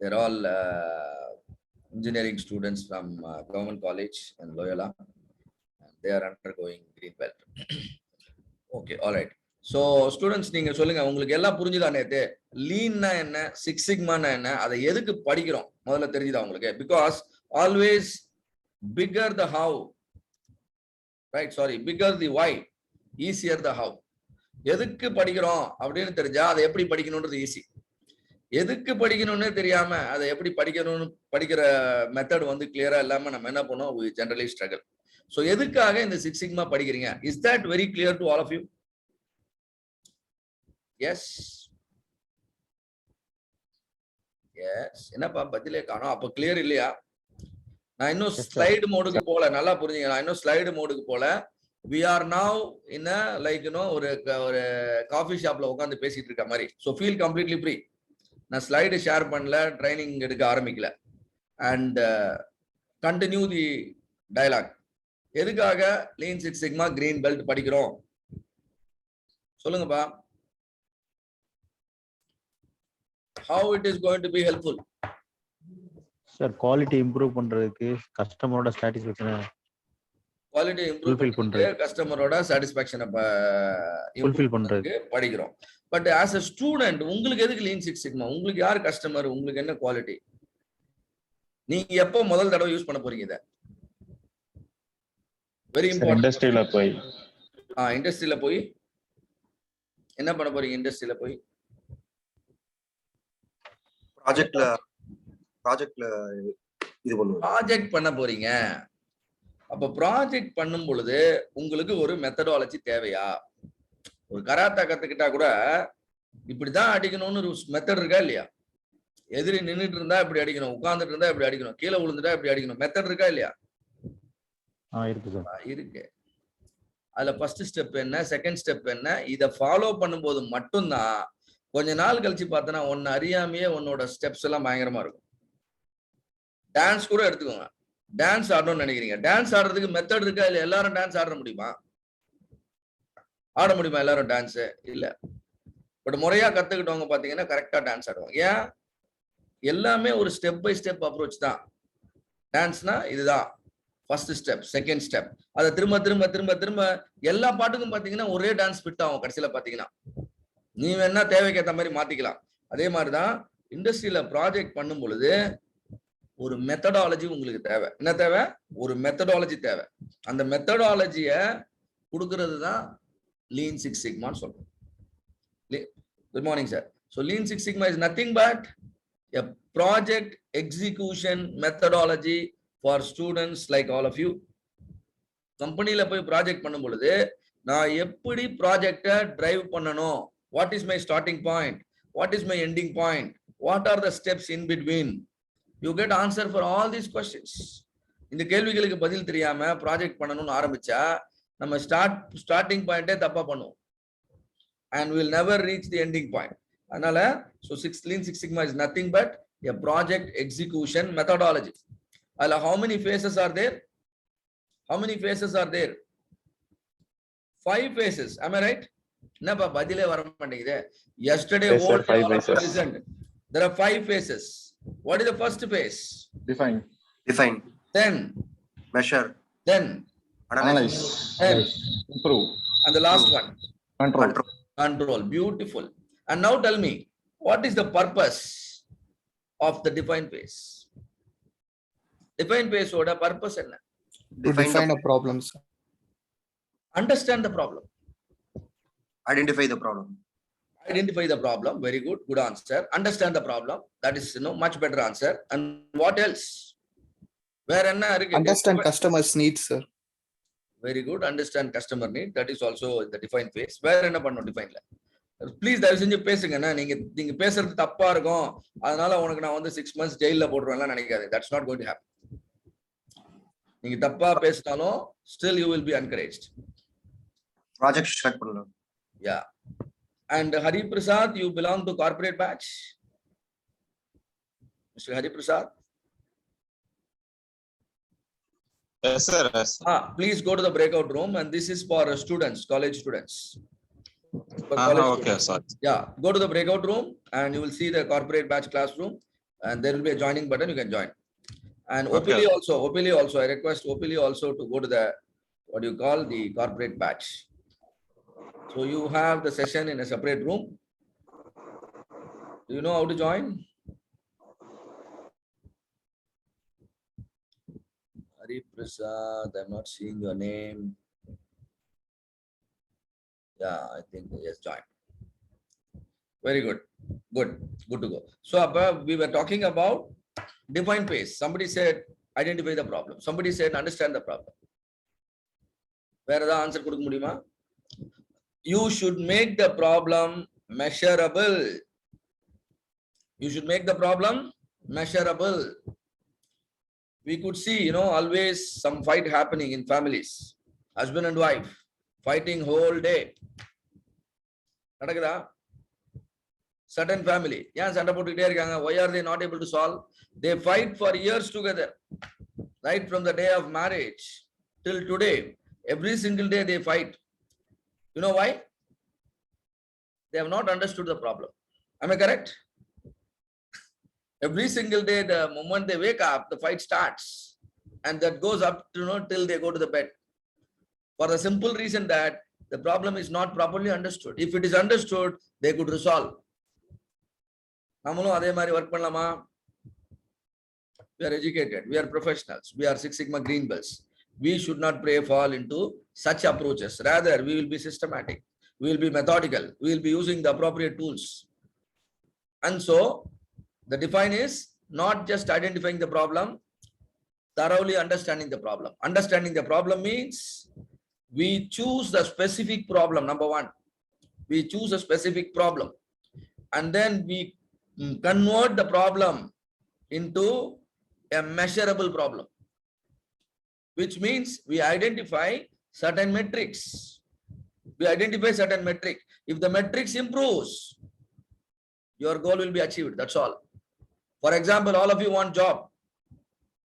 They're all engineering students from government college and Loyola. And they are undergoing green belt. Okay, all right. So students, நீங்க சொல்லுங்க, உங்களுக்கு எல்லாம் புரிஞ்சுதா? நேத்து லீன்னா என்ன, சிக்ஸ் சிக்மானா என்ன, அதை எதுக்கு படிக்கிறோம் முதல்ல தெரிஞ்சுதா உங்களுக்கு? Because always bigger the how, right? Sorry, bigger the why, easier the how. எதுக்கு படிக்கிறோம் அப்படின்னு தெரிஞ்சா அதை எப்படி படிக்கணும்ன்றது ஈஸி. எதுக்கு படிக்கணும்னு தெரியாம அதை எப்படி படிக்கணும்னு படிக்கிற மெத்தட் வந்து கிளியரா இல்லாம நம்ம என்ன பண்ணோம்? we generally struggle. So எதுக்காக இந்த சிக்ஸ் சிக்மா படிக்கிறீங்க? Is that very clear to all of you? Yes. Yes. என்னப்பா பதிலே காணோம்? அப்ப கிளியர் இல்லையா? நான் இன்னும் ஸ்லைடு மோடுக்கு போல, நல்லா புரிஞ்சுங்க. நான் இன்னும் ஸ்லைடு மோடுக்கு போல. We are now in a like ஒரு காஃபி ஷாப்ல உட்காந்து பேசிட்டு இருக்க மாதிரி. So feel completely free. நான் ஸ்லைடு ஷேர் பண்ணல, ட்ரைனிங் எடுக்க ஆரம்பிக்கல. And continue the dialogue. எதுக்காக lean six sigma green belt படிக்கிறோம் சொல்லுங்கப்பா. How it is going to be helpful? Sir quality improve பண்றதுக்கு, கஸ்டமரோட சாட்டிஸ்ஃபேக்ஷனை குவாலிட்டி இம்ப்ரூவ் பண்றதுக்கு, கஸ்டமரோட சாட்டிஸ்ஃபேக்ஷனை ஃபுல்ஃபில் பண்றதுக்கு படிக்கிறோம். பட் ஆஸ் a ஸ்டூடெண்ட் உங்களுக்கு எதுக்கு லீன் சிக்ஸ் சிக்மா? உங்களுக்கு யார் கஸ்டமர்? உங்களுக்கு என்ன குவாலிட்டி? நீங்க எப்போ முதல் தடவை யூஸ் பண்ண போறீங்க இத? Very important. இண்டஸ்ட்ரியில போய் என்ன பண்ண போறீங்க? இண்டஸ்ட்ரியில போய் ப்ராஜெக்ட்ல இது பண்ணுவோம். ப்ராஜெக்ட் பண்ண போறீங்க. அப்ப ப்ராஜெக்ட் பண்ணும் பொழுது உங்களுக்கு ஒரு மெத்தடாலஜி தேவையா? ஒரு கராத்தா கத்துக்கிட்டா கூட இப்படிதான் அடிக்கணும்னு ஒரு மெத்தட் இருக்கா இல்லையா? எதிரி நின்றுட்டு இருந்தா இப்படி அடிக்கணும், உட்கார்ந்துட்டு இருந்தா இப்படி அடிக்கணும், கீழே விழுந்துட்டா இப்படி அடிக்கணும், மெத்தட் இருக்கா இல்லையா? இருக்கு. அதுல ஃபர்ஸ்ட் ஸ்டெப் என்ன, செகண்ட் ஸ்டெப் என்ன, இதை ஃபாலோ பண்ணும்போது மட்டும்தான் கொஞ்ச நாள் கழிச்சு பார்த்தனா ஒன்னு அறியாமையே உன்னோட ஸ்டெப்ஸ் எல்லாம் பயங்கரமா இருக்கும். டான்ஸ் கூட எடுத்துக்கோங்க. டான்ஸ் ஆடணும்னு நினைக்கிறீங்க, டான்ஸ் ஆடுறதுக்கு மெத்தட் இருக்கா இல்ல? எல்லாரும் டான்ஸ் ஆட முடியுமா? எல்லாரும் டான்ஸ் இல்ல. பட் முறையா கத்துக்கிட்டவங்க பாத்தீங்கன்னா கரெக்டா டான்ஸ் ஆடுவாங்க. ஏன்? எல்லாமே ஒரு ஸ்டெப் பை ஸ்டெப் அப்ரோச் தான். டான்ஸ்னா இதுதான் ஃபர்ஸ்ட் ஸ்டெப், செகண்ட் ஸ்டெப். அதை திரும்ப திரும்ப திரும்ப திரும்ப எல்லா பாட்டுக்கும் பாத்தீங்கன்னா ஒரே டான்ஸ் ஃபிட் ஆகும். கடைசியில பாத்தீங்கன்னா நீ வேணா தேவைக்கு ஏற்ற மாதிரி மாத்திக்கலாம். அதே மாதிரிதான் இண்டஸ்ட்ரியில ப்ராஜெக்ட் பண்ணும் பொழுது ஒரு மெத்தடாலஜி உங்களுக்கு தேவை. என்ன தேவை? ஒரு மெத்தடாலஜி தேவை. அந்த மெத்தடாலஜிய கொடுக்கறது தான் லீன் சிக்ஸ் சிக்மான்னு சொல்றோம். Good morning sir. So lean six sigma is nothing but a project execution methodology for students like all of you. கம்பெனியில போய் ப்ராஜெக்ட் பண்ணும் பொழுது நான் எப்படி ப்ராஜெக்டை டிரைவ் பண்ணணும், what is my starting point, what is my ending point, what are the steps in between, you get answer for all these questions. இந்த கேள்விகளுக்கு பதில் தெரியாம ப்ராஜெக்ட் பண்ணணும்னு ஆரம்பிச்சா நம்ம ஸ்டார்டிங் பாயிண்டே தப்பா பண்ணுவோம். and we will never reach the ending point. அதனால Lean Six Sigma is nothing but a project execution methodology. அதுல how many phases are there? How many phases are there? 5 phases. Am I right? என்னப்பா பதிலே வர மாட்டேங்குது? Yesterday listened. There are 5 phases. What is the first phase? Define. Then measure. Then analyze. Then improve. And the last one? Control. Beautiful. And now tell me, what is the purpose of the define phase? Define phase oda purpose enna? Define a problem. Understand the problem. Identify the problem. Identify the problem. Very good. Good answer. Understand the problem. That is much better answer. And what else? Where enna irukku? Understand customer's needs, sir. Very good. Understand customer need. That is also the define phase. Where enna pannom define la? Please தயவு செஞ்சு பேசுங்க. நீங்க பேசுறது தப்பா இருக்கும், அதனால உனக்கு நான் வந்து 6 months ஜெயில போடுறேன்லாம் நினைக்காதீங்க. That's not going to happen. நீங்க தப்பா பேசினாலும் still you will be encouraged. Project start பண்ணலாம். Yeah. And Hari Prasad, you belong to corporate batch? Mr. Hari Prasad? Yes, sir. Yes. Please go to the breakout room, and this is for students, college students. Okay, sir. Yeah, go to the breakout room and you will see the corporate batch classroom. And there will be a joining button, you can join. And Okay. Opili also, I request Opili also to go to the, what you call the corporate batch. So you have the session in a separate room. Do you know how to join? Hari Prasad, I'm not seeing your name. Yeah, I think yes, join. Very good. Good to go. So above we were talking about define pace. Somebody said identify the problem. Somebody said understand the problem. Where the answer கொடுக்க முடியுமா? You should make the problem measurable. You should make the problem measurable. We could see, always some fight happening in families. Husband and wife fighting whole day. நடக்குதா? Certain family. Yeah, சண்டை போட்டுக்கிட்டே இருக்காங்க. Why are they not able to solve? They fight for years together. Right from the day of marriage till today. Every single day they fight. You know why? They have not understood the problem. Am I correct? Every single day, the moment they wake up, the fight starts. And that goes up to till they go to the bed. For the simple reason that the problem is not properly understood. If it is understood, they could resolve. நம்மளும் அதே மாதிரி work பண்ணலாமா? We are educated, we are professionals, we are Six Sigma green belts. We should not fall into such approaches. Rather, we will be systematic, we will be methodical, we will be using the appropriate tools. And so, the define is not just identifying the problem, thoroughly understanding the problem. Understanding the problem means we choose the specific problem, number one. We choose a specific problem. And then we convert the problem into a measurable problem, which means we identify certain metrics. We identify certain metric. If the metrics improves, your goal will be achieved. That's all. For example, all of you want job.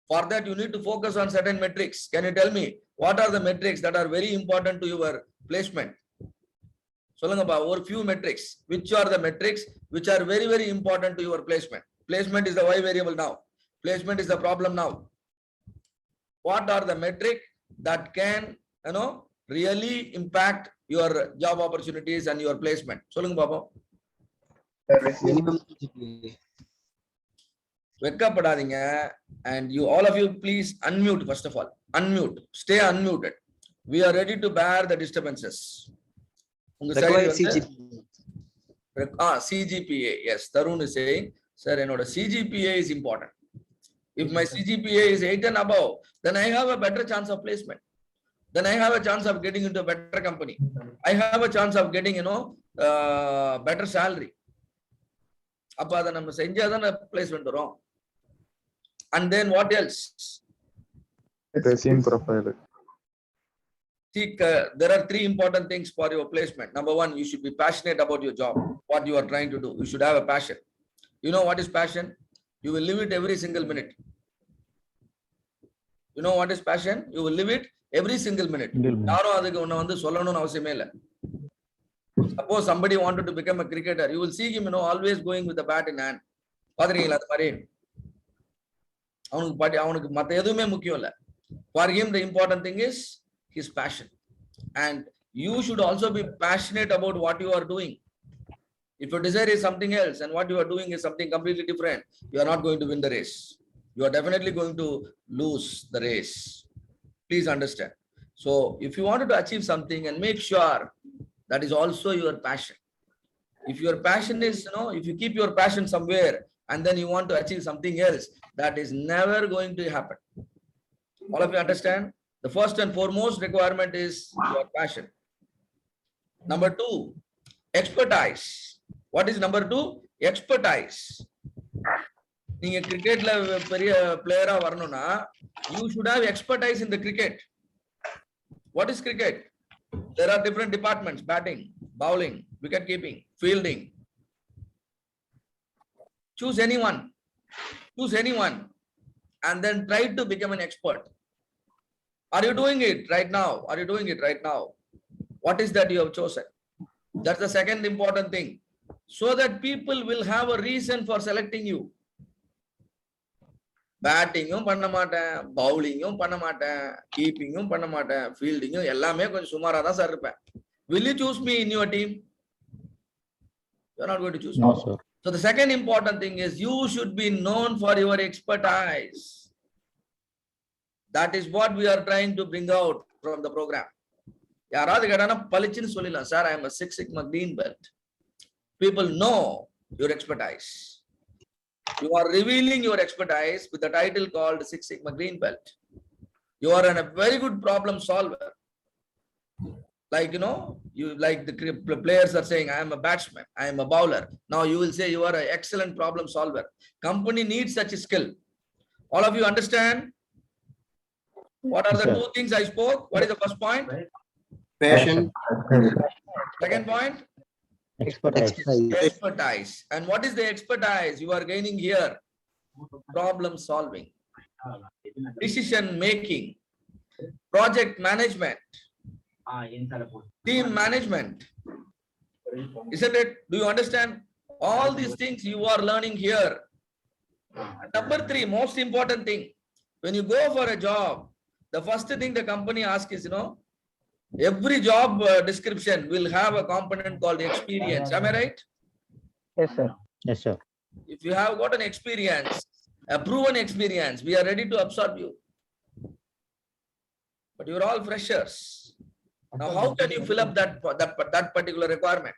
For that, you need to focus on certain metrics. Can you tell me what are the metrics that are very important to your placement? சொல்லுங்கப்பா, ஒரு few metrics. Which are the metrics which are very, very important to your placement? Placement is the Y variable now. Placement is the problem now. What are the metric that can, really impact your job opportunities and your placement? சொல்லுங்க பாப்போம். வெட்கப்படாதீங்க. And you, all of you, please unmute first of all. Unmute. Stay unmuted. We are ready to bear the disturbances. CGPA. Yes, Tarun is saying, sir, CGPA is important. If my CGPA is 8 and above, then I have a better chance of placement. Then I have a chance of getting into a better company. I have a chance of getting, better salary. அப்ப அதை நம்ம செஞ்சாதான் placement வரும். And then what else? Resume profile. See, there are three important things for your placement. Number one, you should be passionate about your job, what you are trying to do. You should have a passion. You know what is passion? You will live it every single minute. You know what is passion? You will live it every single minute. யாரும் அதுக்கு உன்னை வந்து சொல்லணும்னு அவசியமே இல்லை. Suppose somebody wanted to become a cricketer, you will see him, always going with the bat in hand. பாத்துறீங்களா அது மாதிரி? அவனுக்கு மத்த எதுவுமே முக்கியம் இல்லை. For him, the important thing is his passion. And you should also be passionate about what you are doing. If your desire is something else and what you are doing is something completely different, you are not going to win the race. You are definitely going to lose the race. Please understand. So if you wanted to achieve something, and make sure that is also your passion. If your passion is, if you keep your passion somewhere and then you want to achieve something else, that is never going to happen. All of you understand? The first and foremost requirement is your passion. Number two, expertise. What is number two? Expertise. நீங்க கிரிக்கெட்ல பெரிய பிளேயரா வரணும்னா you should have expertise in the cricket. What is cricket? There are different departments: batting, bowling, wicket keeping, fielding. Choose anyone. Choose anyone and then try to become an expert. Are you doing it right now? Are you doing it right now? What is that you have chosen? That's the second important thing. So that people will have a reason for selecting you. பேட்டிங்கும் பண்ண மாட்டேன், பவுலிங்கும் பண்ண மாட்டேன், கீப்பிங்கும் பண்ண மாட்டேன், ஃபீல்டிங்கும் எல்லாமே கொஞ்சம் சுமாரா தான் சார் இருப்பேன். Will you choose me in your team? You are not going to choose No, me. sir. So the second important thing is you should be known for your expertise. That is what we are trying to bring out from the program. யாராவது கேட்டானா பளிச்சுன்னு சொல்லிடலாம், sir I am a 6 Sigma green belt. People know your expertise. You are revealing your expertise with the title called 6 Sigma green belt. You are a very good problem solver. Like, you know, you like the players are saying, I am a batsman, I am a bowler. Now you will say you are an excellent problem solver. Company needs such a skill. All of you understand? What are the Sir. two things I spoke? What is the first point? Passion. Second point? Expertise. Expertise. And what is the expertise you are gaining here? Problem solving, decision making, project management, team management. Isn't it? Do you understand? All these things you are learning here. Number 3, most important thing. When you go for a job, the first thing the company asks is, you know, every job description will have a component called experience. Am I right? Yes, sir. Yes, sir. If you have got an experience, a proven experience, we are ready to absorb you. But you're all freshers. Now, how can you fill up that particular requirement?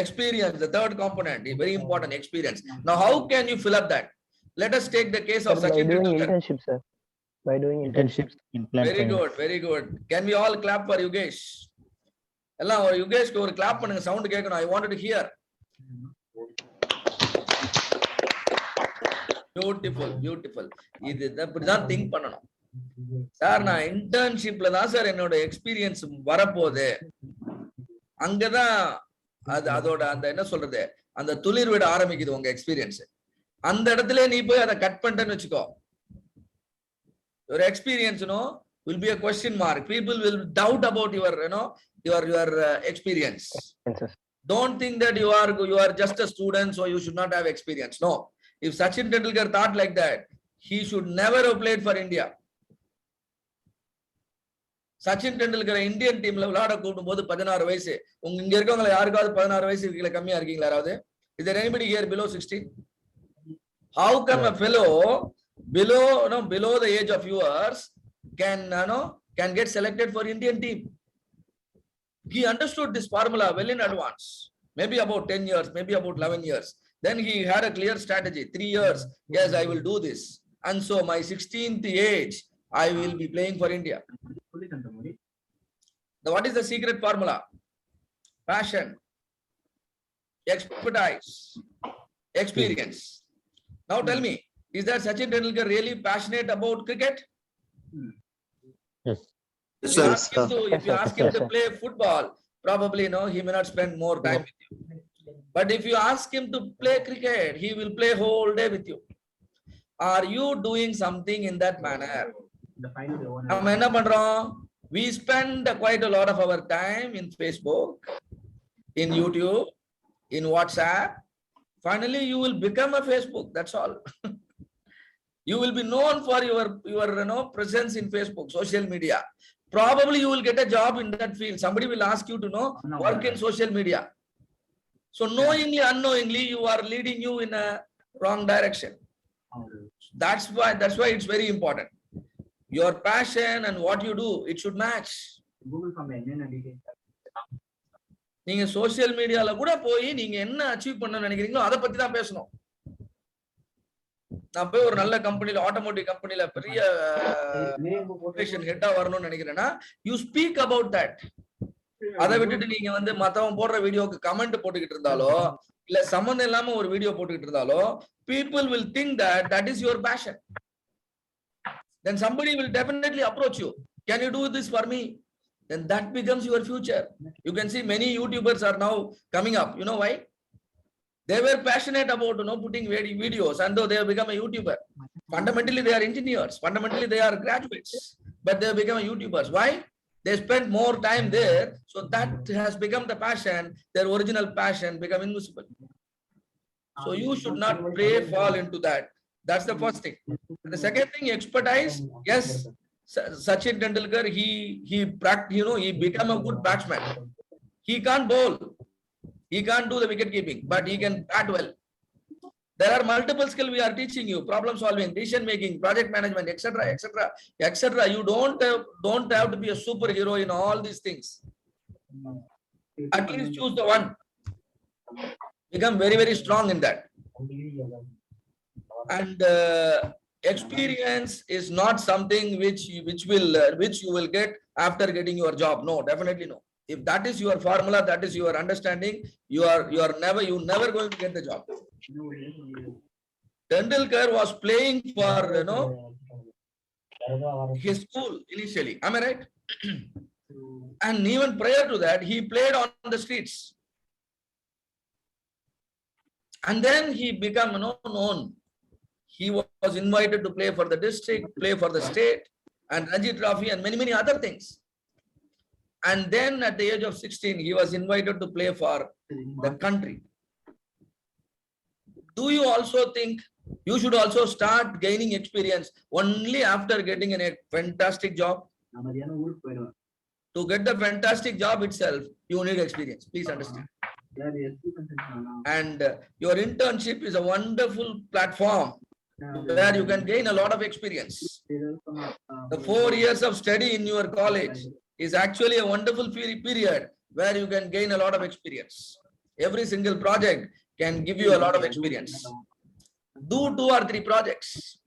Experience, the third component, is very important, experience. Now, how can you fill up that? Let us take the case of Sir, by Sachin doing Tendulkar. internship, sir. By doing internship. Internships in plant Very science. good, very good. Can we all clap for Yogesh? எல்லாம் ஒரு யுகேஷ்க்கு ஒரு clap பண்ணுங்க, sound கேட்கணும். I wanted to hear. Beautiful, beautiful. இது இப்படிதான் think பண்ணணும். Sir நான் இன்டர்ன்ஷிப்ல தான் சார் என்னோட எக்ஸ்பீரியன்ஸ் வரப்போகுது. அங்கதான் அதோட அந்த என்ன சொல்றது, அந்த துளிர் விட ஆரம்பிக்குது உங்க எக்ஸ்பீரியன்ஸ். அந்த இடத்துல நீ போய் அதை கட் பண்ணிட்டேன்னு வச்சுக்கோ, your experience, you know, will be a question mark. People will doubt about your, you know, your experience. Don't think that you are just a student, so you should not have experience. No. If Sachin Tendulkar thought like that, he should never have played for India. Sachin Tendulkar Indian டீம்ல விளையாட கூட்டும் போது 16 வயசு. இங்க இருக்கவங்க யாருக்காவது 16 வயசு இருக்கீங்களா, கம்மியா இருக்கீங்களா யாராவது? Is there anybody here below 16? How come a fellow below the age of yours can get selected for Indian team? He understood this formula well in advance, maybe about 10 years, maybe about 11 years. Then he had a clear strategy. 3 years, yes, I will do this. And so my 16th age, I will be playing for India. Now, what is the secret formula? Passion, expertise, experience. Now tell me, is that Sachin Tendulkar really passionate about cricket? Yes. If you ask him to play football, probably no, he may not spend more time with you. But if you ask him to play cricket, he will play whole day with you. Are you doing something in that manner? We spend quite a lot of our time in Facebook, in YouTube, in WhatsApp. Finally, you will become a Facebook. That's all. You will be known for your presence in Facebook, social media. Probably you will get a job in that field. Somebody will ask you to work in social media. So knowingly, unknowingly, you are leading you in a wrong direction. That's why it's very important. Your passion and what you do, it should match. நீங்க social மீடியால கூட போய் நீங்க என்ன achieve பண்ண நினைக்கிறீங்களோ அதை பத்தி தான் பேசணும். நான் போய் ஒரு நல்ல கம்பெனில, ஆட்டோமோட்டிவ் கம்பெனில பெரிய ஹெட்டா வரணும்னு நினைக்கிறேன்னா, யூ ஸ்பீக் அபவுட் தட். அதை விட்டுட்டு நீங்க மத்தவன் போடுற வீடியோக்கு கமெண்ட் போட்டுக்கிட்டு இருந்தாலோ, இல்ல சம்பந்தம் இல்லாம ஒரு வீடியோ போட்டுக்கிட்டு இருந்தாலோ, people will think that that is your passion. Then somebody will definitely approach you. Can you do this for me? Then that becomes your future. You can see many YouTubers are now coming up. You know why? They were passionate about putting videos, and though they have become a YouTuber. Fundamentally, they are engineers. Fundamentally, they are graduates, but they have become YouTubers. Why? They spend more time there, so that has become the passion. Their original passion become invisible. So you should not fall into that. That's the first thing. The second thing, expertise. Yes, Sachin Tendulkar, he became a good batsman. He can't bowl. He can't do the wicket keeping, but he can bat well. There are multiple skills we are teaching you: problem solving, decision making, project management, etc., etc., etc. You don't have to be a superhero in all these things. At least choose the one. Become very, very strong in that. And experience is not something which you will get after getting your job. No, definitely no. If that is your formula, that is your understanding, you never going to get the job. Tendulkar was playing for his school initially. Am I right? And even prior to that, he played on the streets. And then he became known. He was invited to play for the district, play for the state, and Ranji Trophy, and many, many other things. And then at the age of 16, he was invited to play for the country. Do you also think you should also start gaining experience only after getting a fantastic job? To get the fantastic job itself, you need experience. Please understand. And your internship is a wonderful platform where you can gain a lot of experience. The 4 years of study in your college is actually a wonderful period where you can gain a lot of experience. Every single project can give you a lot of experience. Do 2 or 3 projects.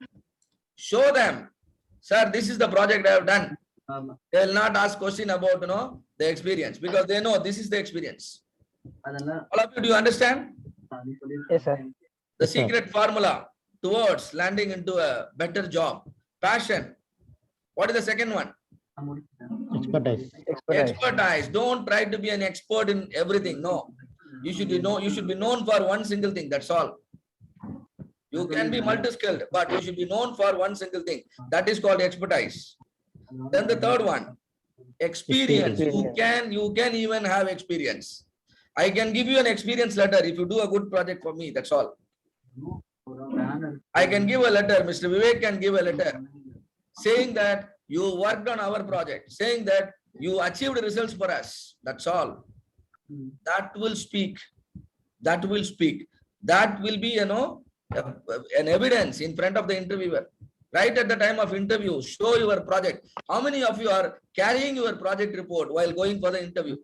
Show them, sir, this is the project I have done. They will not ask question about the experience, because they know this is the experience. All of you, do you understand? Yes, sir. The secret formula towards landing into a better job. Passion. What is the second one? Expertise. Expertise. Don't try to be an expert in everything. No. You should be known for one single thing. That's all. You can be multi-skilled, but you should be known for one single thing. That is called expertise. Then the third one, experience. You can even have experience. I can give you an experience letter if you do a good project for me. That's all. I can give a letter. Mr. Vivek can give a letter saying that you worked on our project, saying that you achieved results for us. That's all. That will speak. That will speak. That will be, an evidence in front of the interviewer. Right at the time of interview, show your project. How many of you are carrying your project report while going for the interview?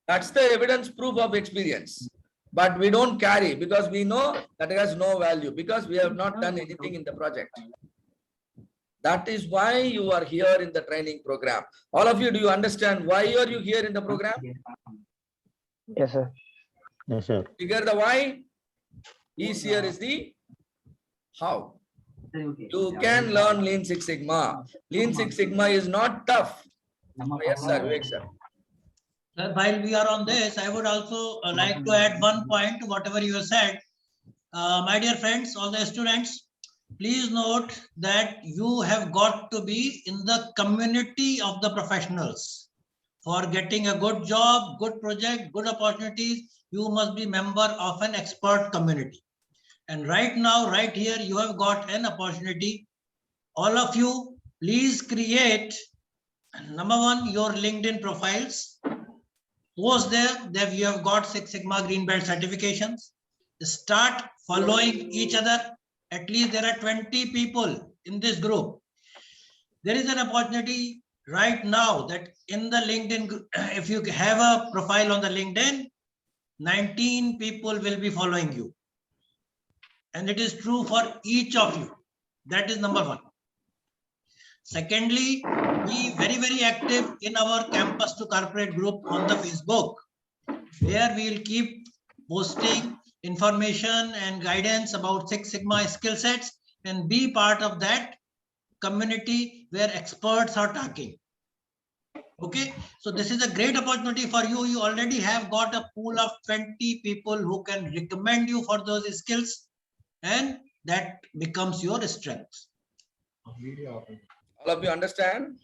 That's the evidence proof of experience. But we don't carry because we know that it has no value, because we have not done anything in the project. That is why you are here in the training program. All of you, do you understand why are you here in the program? Yes, sir. Yes, sir. Figure the why. Easier is the how. You can learn Lean Six Sigma. Lean Six Sigma is not tough. Yes, sir. Vivek, sir. Sir, while we are on this, I would also like to add one point to whatever you have said. My dear friends, all the students, please note that you have got to be in the community of the professionals. For getting a good job, good project, good opportunities, you must be member of an expert community. And right now, right here, you have got an opportunity. All of you, please create, number one, your LinkedIn profiles. Post there that you have got Six Sigma Green Belt certifications. Start following each other. At least there are 20 people in this group. There is an opportunity right now that in the LinkedIn, if you have a profile on the LinkedIn, 19 people will be following you. And it is true for each of you. That is number one. Secondly, be very, very active in our campus to corporate group on the Facebook, where we will keep posting information and guidance about Six Sigma skill sets, and be part of that community where experts are talking. Okay, so this is a great opportunity for you. You already have got a pool of 20 people who can recommend you for those skills, and that becomes your strength. All of you understand?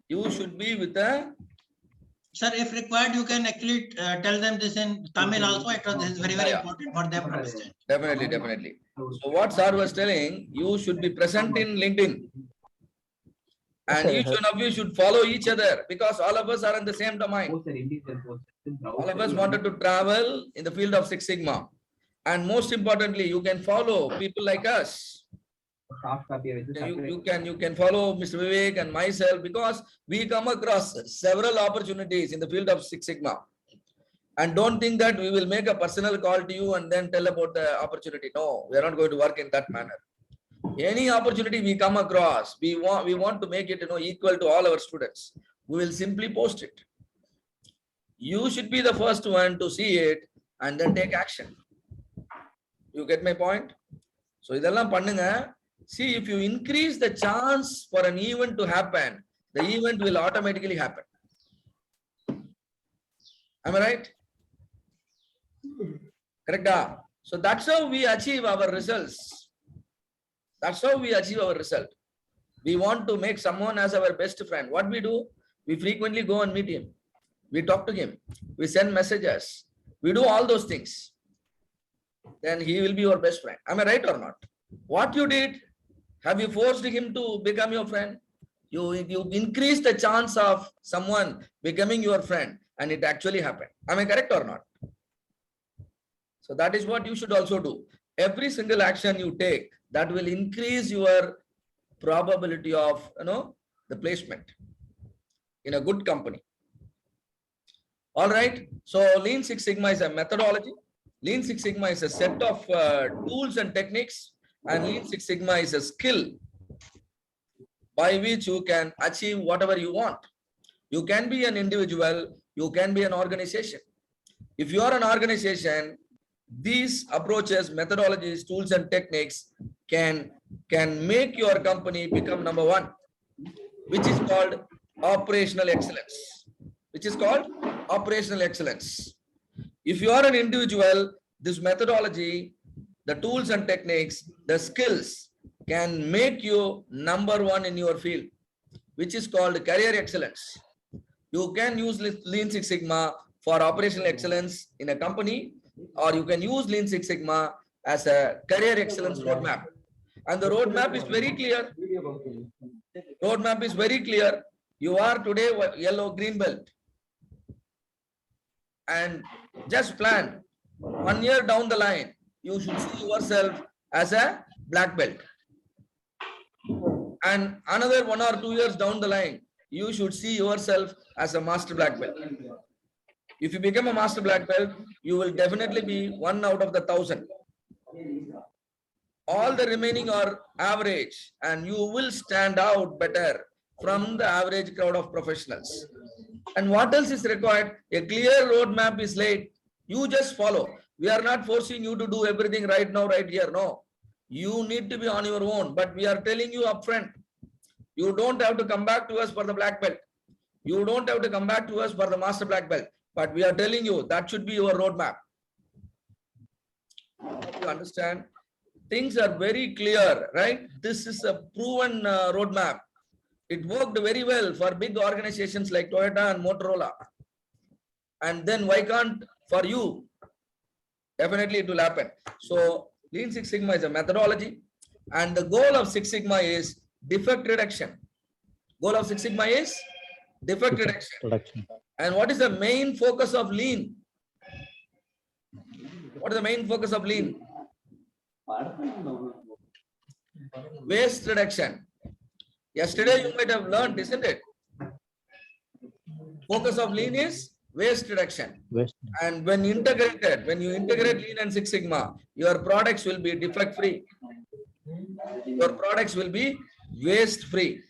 You should be with a Sir, if required, you can actually tell them this in Tamil also. This is very, very Yeah. important for them to understand. Definitely, definitely. So what sir was telling, you should be present in LinkedIn. And Yes, each sir. one of you should follow each other because all of us are in the same domain. All of us wanted to travel in the field of Six Sigma. And most importantly, you can follow people like us. You can follow Mr. Vivek and myself because we come across several opportunities in the field of Six Sigma. And don't think that we will make a personal call to you and then tell about the opportunity. No, we are not going to work in that manner. Any opportunity we come across, we want to make it equal to all our students. We will simply post it. You should be the first one to see it and then take action. You get my point? So இதெல்லாம் பண்ணுங்க. See, if you increase the chance for an event to happen, the event will automatically happen. Am I right? Correct? So that's how we achieve our results. That's how we achieve our result. We want to make someone as our best friend. What we do? We frequently go and meet him. We talk to him. We send messages. We do all those things. Then he will be your best friend. Am I right or not? What you did? Have you forced him to become your friend? You increase the chance of someone becoming your friend, and it actually happened. Am I correct or not? So that is what you should also do. Every single action you take, that will increase your probability of the placement in a good company. All right. So Lean Six Sigma is a methodology. Lean Six Sigma is a set of tools and techniques, and Lean Six Sigma is a skill by which you can achieve whatever you want. You can be an individual, you can be an organization. If you are an organization, these approaches, methodologies, tools and techniques can make your company become number one, which is called operational excellence. Which is called operational excellence. If you are an individual, this methodology, the tools and techniques, the skills can make you number one in your field, which is called career excellence. You can use Lean Six Sigma for operational excellence in a company, or you can use Lean Six Sigma as a career excellence roadmap. And the roadmap is very clear. Roadmap is very clear. You are today yellow green belt. And just plan 1 year down the line, you should see yourself as a black belt. And another 1 or 2 years down the line, you should see yourself as a master black belt. If you become a master black belt, you will definitely be 1 out of the 1,000. All the remaining are average, and you will stand out better from the average crowd of professionals. And what else is required? A clear roadmap is laid. You just follow. We are not forcing you to do everything right now, right here. No, you need to be on your own. But we are telling you upfront, you don't have to come back to us for the black belt. You don't have to come back to us for the master black belt. But we are telling you that should be your roadmap. You understand? Things are very clear, right? This is a proven roadmap. It worked very well for big organizations like Toyota and Motorola. And then why can't for you? Definitely it will happen. So Lean Six Sigma is a methodology, and the goal of Six Sigma is defect reduction. Goal of Six Sigma is defect reduction. And what is the main focus of Lean? What is the main focus of Lean? Waste reduction. Yesterday you might have learned, isn't it? Focus of Lean is waste reduction. And when you integrate Lean and Six Sigma, your products will be defect free. Your products will be waste free.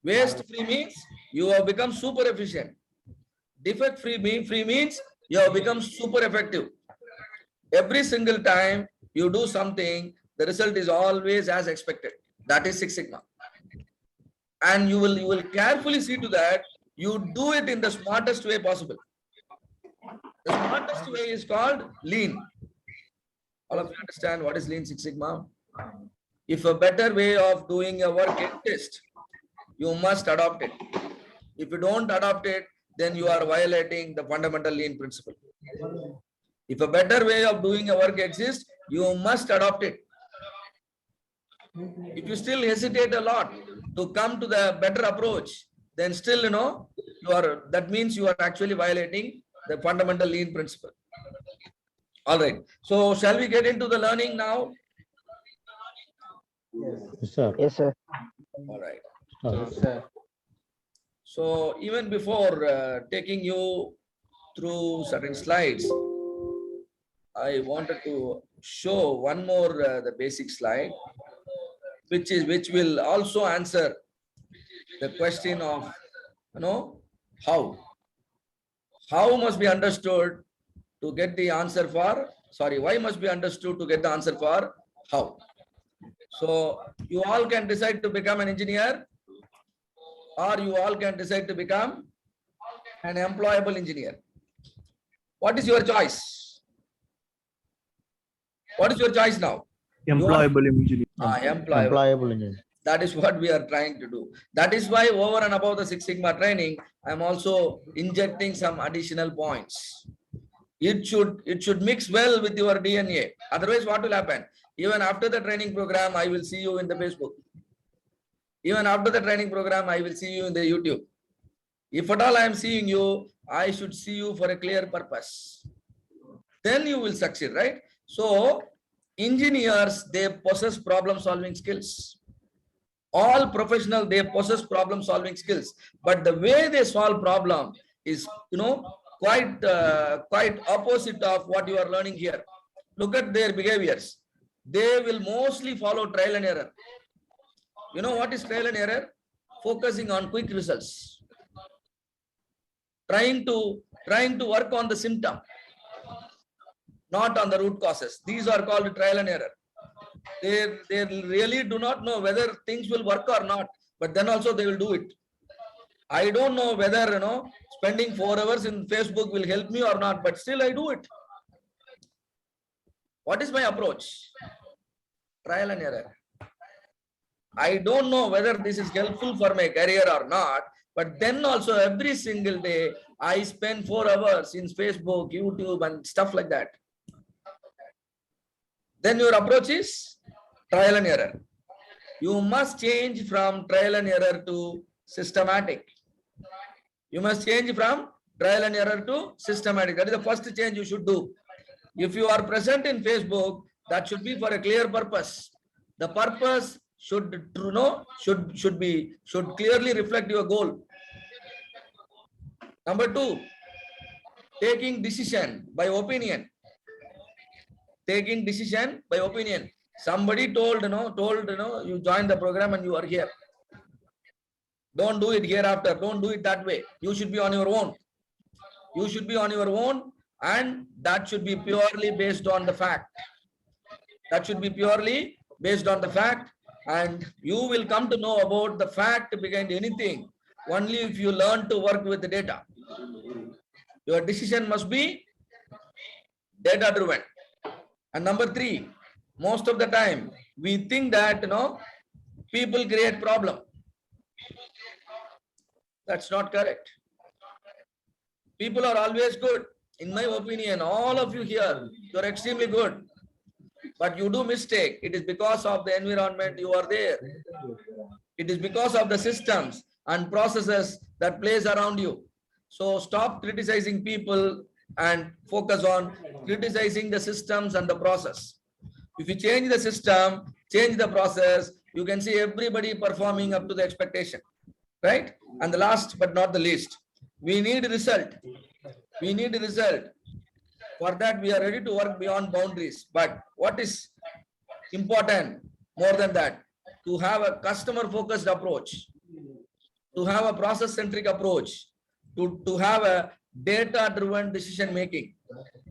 Waste free means you have become super efficient. Defect free means you have become super effective. Every single time you do something, the result is always as expected. That is Six Sigma. And you will carefully see to that you do it in the smartest way possible. The smartest way is called Lean. All of you understand what is Lean Six Sigma? If a better way of doing a work exists, you must adopt it. If you don't adopt it, then you are violating the fundamental lean principle. If a better way of doing a work exists, you must adopt it. If you still hesitate a lot to come to the better approach, then still, that means you are actually violating the fundamental lean principle. All right. So shall we get into the learning now? Yes, sir. Yes, sir. All right. Sir. So even before taking you through certain slides, I wanted to show one more the basic slide, which will also answer the question of how. How must be understood to get the answer for, why must be understood to get the answer for how. So you all can decide to become an engineer, or you all can decide to become an employable engineer. What is your choice? What is your choice now? Employable engineer. Employable. Employable engineer. That is what we are trying to do. That is why over and above the Six Sigma training, I am also injecting some additional points. It should mix well with your DNA. Otherwise, what will happen? Even after the training program, I will see you in the Facebook. Even after the training program, I will see you in the YouTube. If at all I am seeing you, I should see you for a clear purpose. Then you will succeed, right? So, engineers, they possess problem-solving skills. All professionals, they possess problem-solving skills. But the way they solve problem is, quite opposite of what you are learning here. Look at their behaviors. They will mostly follow trial and error. You know what is trial and error? Focusing on quick results. Trying to work on the symptom, not on the root causes. These are called trial and error. They really do not know whether things will work or not, but then also they will do it. I don't know whether, spending 4 hours in Facebook will help me or not, but still I do it. What is my approach? Trial and error. I don't know whether this is helpful for my career or not, but then also every single day I spend 4 hours in Facebook, YouTube and stuff like that. Then your approach is trial and error. You must change from trial and error to systematic. You must change from trial and error to systematic. That is the first change you should do. If you are present in Facebook, that should be for a clear purpose. The purpose should clearly reflect your goal. Number 2, taking decision by opinion. Taking decision by opinion. Somebody told you join the program and you are here. Don't do it hereafter. Don't do it that way. You should be on your own. You should be on your own, and that should be purely based on the fact. That should be purely based on the fact, and you will come to know about the fact behind anything only if you learn to work with the data. Your decision must be data driven. And number 3, most of the time we think that people create problem. That's not correct. People are always good. In my opinion, all of you here, you are extremely good. But you do mistake. It is because of the environment you are there. It is because of the systems and processes that plays around you. So stop criticizing people and focus on criticizing the systems and the process. If you change the system, change the process, you can see everybody performing up to the expectation, right? And the last but not the least, we need result. We need result. For that, we are ready to work beyond boundaries. But what is important more than that? To have a customer-focused approach, to have a process-centric approach, to have a data-driven decision-making.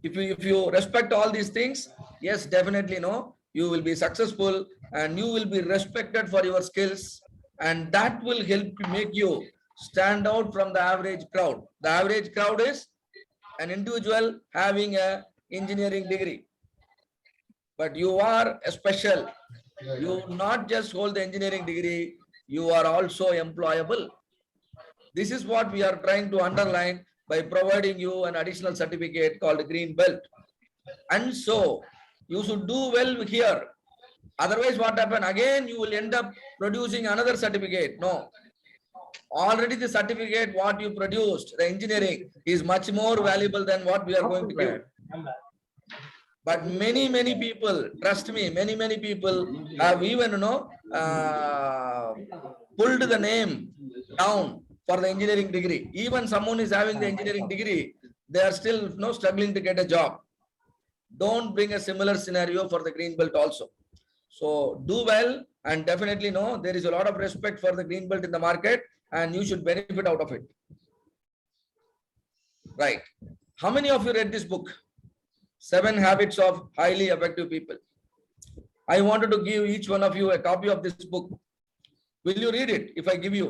If you respect all these things, yes, definitely you will be successful and you will be respected for your skills, and that will help to make you stand out from the average crowd. The average crowd is an individual having an engineering degree, but you are a special. You not just hold the engineering degree, you are also employable. This is what we are trying to underline by providing you an additional certificate called green belt. And so you should do well here. Otherwise, what happen? Again, you will end up producing another certificate. No. Already the certificate what you produced, the engineering, is much more valuable than what we are going to give. But many people, trust me, many people have even pulled the name down for the engineering degree. Even someone is having the engineering degree, they are still struggling to get a job. Don't bring a similar scenario for the green belt also. So do well, and definitely there is a lot of respect for the green belt in the market, and you should benefit out of it. Right. How many of you read this book? 7 Habits of Highly Effective People. I wanted to give each one of you a copy of this book. Will you read it if I give you?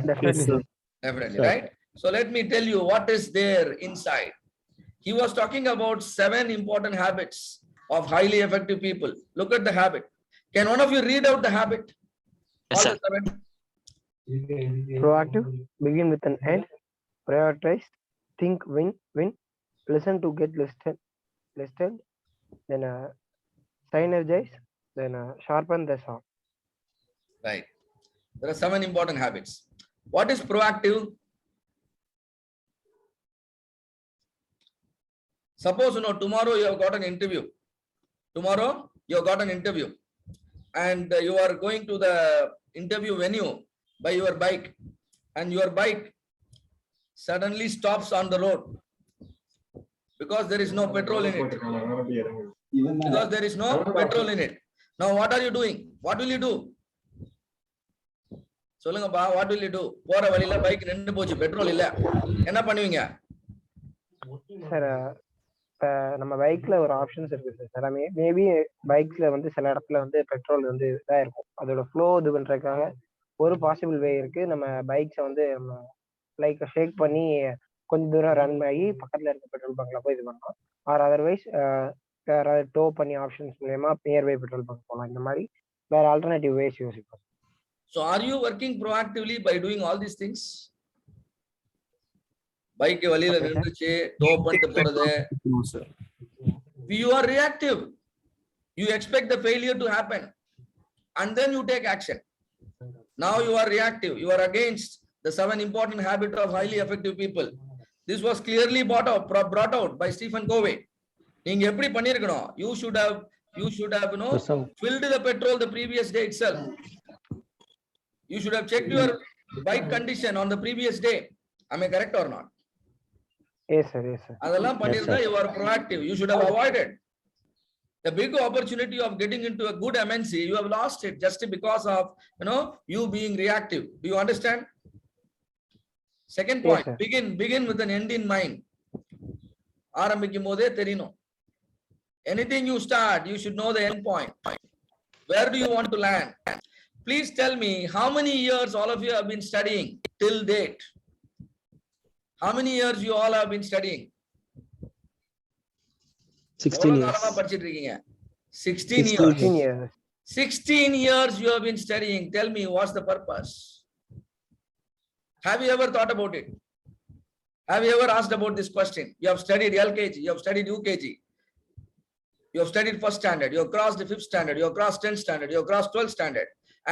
Definitely, sir. Definitely, Sure. right? So let me tell you what is there inside. He was talking about 7 important habits of highly effective people. Look at the habit. Can one of you read out the habit? Yes, All sir. the 7. Proactive, begin with an end, prioritize, think, win, listen to get listed, then synergize, then sharpen the saw. Right. There are 7 important habits. What is proactive? Suppose tomorrow you have got an interview. Tomorrow you have got an interview, and you are going to the interview venue by your bike, and your bike suddenly stops on the road because there is no petrol in it. Because there is no petrol in it. Now what are you doing? What will you do? சொல்லுங்கப்பா, what will you do? போற வழியில bike நின்னு போச்சு, petrol இல்ல, என்ன பண்ணுவீங்க? Sir நம்ம பைக்ல ஒரு ஆப்ஷன்ஸ் இருக்கு சார். மேபி பைக்ஸ்ல வந்து சில இடத்துல வந்து பெட்ரோல் வந்து இதா இருக்கும். அதோட ஃப்ளோ இது பண்றதுக்காக ஒரு பாசிபிள் வே இருக்கு. நம்ம பைக்ஸை வந்து நம்ம லைக் ஷேக் பண்ணி கொஞ்சம் தூரம் ரன் ஆகி பக்கத்துல இருக்க பெட்ரோல் பங்க்ல போய் இது பண்ணலாம். ஆர் அதர்வைஸ் யாராவது டோ பண்ணி ஆப்ஷன்ஸ் மூலமா நியர்பை பெட்ரோல் பங்க் போகலாம். இந்த மாதிரி வேற ஆல்டர்னேட்டிவ் வேஸ் யோசிப்போம். So are you working proactively by doing all these things? Bike வழியில நின்னுச்சு, டோ பண்ணிட்டு போறது. You are reactive. You expect the failure to happen and then you take action. Now you are reactive. You are against the 7 important habits of highly effective people. This was clearly brought out by Stephen Covey. நீங்க எப்படி பண்ணிருக்கணும்? You should have filled the petrol the previous day itself. You should have checked your bike condition on the previous day. Am I correct or not? Yes, sir. Yes, sir. அதெல்லாம் பண்ணிருந்தா you are proactive. You should have avoided the big opportunity of getting into a good MNC. You have lost it just because of you being reactive. Do you understand? Second point, yes, begin with an end in mind. ஆரம்பிக்கும் போதே தெரியணும். Anything you start, you should know the end point. Where do you want to land? Please tell me how many years all of you have been studying till date. How many years you all have been studying? 16 years. 16 years. 16 years you have been studying. Tell me, what's the purpose? Have you ever thought about it? Have you ever asked about this question? You have studied LKG, you have studied UKG, you have studied first standard, you have crossed the 5th standard, you have crossed 10th standard, you have crossed 12th standard,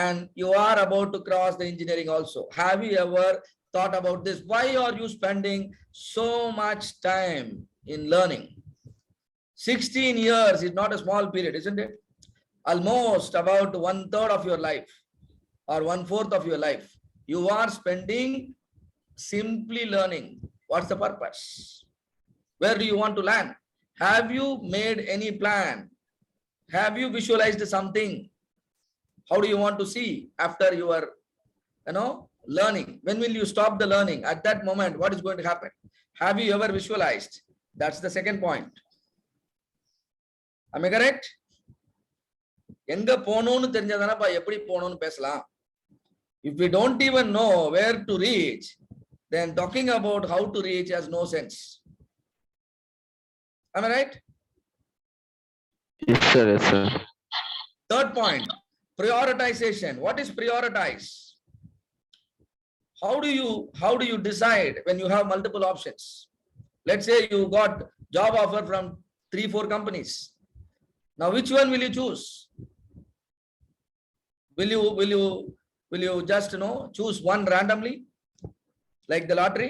and you are about to cross the engineering also. Have you ever thought about this? Why are you spending so much time in learning? 16 years is not a small period, isn't it? Almost about 1/3 of your life or 1/4 of your life. You are spending simply learning. What's the purpose? Where do you want to land? Have you made any plan? Have you visualized something? How do you want to see after you are, learning? When will you stop the learning? At that moment, what is going to happen? Have you ever visualized? That's the second point. Am I correct? எங்க போகணும்னு தெரிஞ்சதானப்பா எப்படி போகணும்னு பேசலாம். If we don't even know where to reach, then talking about how to reach has no sense. Am I right? Yes, sir. Yes, sir. Third point, prioritization. What is prioritize? how do you decide when you have multiple options? Let's say you got job offer from 3-4 companies. Now, which one will you choose? Will you just choose one randomly, like the lottery?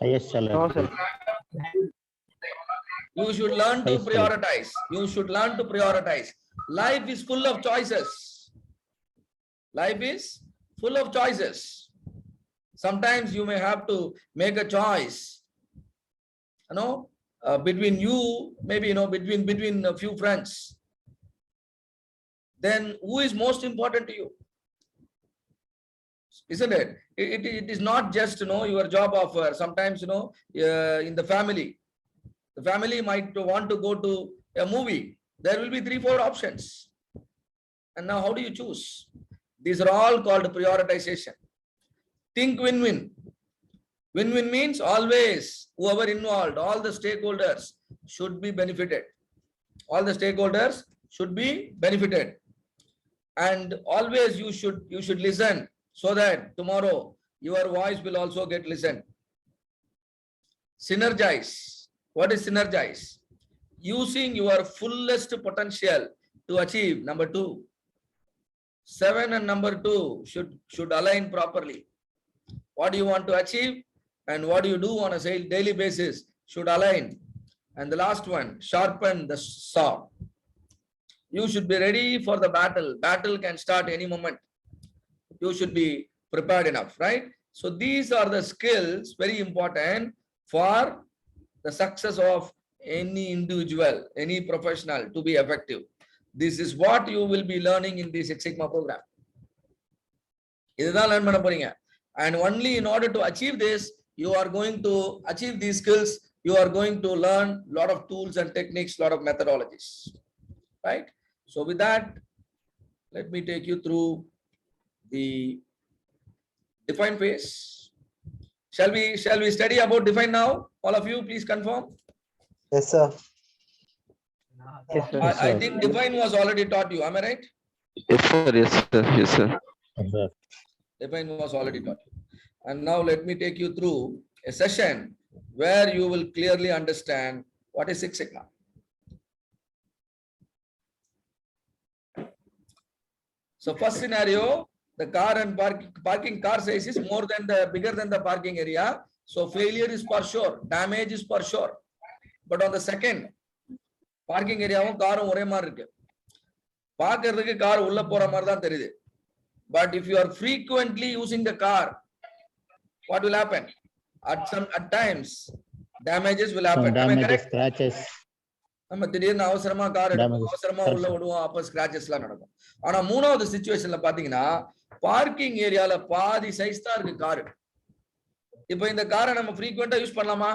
Highest salary. No, sir. You should learn to Highest salary. prioritize. You should learn to prioritize. Life is full of choices. Life is full of choices. Sometimes you may have to make a choice, between you, maybe, between a few friends. Then who is most important to you? Isn't it? It is not just, your job offer. Sometimes, in the family might want to go to a movie. There will be 3-4 options. And now how do you choose? These are all called prioritization. Think win-win. Win-win means always whoever involved, all the stakeholders should be benefited. All the stakeholders should be benefited. And always you should listen so that tomorrow your voice will also get listened. Synergize. What is synergize? Using your fullest potential to achieve. Number 2. 7 and number 2 should align properly. What do you want to achieve and what do you do on a daily basis should align. And the last one, sharpen the saw. You should be ready for the battle. Battle can start any moment. You should be prepared enough, right? So these are the skills very important for the success of any individual, any professional to be effective. This is what you will be learning in the Six Sigma program. இதுதான் learn பண்ண போறீங்க. And only in order to achieve this, you are going to achieve these skills. You are going to learn a lot of tools and techniques, a lot of methodologies, right? So with that, let me take you through the define phase. Shall we study about define now? All of you, please confirm. Yes, sir. Yes, sir. I think define was already taught you. Am I right? Yes, sir. Yes, sir. Yes, sir. Observe. Define was already taught you. And now let me take you through a session where you will clearly understand what is Six Sigma. So first scenario, the car and parking car size is bigger than the parking area. So failure is for sure, damage is for sure. But on the second, parking area காரும் ஒரே மாதிரி இருக்கு. பார்க்கிறதுக்கு car உள்ள போற மாதிரி தான் தெரியுது. But if you are frequently using the car, what will happen? At times, damages will happen. Some damages, scratches. நம்ம திடீர்னு அவசரமா கார் எடுப்போம், அவசரமா உள்ள விடுவோம், அப்ப ஸ்கிராச்சஸ் எல்லாம் நடக்கும். ஆனா மூணாவது சிச்சுவேஷன்ல பாத்தீங்கன்னா பார்க்கிங் ஏரியால பாதி சைஸ் தான் இருக்கு காரு. இப்போ இந்த காரை நம்ம ஃப்ரீக்வெண்டா யூஸ் பண்ணலாமா?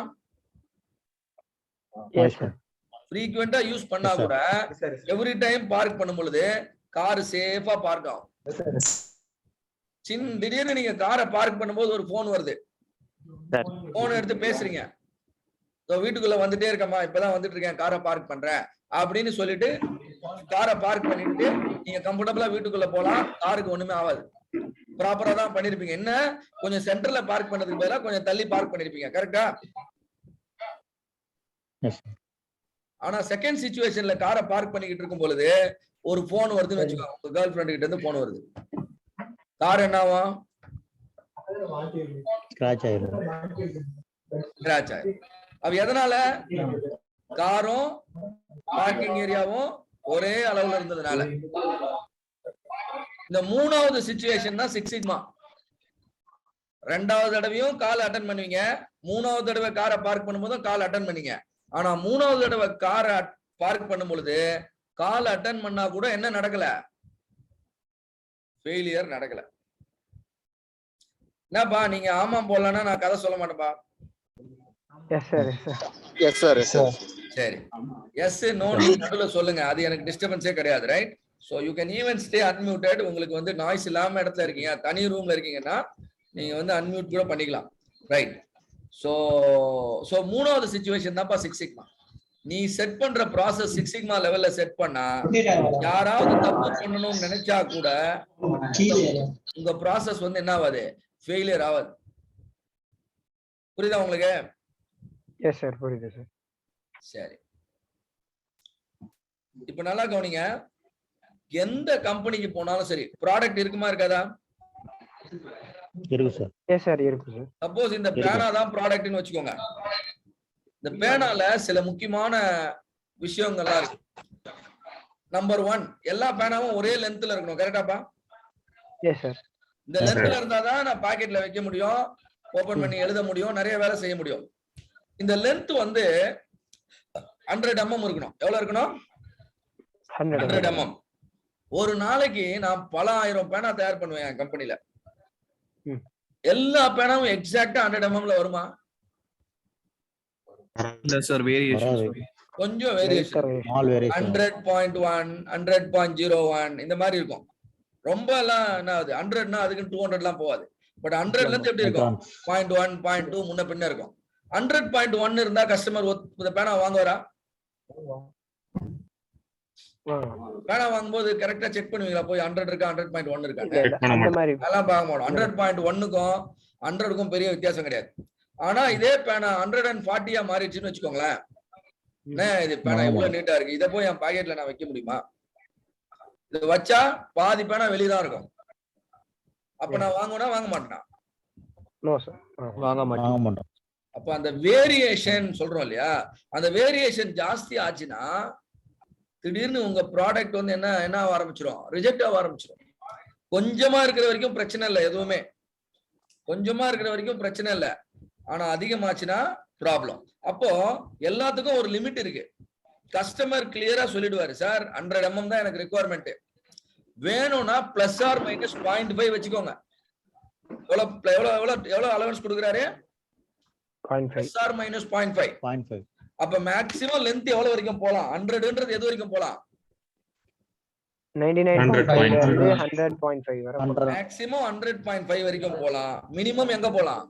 ஃப்ரீக்வெண்டா யூஸ் பண்ணா கூட எவ்ரி டைம் பார்க் பண்ணும் பொழுது கார் சேஃபா பார்க் ஆகும். திடீர்னு நீங்க காரை பார்க் பண்ணும்போது ஒரு போன் வருது, போன் எடுத்து பேசுறீங்க, வீட்டுக்குள்ள வந்துட்டே இருக்கமா, இப்பதான் வந்துட்டு இருக்கேன், காரை பார்க் பண்றேன் அப்படின்னு சொல்லிட்டு காரை பார்க் பண்ணிட்டு நீங்க கம்ஃபர்டபுளா வீட்டுக்குள்ள போலாம், காருக்கு ஒண்ணுமே ஆகாது. ப்ராப்பரா தான் பண்ணிருப்பீங்க. என்ன கொஞ்சம் சென்டர்ல பார்க் பண்ணதுக்கு பதிலா கொஞ்சம் தள்ளி பார்க் பண்ணிருப்பீங்க. கரெக்டா? ஆனா செகண்ட் சிச்சுவேஷன்ல காரை பார்க் பண்ணிக்கிட்டு இருக்கும் பொழுது ஒரு போன் வருதுன்னு வச்சுக்கோங்க, உங்க கேர்ள் ஃபிரெண்ட் கிட்ட இருந்து போன் வருது. கார் என்னவா? ஸ்கிராட்ச் ஆயிரும். ஸ்கிராட்ச் ஆயிரும். அது எதனால? காரும் பார்க்கிங் ஏரியாவும் ஒரே அளவுல இருந்ததுனால. இந்த மூணாவது சிச்சுவேஷன் தான் சிக்ஸ் சிக்மா. ரெண்டாவது தடவையும் கால் அட்டன் பண்ணுவீங்க, மூணாவது தடவை காரை பார்க் பண்ணும்போதும் கால் அட்டன் பண்ணீங்க. ஆனா மூணாவது தடவை காரை பார்க் பண்ணும் பொழுது கால் அட்டன் பண்ணா கூட என்ன நடக்கல? ஃபெயிலியர் நடக்கல. என்னப்பா நீங்க ஆமா போடலன்னா நான் கதை சொல்ல மாட்டேன்பா. சரி, எஸ் நோ நடுவுல சொல்லுங்க, அது எனக்கு டிஸ்டர்பன்ஸே கிடையாது, right? So you can even stay unmuted. உங்களுக்கு வந்து நாய்ஸ் இல்லாம இடத்துல இருக்கீங்க, தனி ரூம்ல இருக்கீங்கன்னா நீங்க வந்து அன்மியூட் கூட பண்ணிக்கலாம், ரைட்? சோ மூணாவது சிச்சுவேஷன் தான்ப்பா சிக்ஸ் சிக்மா. நீ செட் பண்ற ப்ராசஸ் சிக்ஸ் சிக்மா லெவல்ல செட் பண்ணா யாராவது தப்பு பண்ணணும்னு நினைச்சா கூட உங்க ப்ராசஸ் வந்து என்ன ஆகுது? ஃபெயிலியர் ஆகாது. புரியுதா உங்களுக்கு? எஸ் சார், புரியுது சார். சரி, இப்ப நல்லா கவனிங்க. எந்த கம்பெனிக்கு போனாலும் சரி ப்ராடக்ட் இருக்குமா இருக்காதா? இருக்கு சார். எஸ் சார், இருக்கு சார். சப்போஸ் இந்த பேனா தான் ப்ராடக்ட்னு வச்சுக்கோங்க. இந்த பேனால சில முக்கியமான விஷயங்கள்லாம் இருக்கு. நம்பர் 1, எல்லா பேனாவும் ஒரே லென்த்ல இருக்கணும். கரெக்டாப்பா? Yes sir. இந்த லென்த்ல இருந்தாதான் நான் பாக்கெட்ல வைக்க முடியும், ஓபன் பண்ணி எழுத முடியும், நிறைய வேலை செய்ய முடியும். இந்த லென்த் வந்து 100 mm இருக்கணும். எவ்வளவு இருக்கணும்? 100 mm. ஒரு நாளைக்கு நான் பல ஆயிரம் பேனா தயார் பண்ணுவேன் என் கம்பெனில. எல்லா பேனாவும் எக்ஸாக்ட்டா 100 mm வருமா? இல்ல சார், வேரியேஷன். கொஞ்சம் வேரியேஷன். 100.1, 100.01 இந்த மாதிரி இருக்கும். ரொம்ப எல்லாம் என்ன ஆகுது, 100னா அதுக்கு 200 எல்லாம் போகாது. பட் 100ல இருந்து எப்படி இருக்கும்? 0.1, 0.2 முன்ன பின்ன இருக்கும். 100.1 இருந்தா கஸ்டமர் இந்த பேனா வாங்குவாரா? பேனா வாங்கும்போது கரெக்டா செக் பண்ணுவீங்களா? போய் 100 இருக்கா 100.1 இருக்கான்னு அதெல்லாம் பார்க்க மாட்டோம். 100.1க்கும் 100க்கும் பெரிய வித்தியாசம் கிடையாது. ஆனா இதே பேனா 140 மாறிடுச்சுன்னு வச்சுக்கோங்களேன், இது பேனா எவ்வளவு நீட்டா இருக்கு, இதை போய் என் பாக்கெட்ல நான் வைக்க முடியுமா? இது வச்சா பாதி பேனா வெளியதான் இருக்கும். அப்ப நான் வாங்குவேனா வாங்க மாட்டேனா? வாங்க மாட்டோம். அப்ப அந்த வேரியேஷன் சொல்றோம் இல்லையா, அந்த வேரியேஷன் ஜாஸ்தி ஆச்சுன்னா திடீர்னு உங்க ப்ராடக்ட் வந்து என்ன ஆரம்பிச்சிடும்? ரிஜெக்ட் ஆக ஆரம்பிச்சிடும். கொஞ்சமா இருக்கிற வரைக்கும் பிரச்சனை இல்லை, எதுவுமே கொஞ்சமா இருக்கிற வரைக்கும் பிரச்சனை இல்லை. ஆனா அதிகமாச்சுன்னா ப்ராப்ளம். அப்போ எல்லாத்துக்கும் ஒரு லிமிட் இருக்கு. கஸ்டமர் கிளியரா சொல்லிடுவாரு, சார் 100 mm தான் எனக்கு ரெக்குவயர்மெண்ட், வேணும்னா பிளஸ் ஆர் மைனஸ் 0.5 வச்சுக்கோங்க. எவ்வளவு அலவன்ஸ் கொடுக்குறாரு? Plus or minus 0.5. அப்ப மேக்ஸிமம் லென்த் எவ்வளவு வரைக்கும் போலாம்? 100ன்றது எது வரைக்கும் போலாம்? 99.5 வரை. மேக்ஸிமம் 100.5 வரைக்கும் போலாம். மினிமம் எங்க போலாம்?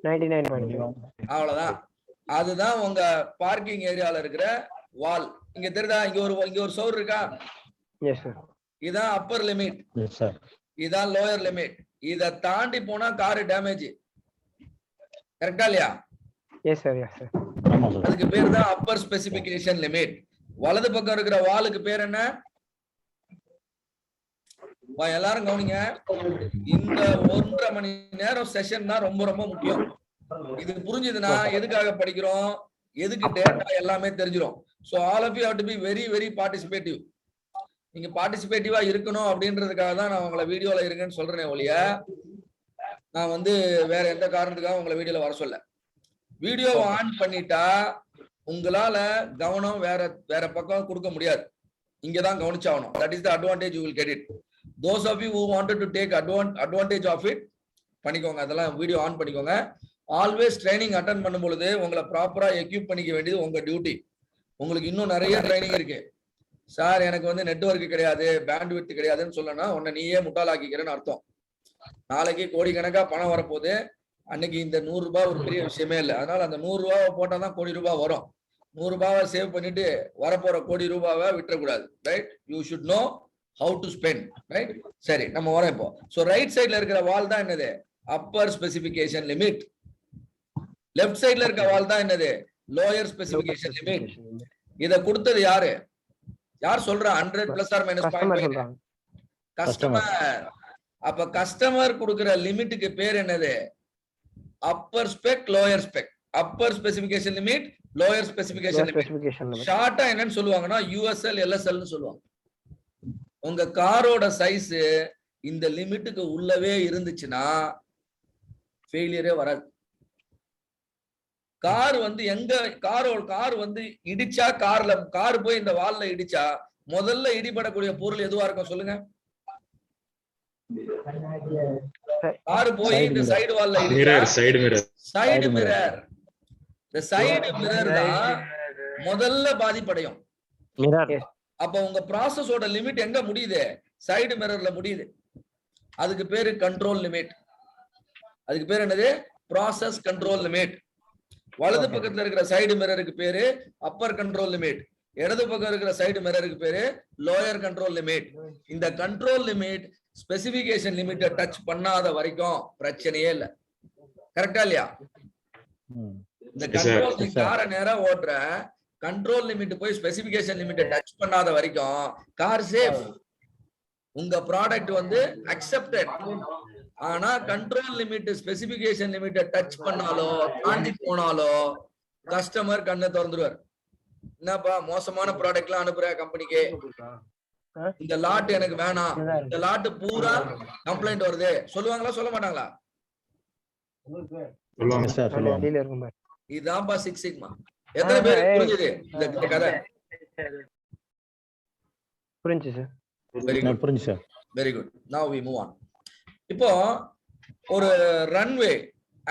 99.5. அவ்வளவுதான். அதுதான் உங்க பார்க்கிங் ஏரியால இருக்கிற வால். இங்க தெரியுதா? இங்க ஒரு சவுர் இருக்கா? Yes sir. இதான் அப்பர் லிமிட், எஸ் சார். இதான் லோயர் லிமிட். இத தாண்டி போனா கார் டேமேஜ். கரெக்டா இல்லையா? Yes sir, yes sir. அதுக்கு பேர் தான் அப்பர் ஸ்பெசிபிகேஷன் லிமிட். வலது பக்கம் இருக்கிற வாலுக்கு பேர் என்ன? எல்லாரும் கவனிங்க. இந்த 1.5 மணி நேரம் செஷன் தான் ரொம்ப ரொம்ப முக்கியம். இது புரிஞ்சதுன்னா எதுக்காக படிக்கிறோம், எதுக்கு டேட்டா எல்லாமே தெரிஞ்சிடும். So all of you have to be very very participative. நீங்க பார்ட்டிசிபேட்டிவா இருக்கணும் அப்படின்றதுக்காக தான் நான் உங்களை வீடியோல இருங்கன்னு சொல்றேனே ஒழிய நான் வந்து வேற எந்த காரணத்துக்காக உங்களை வீடியோல வர சொல்ல. வீடியோவை ஆன் பண்ணிட்டா உங்களால கவனம் வேற பக்கம் கொடுக்க முடியாது. இங்கதான் கவனிச்சாகணும். That is the advantage you will get it. Those of you who wanted to take advantage of it பண்ணிக்கோங்க. அதெல்லாம் வீடியோ ஆன் பண்ணிக்கோங்க. ஆல்வேஸ் ட்ரைனிங் அட்டன் பண்ணும் பொழுது உங்களை ப்ராப்பரா எக்யூப் பண்ணிக்க வேண்டியது உங்க டியூட்டி. உங்களுக்கு இன்னும் நிறைய ட்ரைனிங் இருக்கு. சார் எனக்கு வந்து நெட்வொர்க் கிடையாது, பேண்ட் வித் கிடையாதுன்னு சொல்லனா உன்னை நீயே முட்டாளாக்கிக்கிறேன்னு அர்த்தம். நாளைக்கு கோடிக்கணக்கா பணம் வரப்போகுது. அன்னைக்கு இந்த 100 ரூபாய் ஒரு பெரிய விஷயமே இல்லை. அதனால அந்த 100 ரூபாவை போட்டாதான் கோடி ரூபாய் வரும். 100 ரூபாவை சேவ் பண்ணிட்டு வரப்போற கோடி ரூபாவை விட்டுறக்கூடாது. Right? You should know how to spend, right? சரி, நம்ம வரோம் இப்போ. சோ ரைட் சைடுல இருக்கிற வால் தான் என்னது? Upper specification limit. லெஃப்ட் சைடுல இருக்க வால் தான் என்னது? Lower specification limit. இத கொடுத்தது யாரு? யார் சொல்றா? 100 பிளஸ் ஆர் மைனஸ் 0.5 கஸ்டமர். அப்ப கஸ்டமர் கொடுக்கிற லிமிட்டுக்கு பேர் என்னது? Upper spec, lower spec. Upper specification limit, lower specification limit. ஷார்ட்டா என்னன்னு சொல்லுவாங்கன்னா USL LSL னு சொல்லுவாங்க. உங்க காரோட சைஸ் இந்த லிமிட்டுக்கு உள்ளவே இருந்துச்சுன்னா ஃபெயிலியரே வராது. கார் வந்து எங்க கார் வந்து இடிச்சா, கார் போய் இந்த வால்ல இடிச்சா முதல்ல இடிபடக்கூடிய பொருள் எதுவா இருக்கும் சொல்லுங்க? கார் போய் இந்த சைடு வால்ல இடிச்சா சைடு மிரர். இந்த சைடு மிரர் தான் முதல்ல பாதிப்படையும். அப்ப உங்க ப்ராசஸோட லிமிட் எங்க முடியுது? சைடு மிரர்ல முடியுது. அதுக்கு பேரு கண்ட்ரோல் லிமிட். அதுக்கு பேர் என்னது? Process control limit. வலது பக்கத்துல இருக்கிற சைடு மிரருக்கு பேரு அப்பர் கண்ட்ரோல் லிமிட். இடது பக்கம் இருக்கிற சைடு மிரருக்கு பேரு லோயர் கண்ட்ரோல் லிமிட். இந்த கண்ட்ரோல் லிமிட் ஸ்பெசிபிகேஷன் லிமிட்டை டச் பண்ணாத வரைக்கும் பிரச்சனையே இல்லை. கரெக்டா இல்லையா? இந்த கண்ட்ரோல் நீ காரை நேரா ஓட்டுற, கண்ட்ரோல் லிமிட் போய் ஸ்பெசிபிகேஷன் லிமிட்டை டச் பண்ணாத வரைக்கும் கார் சேஃப். உங்க ப்ராடக்ட் வந்து அக்செப்டட். ஆனா கண்ட்ரோல் லிமிட் ஸ்பெசிபிகேஷன் லிமிட்டை டச் பண்ணாலோ தாண்டி போனாலோ கஸ்டமர் கண்ணை திறந்துருவார். என்னப்பா மோசமான ப்ராடக்ட் எல்லாம் அனுப்புற கம்பெனிக்கு, இந்த லாட் எனக்கு வேணாம், இந்த லாட் பூரா கம்ப்ளைண்ட் வருது சொல்லுவாங்களா சொல்ல மாட்டாங்களா? இதுதான்ப்பா சிக்ஸ் சிக்மா. எத்தனை பேருக்கு புரிஞ்சுது இந்த கதை? புரிஞ்சு சார். புரிஞ்சு சார். Very good. Now we move on. இப்போ ஒரு ரன்வே,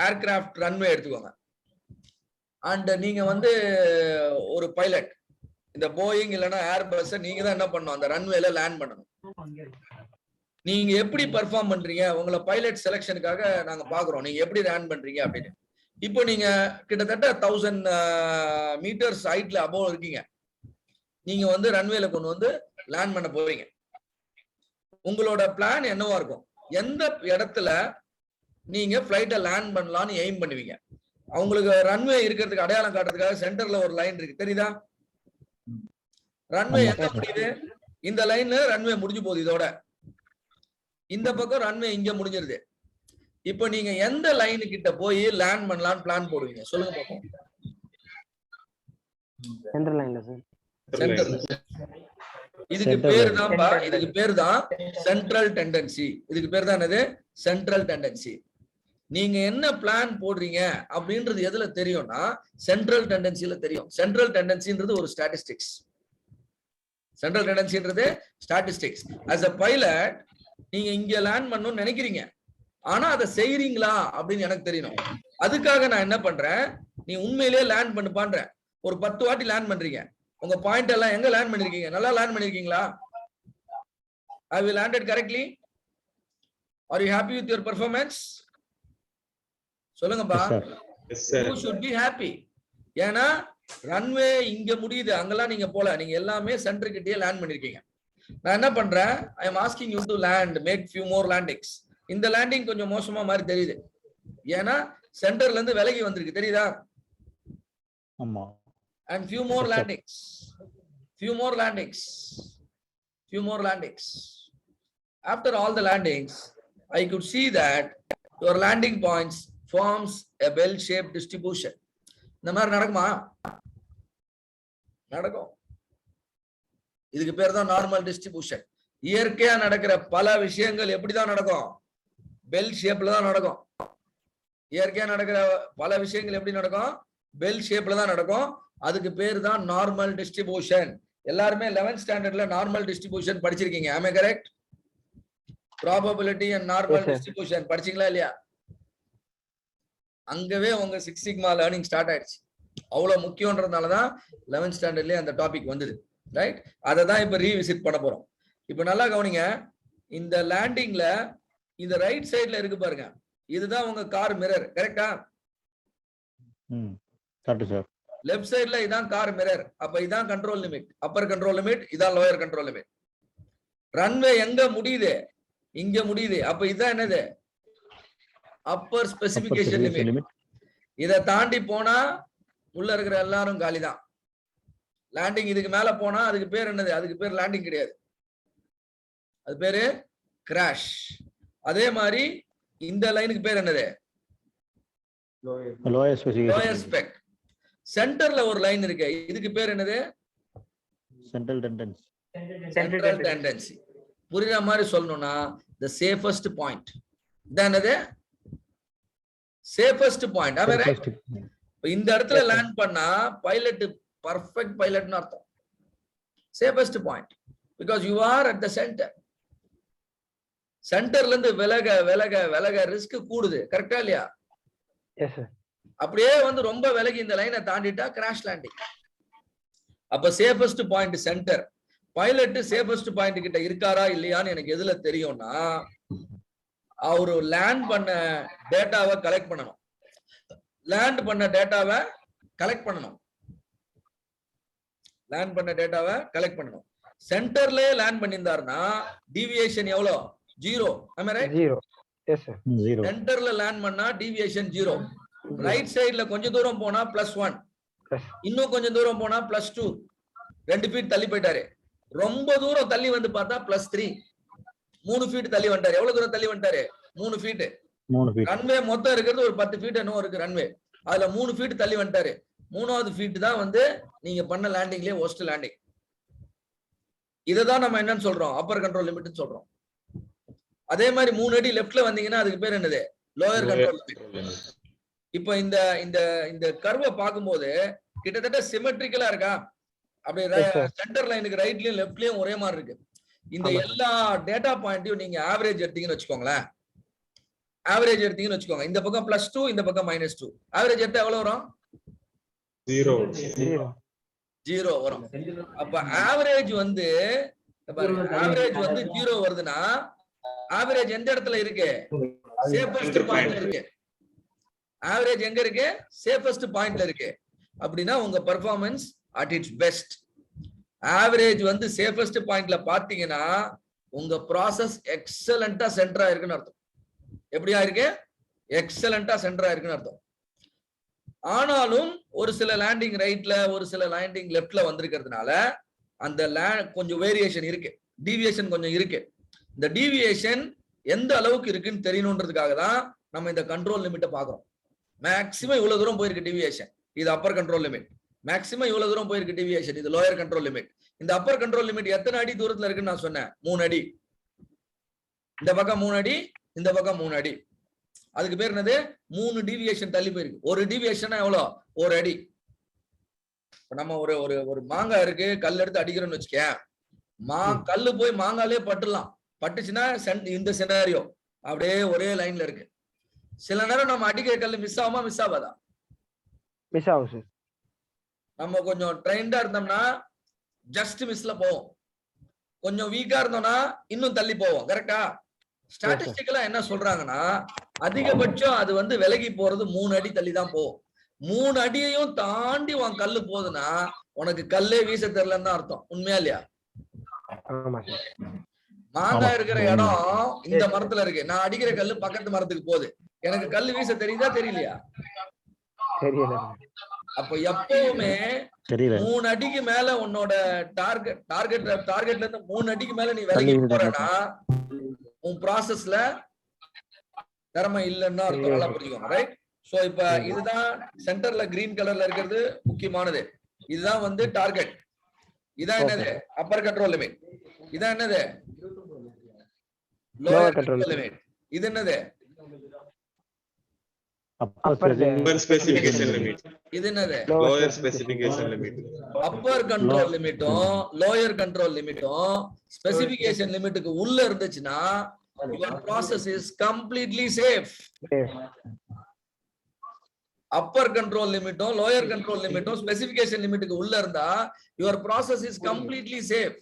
ஏர்கிராஃப்ட் ரன்வே எடுத்துக்கோங்க. அண்ட் நீங்க வந்து ஒரு பைலட், இந்த போயிங் இல்லைன்னா ஏர்பஸ், நீங்க தான் என்ன பண்ணணும், அந்த ரன்வேல லேண்ட் பண்ணணும். நீங்க எப்படி பெர்ஃபார்ம் பண்றீங்க, உங்களை பைலட் செலக்ஷனுக்காக நாங்க பாக்குறோம், நீங்க எப்படி லேண்ட் பண்றீங்க அப்படின்னு. இப்போ நீங்க கிட்டத்தட்ட 1000 மீட்டர்ஸ் ஹைட்ல அபோவ் இருக்கீங்க. நீங்க வந்து ரன்வேல கொண்டு வந்து லேண்ட் பண்ண போறீங்க. உங்களோட பிளான் என்னவா இருக்கும்? எந்த இடத்துல நீங்க பிளைட்டை லேண்ட் பண்ணலாம்னு எய்ம் பண்ணுவீங்க? அவங்களுக்கு ரன்வே இருக்கிறதுக்கு அடையாளம் காட்டுறதுக்காக சென்டர்ல ஒரு லைன் இருக்கு, தெரியுதா? ரன்வே எங்க முடியுது? இந்த லைன்ல ரன்வே முடிஞ்சு போகுது. இதோட இந்த பக்கம் ரன்வே இங்க முடிஞ்சிருது. இப்போ நீங்க எந்த லைனு கிட்ட போய் லேண்ட் பண்ணலாம்னு பிளான் போடுவீங்க? சொல்லுங்க பாப்போம். சென்டர் லைன்ல சார். சென்டர்ல. இதுக்கு பேர் தான்ப்பா, இதுக்கு பேர் தான் சென்ட்ரல் டெண்டன்சி. இதுக்கு பேர் தான் என்னது? Central tendency. நீங்க என்ன பிளான் போடுறீங்க அப்படின்றது எதுல தெரியும்னா சென்ட்ரல் டெண்டன்சில தெரியும். சென்ட்ரல் டெண்டன்சின்றது ஒரு ஸ்டாட்டிஸ்டிக்ஸ். சென்ட்ரல் டெண்டன்சின்றது ஸ்டாட்டிஸ்டிக்ஸ். ஆஸ் அ பைலட் நீங்க இங்க லேண்ட் பண்ணணும்னு நினைக்கிறீங்க, ஆனா அதை செய்யறீங்களா அப்படின்னு எனக்கு தெரியணும். அதுக்காக நான் என்ன பண்றேன், நீ உண்மையிலேயே லேண்ட் பண்ணு பண்றேன். ஒரு 10 வாட்டி லேண்ட் பண்றீங்க, உங்க பாயிண்ட் எல்லாம் எங்க லேண்ட் பண்ணிருக்கீங்க? நல்லா லேண்ட் பண்ணிருக்கீங்களா? Have you landed correctly? Are you happy with your performance? சொல்லுங்கப்பா. You should be happy. ஏன்னா ரன்வே இங்க முடியுது, அங்கெல்லாம் நீங்க போல, நீங்க எல்லாமே சென்டர் கிட்டயே லேண்ட் பண்ணிருக்கீங்க. நான் என்ன பண்றேன், I am asking you to land, make few more landings. இந்த லேண்டிங் கொஞ்சம் மோசமா மாதிரி தெரியுது, ஏன்னா சென்டர்ல இருந்து விலகி வந்திருக்கு, தெரியுதா? ஆமா. And few more landings, few more landings, few more landings. After all the landings, I could see that your landing points forms a bell-shaped distribution. இந்த மாதிரி நடக்குமா? நடக்கும். இதுக்கு பேர் தான் நார்மல் டிஸ்ட்ரிபியூஷன். இயற்கையா நடக்கிற பல விஷயங்கள் எப்படிதான் நடக்கும்? பெல் ஷேப்ல தான் நடக்கும். இயற்கையா நடக்கிற பல விஷயங்கள் எப்படி நடக்கும்? பெல் ஷேப்ல தான் நடக்கும். அதுக்கு பேர் தான் நார்மல் டிஸ்ட்ரிபியூஷன். எல்லாருமே 11th ஸ்டாண்டர்ட்ல நார்மல் டிஸ்ட்ரிபியூஷன் படிச்சிருக்கீங்க. am I correct? Probability and normal distribution படிச்சீங்களா இல்லையா? அங்கவே உங்க 6 சிக்மா லேர்னிங் ஸ்டார்ட் ஆயிடுச்சு. அவ்வளவு முக்கியம்ன்றதுனால தான் 11th ஸ்டாண்டர்ட்லயே அந்த டாபிக் வந்தது, ரைட்? அதை தான் இப்ப ரீவிசிட் பண்ண போறோம். இப்ப நல்லா கவனிங்க, இந்த லேண்டிங்ல இந்த ரைட் சைடுல இருக்கு பாருங்க, இதுதான் உங்க கார் மிரர், கரெக்டா? Correct sir. லெஃப்ட் சைடுல இதான் கார் மிரர். அப்ப இதான் control limit, upper control limit, இதான் லோயர் கண்ட்ரோல் லிமிட். ரன்வே எங்க முடியுது? இங்க முடியுது. அப்ப இதான் என்னது? Upper specification limit. இதை தாண்டி போனா உள்ள இருக்கிற எல்லாரும் காலிதான். லேண்டிங் இதுக்கு மேல போனா அதுக்கு பேர் என்னது? அதுக்கு பேர் லேண்டிங் கிடையாது, அது பேரு கிராஷ். அதே மாதிரி இந்த லைனுக்கு பேர் என்னது? Lower spec. சென்டர்ல ஒரு லைன் இருக்கு, இதுக்கு பேர் என்னது? Central tendency. Central tendency. புரியுற மாதிரி சொல்லணும்னா the safest point. இதான் என்னது? Safest point. ஆமே ரைட்? இந்த இடத்துல லேண்ட் பண்ணா பைலட் பர்ஃபெக்ட் பைலட்னு அர்த்தம். Safest point because you are at the center. சென்டர்ல இருந்து விலக விலக விலக ரிஸ்க் கூடுது, கரெக்டா இல்லையா? Yes sir. அப்படியே வந்து ரொம்ப விலகி இந்த லைனை தாண்டிட்டா கிராஷ் லேண்டிங். அப்ப safest point centre. Pilot safest point கிட்ட இருக்காரா இல்லையான்னு எனக்கு எதுல தெரியும்னா, அவரு லேண்ட் பண்ண டேட்டாவை கலெக்ட் பண்ணணும். லேண்ட் பண்ண டேட்டாவை கலெக்ட் பண்ணணும். லேண்ட் பண்ண டேட்டாவை கலெக்ட் பண்ணணும். சென்டர்லயே லேண்ட் பண்ணியிருந்தாருன்னா டிவியேஷன் எவ்வளோ? 0. Am I right? 0. Yes, sir. 0. சென்டர்ல லேண்ட் பண்ணா டீவியேஷன் 0. ரைட் சைடுல கொஞ்சம் தூரம் போனா +1. Yes. இன்னும் கொஞ்சம் தூரம் போனா +2. 2 ஃபீட் தள்ளி போயிட்டாரு. ரொம்ப தூரம் தள்ளி வந்து பார்த்தா +3. 3 ஃபீட் தள்ளி வந்துட்டாரு. எவ்வளவு தூரம் தள்ளி வந்துட்டாரு? 3 ஃபீட். 3 feet. ரன்வே மொத்தம் இருக்கிறது ஒரு 10 ஃபீட் என்னவோ இருக்கு ரன்வே. அதுல 3 ஃபீட் தள்ளி வந்துட்டாரு. 3வது ஃபீட் தான் வந்து நீங்க பண்ண லேண்டிங்லயே worst லேண்டிங். இததான் நம்ம என்னன்னு சொல்றோம்? அப்பர் கண்ட்ரோல் லிமிட்னு சொல்றோம். அதே மாதிரி 3 அடி லெஃப்ட்ல வந்தீங்கன்னா அதுக்கு பேர் என்னது? Lower control limit. இப்போ இந்த இந்த இந்த கர்வை பார்க்கும்போது கிட்டத்தட்ட சிமெட்ரிக்கலா இருக்கா? அப்படியே சென்டர் லைனுக்கு ரைட்லயும் லெஃப்ட்லயும் ஒரே மாதிரி இருக்கு. இந்த எல்லா டேட்டா பாயிண்ட்டையும் நீங்க ஆவரேஜ் எடுத்தீங்கன்னு வச்சுக்கோங்களேன். ஆவரேஜ் எடுத்தீங்கன்னு வச்சுக்கோங்க. இந்த பக்கம் +2, இந்த பக்கம் -2. ஆவரேஜ் எடுத்தா எவ்வளவு வரும்? 0 வரும். அப்ப ஆவரேஜ் வந்து ஆவரேஜ் வந்து 0 வருதுன்னா ஆவரேஜ் எந்த இடத்துல இருக்கு? சேஃபஸ்ட் பாயிண்ட்ல இருக்கு. ஆவரேஜ் எங்க இருக்கு? சேஃபஸ்ட் பாயிண்ட்ல இருக்கு. அப்படின்னா உங்க performance at it's best. Average வந்து சேஃபஸ்ட் பாயிண்ட்ல பாத்தீங்கன்னா உங்க ப்ராசஸ் எக்ஸலண்டா சென்டரா இருக்குன்னு அர்த்தம். எப்படியா இருக்கு? எக்ஸலண்டா சென்டரா இருக்குன்னு அர்த்தம். ஆனாலும் ஒரு சில லேண்டிங் ரைட்ல ஒரு சில லேண்டிங் லெஃப்ட்ல வந்திருக்கிறதுனால அந்த கொஞ்சம் வேரியேஷன் இருக்கு, டீவியேஷன் கொஞ்சம் இருக்கு. இந்த டீவியேஷன் எந்த அளவுக்கு இருக்குன்னு தெரியணுன்றதுக்காக தான் நம்ம இந்த கண்ட்ரோல் லிமிட்டை பாக்குறோம். மேக்சிமம் இவ்வளவு தூரம் போயிருக்கு டீவியேஷன், இது அப்பர் கண்ட்ரோல் லிமிட். மேக்சிமம் இவ்வளவு தூரம் போயிருக்கு டீவியேஷன், இது லோயர் கண்ட்ரோல் லிமிட். இந்த அப்பர் கண்ட்ரோல் லிமிட் எத்தனை அடி தூரத்துல இருக்குன்னு நான் சொன்னேன்? 3 அடி. இந்த பக்கம் 3 அடி, இந்த பக்கம் 3 அடி. அதுக்கு பேர் என்னது? 3 டீவியேஷன் தள்ளி போயிருக்கு. ஒரு டீவியேஷன் எவ்வளவு? 1 அடி. நம்ம ஒரு ஒரு ஒரு மாங்காய் இருக்கு, கல் எடுத்து அடிக்கிறோம்னு வச்சுக்கேன். கல்லு போய் மாங்காலே பட்டுலாம். பட்டுச்சுன்னா இந்த சினாரியோ அப்படியே ஒரே லைன்ல இருக்கு. சில நேரம் நம்ம அடிக்கிற கல்லு மிஸ் ஆகுமா? மிஸ் ஆகாதா? மிஸ் ஆகும் சார். நம்ம கொஞ்சம் ட்ரெயின்டா இருந்தோம்னா ஜஸ்ட் மிஸ்ல போவோம். கொஞ்சம் வீக்கா இருந்தோம்னா இன்னும் தள்ளி போவோம். கரெக்டா? ஸ்டாட்டிஸ்டிக்கலா என்ன சொல்றாங்கன்னா அதிகபட்சம் அது வந்து விலகி போறது 3 அடி தள்ளி தான் போகும். 3 அடியையும் தாண்டி உன் கல்லு போகுதுன்னா உனக்கு கல்லே வீச தெரியலன்னு தான் அர்த்தம். உண்மையா இல்லையா? மாங்காய் இருக்கிற இடம் இந்த மரத்துல இருக்கு, நான் அடிக்கிற கல்லு பக்கத்து மரத்துக்கு போகுது, எனக்கு கல்லு வீச தெரியுதா தெரியலையா? அப்ப எப்பவுமே 3 அடிக்கு மேல உன்னோட டார்கெட்ல இருந்து 3 அடிக்கு மேல நீ விலகி போறனா உன் ப்ராசஸ்ல திறமை இல்லைன்னு அர்த்தம். நல்லா புரிஞ்சுக்கோங்க. ரைட்? சோ இப்ப இதுதான் சென்டர்ல கிரீன் கலர்ல இருக்கிறது முக்கியமானது. இதுதான் வந்து டார்கெட். இதான் என்னது? Appar control limit. இதான் என்னது? Lower control limit. இது என்னது? Upper specification limit. இது என்னது? Lower specification limit. Upper control லிமிட்டும் லோயர் கண்ட்ரோல் லிமிட்டும் ஸ்பெசிபிகேஷன் லிமிட்டுக்கு உள்ள இருந்துச்சுன்னா your process is completely safe. Upper control லிமிட்டும் லோயர் கண்ட்ரோல் லிமிட்டும் ஸ்பெசிபிகேஷன் லிமிட்டுக்கு உள்ள இருந்தா your process is completely safe.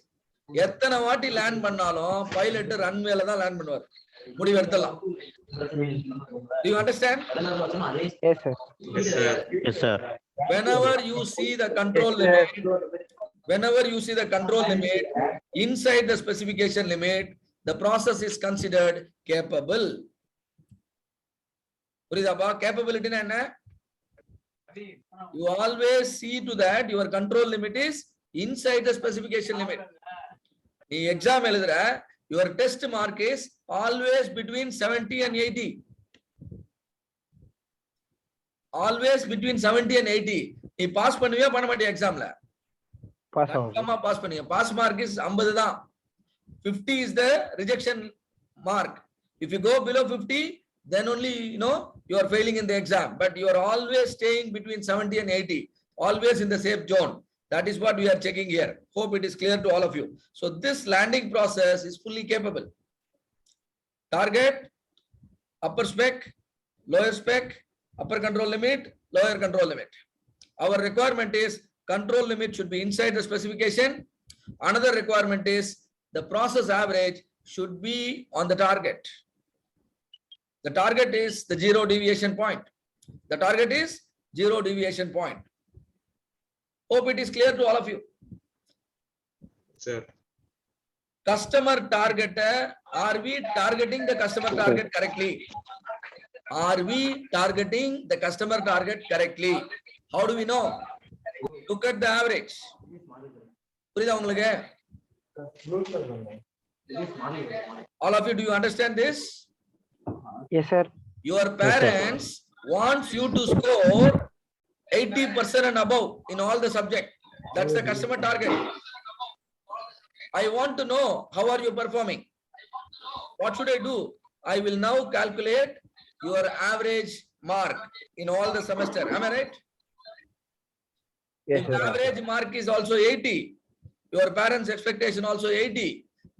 எத்தனை வாட்டி லேண்ட் பண்ணாலும் பைலட் ரன்வேல தான் லேண்ட் பண்ணுவார். முடிவு எடுத்துடலாம். Do you understand? Yes sir. Yes, sir. Yes, sir. Whenever you see the control limit, inside the specification limit, the process is considered capable. புரியுதாப்பா? capability னா என்ன? You always see to that your control limit is inside the specification limit. நீ exam எழுதுற, your test mark is always between 70 and 80. Always between 70 and 80. நீ pass பண்ணுவியா பண்ண மாட்டியா எக்ஸாம்ல? Pass ஆகும். பாஸ் பண்ணுவியா? பாஸ் மார்க் இஸ் 50 தான். 50 is the rejection mark. If you go below 50, then only you are failing in the exam. But you are always staying between 70 and 80, always in the safe zone. That is what we are checking here. Hope it is clear to all of you. So this landing process is fully capable. Target, upper spec, lower spec, upper control limit, lower control limit. Our requirement is control limit should be inside the specification. Another requirement is the process average should be on the target. The target is the 0 deviation point. The target is 0 deviation point. Hope it is clear to all of you. Sir. Customer target, are we targeting the customer target correctly? Are we targeting the customer target correctly? How do we know? Look at the average. புரியுதா உங்களுக்கு? All of you, do you understand this? Yes, sir. Your parents wants you to score 80% and above in all the subject. That's the customer target. I want to know how are you performing. What should I do? I will now calculate your average mark in all the semester. Am I right? Yes, If the sir. average mark is also 80, your parents' expectation also 80,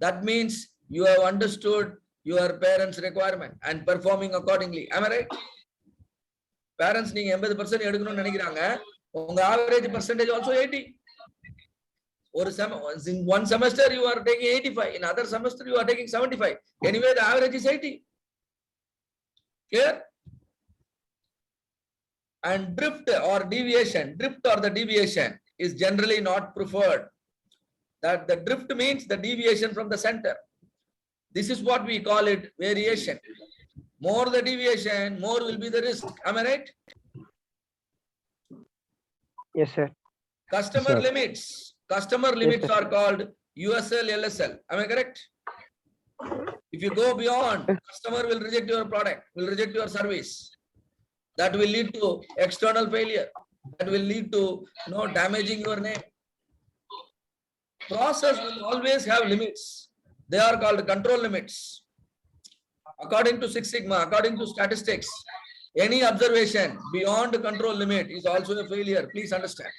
that means you have understood your parents' requirement and performing accordingly. Am I right? Parents நீங்க 80% எடுக்கணும்னு நினைக்கிறாங்க. உங்க average percentage also 80. In one semester you are taking 85. In other semester you are taking 75. Anyway, the average is 80. Clear? And drift or the deviation is generally not preferred. That the drift means the deviation from the center. This is what we call it variation. More the deviation, more will be the risk. Am I right? Yes, sir. Customer Sir. limits. Customer limits sir. are called USL, LSL. Am I correct? If you go beyond, customer will reject your product, will reject your service. That will lead to external failure. That will lead to damaging your name. Process will always have limits. They are called control limits. According to Six Sigma, according to statistics, any observation beyond the control limit is also a failure. Please understand.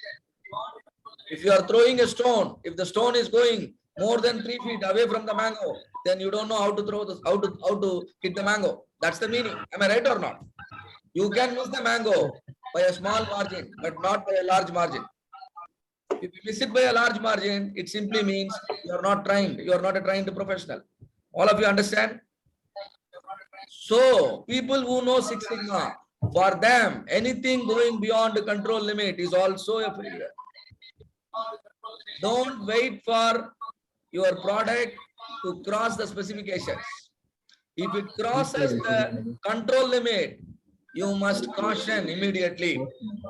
If you are throwing a stone, if the stone is going more than 3 feet away from the mango, then you don't know how to throw this, how to hit the mango. That's the meaning. Am I right or not? You can miss the mango by a small margin, but not by a large margin. If you miss it by a large margin, it simply means you are not trained. You are not a trained professional. All of you understand? So, people who know Six Sigma, for them, anything going beyond the control limit is also a failure. Don't wait for your product to cross the specifications. If it crosses the control limit, you must caution immediately.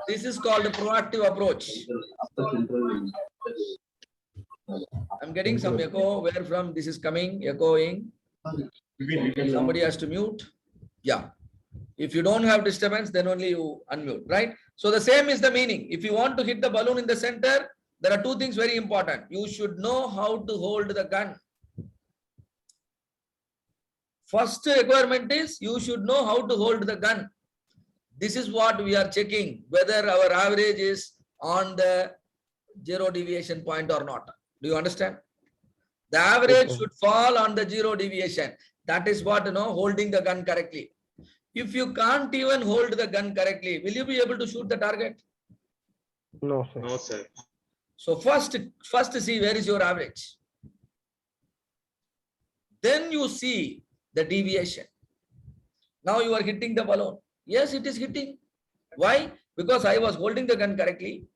This is called a proactive approach. I'm getting some echo. Where from this is coming? Echoing. Somebody has to mute. Yeah. If you don't have disturbance, then only you unmute, right? So the same is the meaning. If you want to hit the balloon in the center, there are two things very important. You should know how to hold the gun. First requirement is you should know how to hold the gun. This is what we are checking, whether our average is on the zero deviation point or not. Do you understand? The average should fall on the zero deviation. That is what, holding the gun correctly. If you can't even hold the gun correctly, will you be able to shoot the target? No, sir. No, sir. So first see where is your average. Then you see the deviation. Now you are hitting the balloon. Yes, it is hitting. Why? Because I was holding the gun correctly.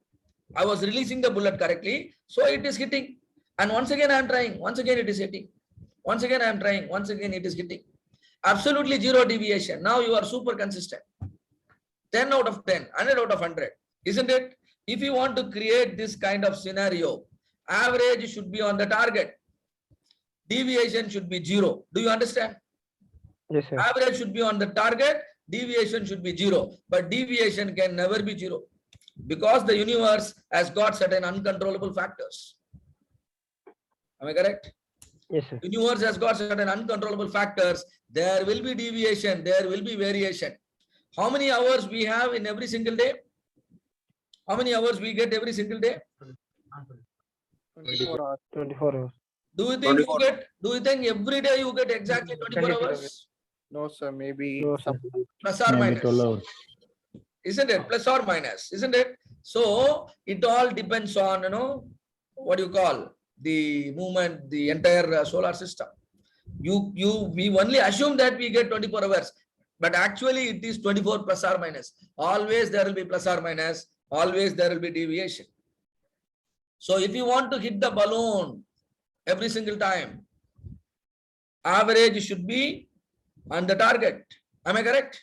I was releasing the bullet correctly. So it is hitting. And once again I am trying. Once again it is hitting. Once again I am trying. Once again it is hitting. Absolutely zero deviation. Now you are super consistent. 10 out of 10, 100 out of 100. Isn't it? If you want to create this kind of scenario, average should be on the target. Deviation should be zero. Do you understand? Yes, sir. Average should be on the target. Deviation should be zero. But deviation can never be zero. Because the universe has got certain uncontrollable factors. Am I correct? Yes, sir. Universe has got certain uncontrollable factors. There will be deviation. There will be variation. How many hours we have in every single day? How many hours we get every single day? 24 hours. 24 hours. Do you think every day you get exactly 24 hours? No, sir. Maybe No, sir. Plus or Maybe minus. 12 hours. Isn't it? Plus or minus, isn't it? So it all depends on, what you call the movement, the entire solar system. We only assume that we get 24 hours, but actually it is 24 plus or minus. Always there will be plus or minus. Always there will be deviation. So if you want to hit the balloon every single time, average should be on the target. Am I correct?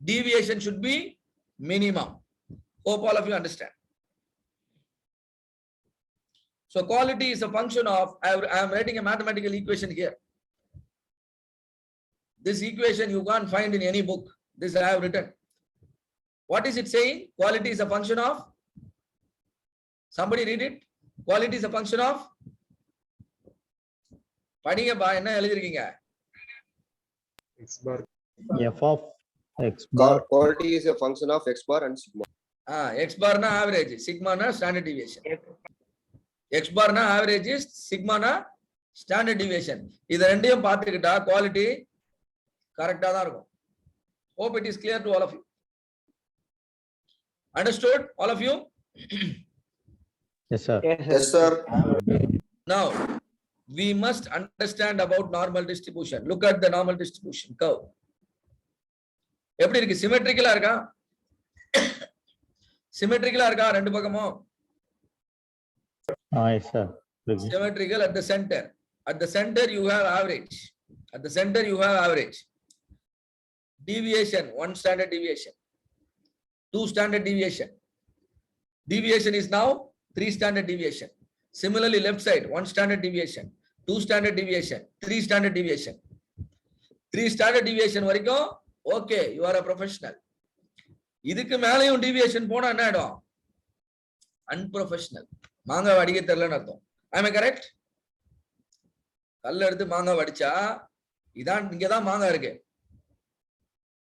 Deviation should be minimum. Hope all of you understand. So quality is a function of, I am writing a mathematical equation here. This equation you can't find in any book. This I have written. What is it saying? Quality is a function of, somebody read it. Quality is a function of, படிங்க பா, என்ன எழுதிருக்கீங்க? X bar. F of X bar. Quality is a function of X bar and sigma. X bar na average, sigma na standard deviation. X bar na average is, sigma na standard deviation. இது ரெண்டையும் பார்த்துக்கிட்டா quality கரெக்டா தான் இருக்கும். Hope it is clear to all of you. Understood, all of you? Yes, sir. Yes, sir. Now, we must understand about normal distribution. Look at the normal distribution curve. எப்படி இருக்கு? சிமெட்ரிக்கலா இருக்கா? சிமெட்ரிக்கலா இருக்கா ரெண்டு பக்கமும்? Yes, sir. Symmetrical at the center. At the center you have average. At the center you have average. Deviation, 1 standard deviation. 2 standard deviation. Deviation is now 3 standard deviation. Similarly, left side, 1 standard deviation, 2 standard deviation, 3 standard deviation. 3 standard deviation வரைக்கும் okay, you are a professional. இதுக்கு மேலயும் deviation போனா என்ன ஆயிடும்? Unprofessional. மாங்காய் வடிக்க தெரியலன்னு அர்த்தம். Am I correct? கல்ல எடுத்து மாங்காய் வடிச்சா இதான் இங்கதான் மாங்காய் இருக்கு.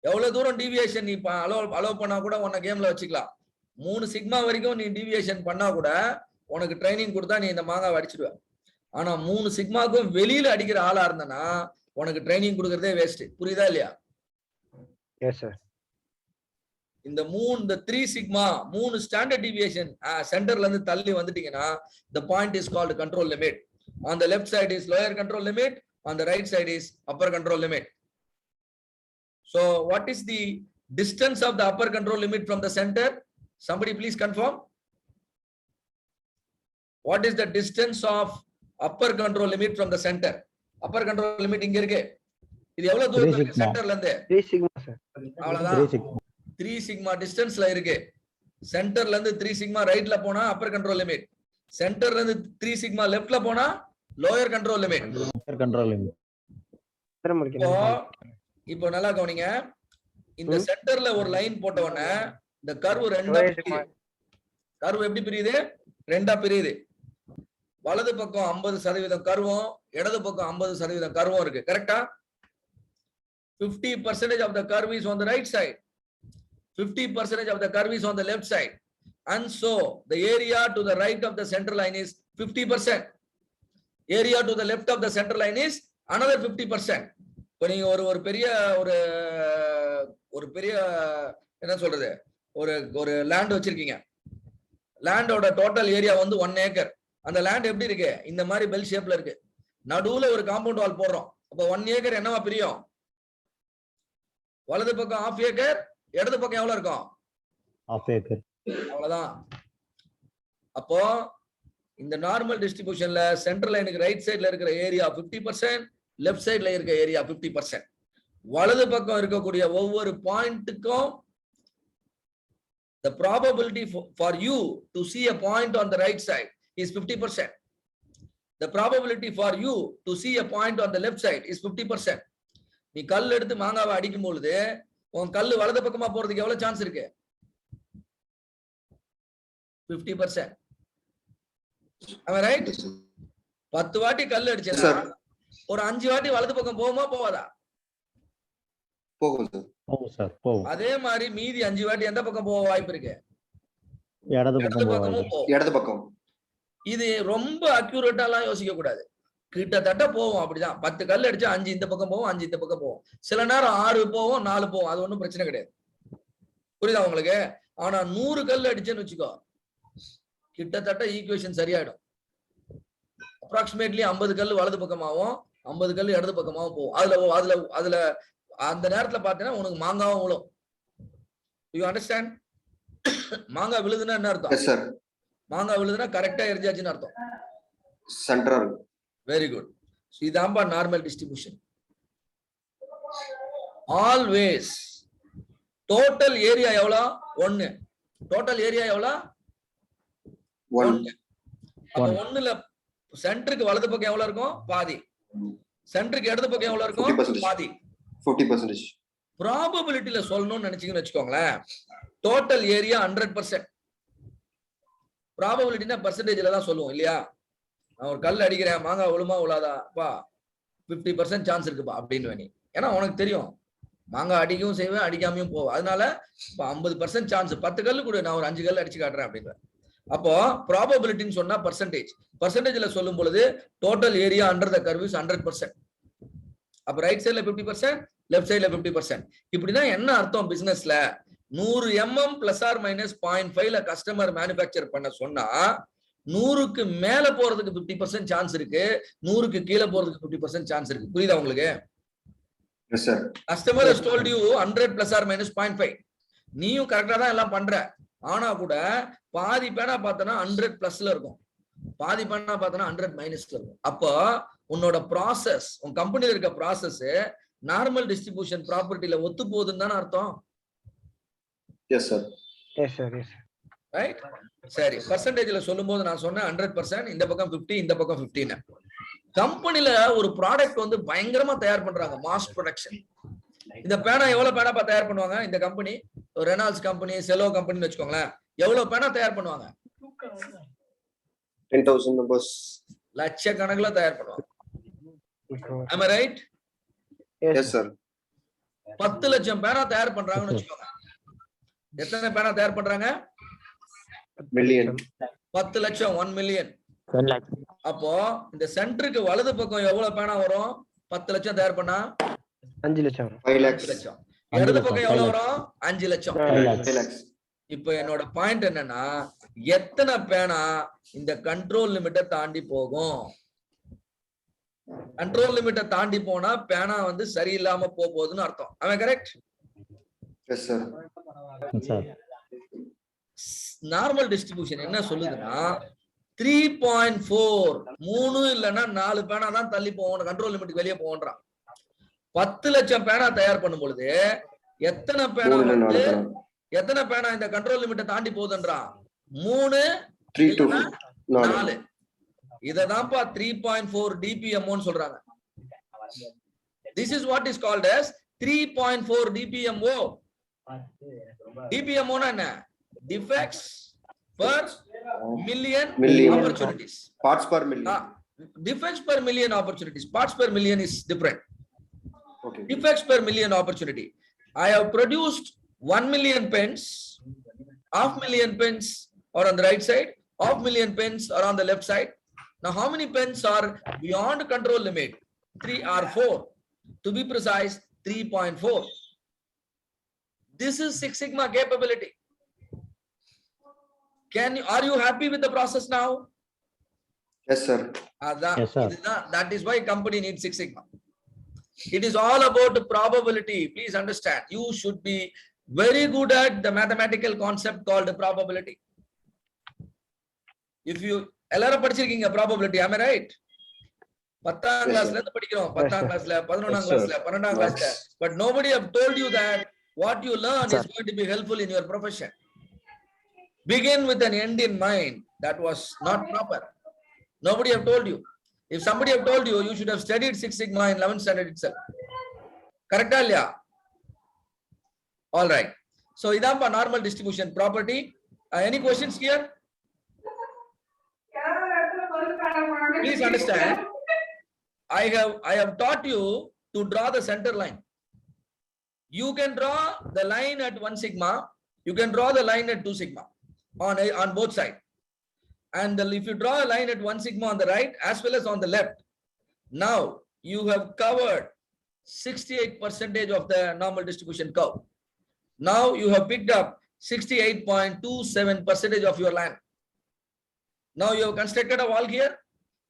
எவ்வளவு தூரம் deviation நீ அலோ பண்ணா கூட உன்னை கேம்ல வச்சுக்கலாம். 3 சிக்மா வரைக்கும் நீ deviation பண்ணா கூட உனக்கு ட்ரைனிங் கொடுத்தா நீ இந்த மாங்காய் அடிச்சிடுவ. ஆனா 3 சிக்மாக்கும் வெளியில அடிக்கிற ஆளா இருந்தனா உனக்கு ட்ரைனிங் கொடுக்கறதே வேஸ்ட். புரியுதா இல்லையா? S sir. இந்த 3 சிக்மா 3 ஸ்டாண்டர்ட் டிவியேஷன் சென்டர்ல இருந்து தள்ளி வந்துட்டீங்கன்னா the point is called control limit. On the left side is lower control limit, on the right side is upper control limit. So what is the distance of the upper control limit from the center? Somebody please confirm. What is the distance of upper control limit from the center? Upper control limit இங்க இருக்கு. இது எவ்வளவு தூரத்துல இருக்கு சென்டர்ல இருந்து? 3 sigma sir. அவ்வளவுதான். 3 sigma டிஸ்டன்ஸ்ல இருக்கு. சென்டர்ல இருந்து 3 சிக்மா ரைட்ல போனா அப்பர் கண்ட்ரோல் லிமிட். சென்டர்ல இருந்து 3 சிக்மா லெஃப்ட்ல போனா lower control limit. Lower control limit. இப்போ நல்லா கவனிங்க. இந்த சென்டர்ல ஒரு லைன் போட்ட உடனே இந்த கர்வ் ரெண்டா பிரியுது. கர்வ் எப்படி பிரியுது? ரெண்டா பிரியுது. வலது பக்கம் 50% கர்வும் இடது பக்கம் 50% கர்வும் இருக்கு. கரெக்டா? 50% of the curve is on the right side. 50% of the curve is on the left side. And so the area to the right of the center line is 50%. Area to the left of the center line is another 50%. இப்போ நீங்க ஒரு பெரிய ஒரு பெரிய என்ன சொல்றது ஒரு land வச்சிருக்கீங்க. லேண்டோட டோட்டல் ஏரியா வந்து 1 ஏக்கர். அந்த லேண்ட் எப்படி இருக்கு? இந்த மாதிரி பெல் ஷேப்ல இருக்கு. நடுவுல ஒரு காம்பவுண்ட் வால் போடுறோம். அப்போ 1 ஏக்கர் என்னவா பிரியும்? வலது பக்கம் 1/2 ஏக்கர், இடது பக்கம் எவ்வளவு இருக்கும்? 1/2 ஏக்கர். அவ்வளவுதான். அப்போ இந்த நார்மல் டிஸ்ட்ரிபியூஷன்ல சென்ட்ரல் லைனுக்கு ரைட் சைடுல இருக்கிற ஏரியா 50%, லெஃப்ட் சைடுல இருக்க ஏரியா 50%. வலது பக்கம் இருக்கக்கூடிய ஒவ்வொரு பாயிண்ட்டுக்கும் the probability for you to see a point on the right side is 50%. The probability for you to see a point on the left side is 50%. நீ கல் எடுத்து மாங்காவை அடிக்கும் பொழுது உன் கல்லு வலது பக்கமா போறதுக்கு எவ்வளவு சான்ஸ் இருக்கு? 50%. Am I right? 10 வாட்டி கல் அடிச்சேன்னா ஒரு 5 வாட்டி வலது பக்கம் போகுமா போவாதா? போகும் சார். போகும் சார், போகும். அதே மாதிரி மீதி 5 வாட்டி எந்த பக்கம் போக வாய்ப்பு இருக்கு? இடது பக்கமும் போகும். இடது பக்கம். இது ரொம்ப அக்யூரேட்டாலாம் யோசிக்க கூடாது. கிட்டத்தட்ட போவோம். அப்படிதான் 10 கல் அடிச்சா 5 இந்த பக்கம் போவோம், 5 இந்த பக்கம் போவோம். சில நேரம் 6 போவோம், 4 போவோம். அது ஒன்றும் பிரச்சனை கிடையாது. புரியுதா உங்களுக்கு? ஆனா 100 கல் அடிச்சேன்னு வச்சுக்கோ, கிட்டத்தட்ட ஈக்குவேஷன் சரியாயிடும். அப்ராக்சிமேட்லி 50 கல் வலது பக்கமாவும் 50 கல் இடது பக்கமாவும் போகும். அதுல அந்த நேரத்துல பாத்தீங்கன்னா உனக்கு மாங்காவும் விழும். You understand? மாங்காய் விழுதுன்னா என்ன அர்த்தம்? மாங்காய் விழுதுன்னா கரெக்டா எரிஞ்சாச்சுன்னு அர்த்தம். சென்ட்ரல். Very good. So இதாம்பா normal distribution. Always total area எவ்வளோ? 1. டோட்டல் ஏரியா எவ்வளோ? 1. அப்ப 1ல சென்டருக்கு வலது பக்கம் எவ்வளவு இருக்கும்? பாதி. சென்டருக்கு இடது பக்கம் எவ்வளவு இருக்கும்? 50%. பாதி. 50%. ப்ராபபிலிட்டில சொல்லணும்னு நினைச்சீங்கன்னு வச்சுக்கோங்களேன், டோட்டல் ஏரியா 100%. ப்ராபபிலிட்டினா பர்சன்டேஜ்ல தான் சொல்லுவோம் இல்லையா? நான் ஒரு கல் அடிக்கிறேன், மாங்காய் விழுமா விழாதாப்பா, 50% சான்ஸ் இருக்குப்பா அப்படின்னு வேணி. ஏன்னா உனக்கு தெரியும் மாங்காய் அடிக்கவும் செய்வேன், அடிக்காமையும் போவேன். அதனால இப்போ 50% சான்ஸ், 10 கல்லு கூட நான் ஒரு 5 கல் அடிச்சு காட்டுறேன் அப்படின்னு. அப்போ ப்ராபபிலிட்டின்னு சொன்னா பர்சன்டேஜ். பர்சன்டேஜ்ல சொல்லும் பொழுது total area under the curve is 100%. அப்ப ரைட் சைடுல 50%, லெஃப்ட் சைடுல 50%. இப்படின்னா என்ன அர்த்தம்? பிசினஸ்ல 100 mm பிளஸ் ஆர் மைனஸ் 0.5ல கஸ்டமர் மேனுபேக்சர் பண்ண சொன்னா 100க்கு மேல போறதுக்கு 50% சான்ஸ் இருக்கு, 100க்கு கீழே போறதுக்கு 50% சான்ஸ் இருக்கு. புரியுதா உங்களுக்கு? Yes, sir. Customer has told you 100 plus or minus 0.5. நீயும் கரெக்டா தான் எல்லாம் பண்ற. ஆனா கூட பாதி பேனா பார்த்தனா 100 பிளஸ்ல இருக்கும், பாதி பேனா பார்த்தனா 100 மைனஸ்ல இருக்கும். அப்போ உன்னோட ப்ராசஸ், உன் கம்பெனில இருக்க ப்ராசஸ் நார்மல் டிஸ்ட்ரிபியூஷன் ப்ராப்பர்ட்டில ஒத்து போகுதுன்னு தானே அர்த்தம்? Yes, sir. Yes, sir. Yes, sir. Right? சரி, பர்சன்டேஜ்ல சொல்லும்போது நான் சொன்னேன் 100%, இந்த பக்கம் 50, இந்த பக்கம் 15. கம்பெனில ஒரு ப்ராடக்ட் வந்து பயங்கரமா தயார் பண்றாங்க, மாஸ் ப்ரொடக்ஷன். இந்த பேனா எவ்வளவு பேனா தயார் பண்ணுவாங்க? இந்த கம்பெனி, ரெனால்ட்ஸ் கம்பெனி, செலோ கம்பெனின்னு வச்சுக்கோங்களேன், எவ்வளவு பேனா தயார் பண்ணுவாங்க? 10,000 numbers. லட்சக்கணக்கில் தயார் பண்ணுவாங்க. Am I right? Yes, sir. 10 லட்சம் பேனா தயார் பண்றாங்கன்னு வச்சுக்கோங்க. எத்தனை பேனா தயார் பண்றாங்க? Million. 10 லட்சம், 1 மில்லியன். அப்போ இந்த சென்டருக்கு வலது பக்கம் எவ்வளவு பேனா வரும்? 10 லட்சம் தயார் பண்ணா 5 லட்சம். 5 5 lakhs. லட்சம். இடது பக்கம் எவ்வளவு வரும்? 5 லட்சம். 5 lakhs. இப்போ என்னோட பாயிண்ட் என்னன்னா, எத்தனை பேனா இந்த கண்ட்ரோல் லிமிட்டை தாண்டி போகும்? கண்ட்ரோல் லிமிட்டை தாண்டி போனா பேனா வந்து சரியில்லாம போகுதுன்னு அர்த்தம். அவன் correct? Yes, sir. sir. Normal distribution என்ன சொல்லுதுன்னா 3.4, 3 இல்லைன்னா 4 பேனா தான் தள்ளி போவோம், கண்ட்ரோல் லிமிட்டுக்கு வெளியே போவோன்றான். 10 லட்சம் பேனா தயார் பண்ணும் பொழுது எத்தனை பேனா வந்து எத்தனை பேனா இந்த கண்ட்ரோல் லிமிட்டை தாண்டி போகுதுன்றான்? 3, 3 to 4. இததான்ப்பா 3.4 DPMO சொல்றாங்க. This is what is called as 3.4 DPMO. DPMO னா என்ன? Defects per million opportunities. Parts per million. Defects per million opportunities. Parts per million is different. Okay. Defects per million opportunity. I have produced 1 million pens. 500,000 pens are on the right side. 500,000 pens are on the left side. Now, how many pens are beyond control limit? 3 or 4. To be precise, 3.4. This is Six Sigma capability. Are you happy with the process now? Yes, sir. Yes, sir. That is why company needs Six Sigma. It is all about probability. Please understand. You should be very good at the mathematical concept called probability. If you எல்லாரும் படிச்சிருக்கீங்க probability, am I right? 10th classல இருந்து படிக்கிறோம், 10th classல, 11th classல, 12th classல. But nobody have told you that what you learn is going to be helpful in your profession. Begin with an end in mind. That was not proper. Nobody have told you. If somebody have told you, you should have studied Six Sigma in 11th standard itself. Correct? All right. So idampa normal distribution property. Any questions here? Please understand. I have taught you to draw the center line. You can draw the line at 1 sigma. You can draw the line at 2 sigma on both sides. And if you draw a line at 1 sigma on the right as well as on the left, now you have covered 68% of the normal distribution curve. Now you have picked up 68.27% of your land. Now you have constructed a wall here.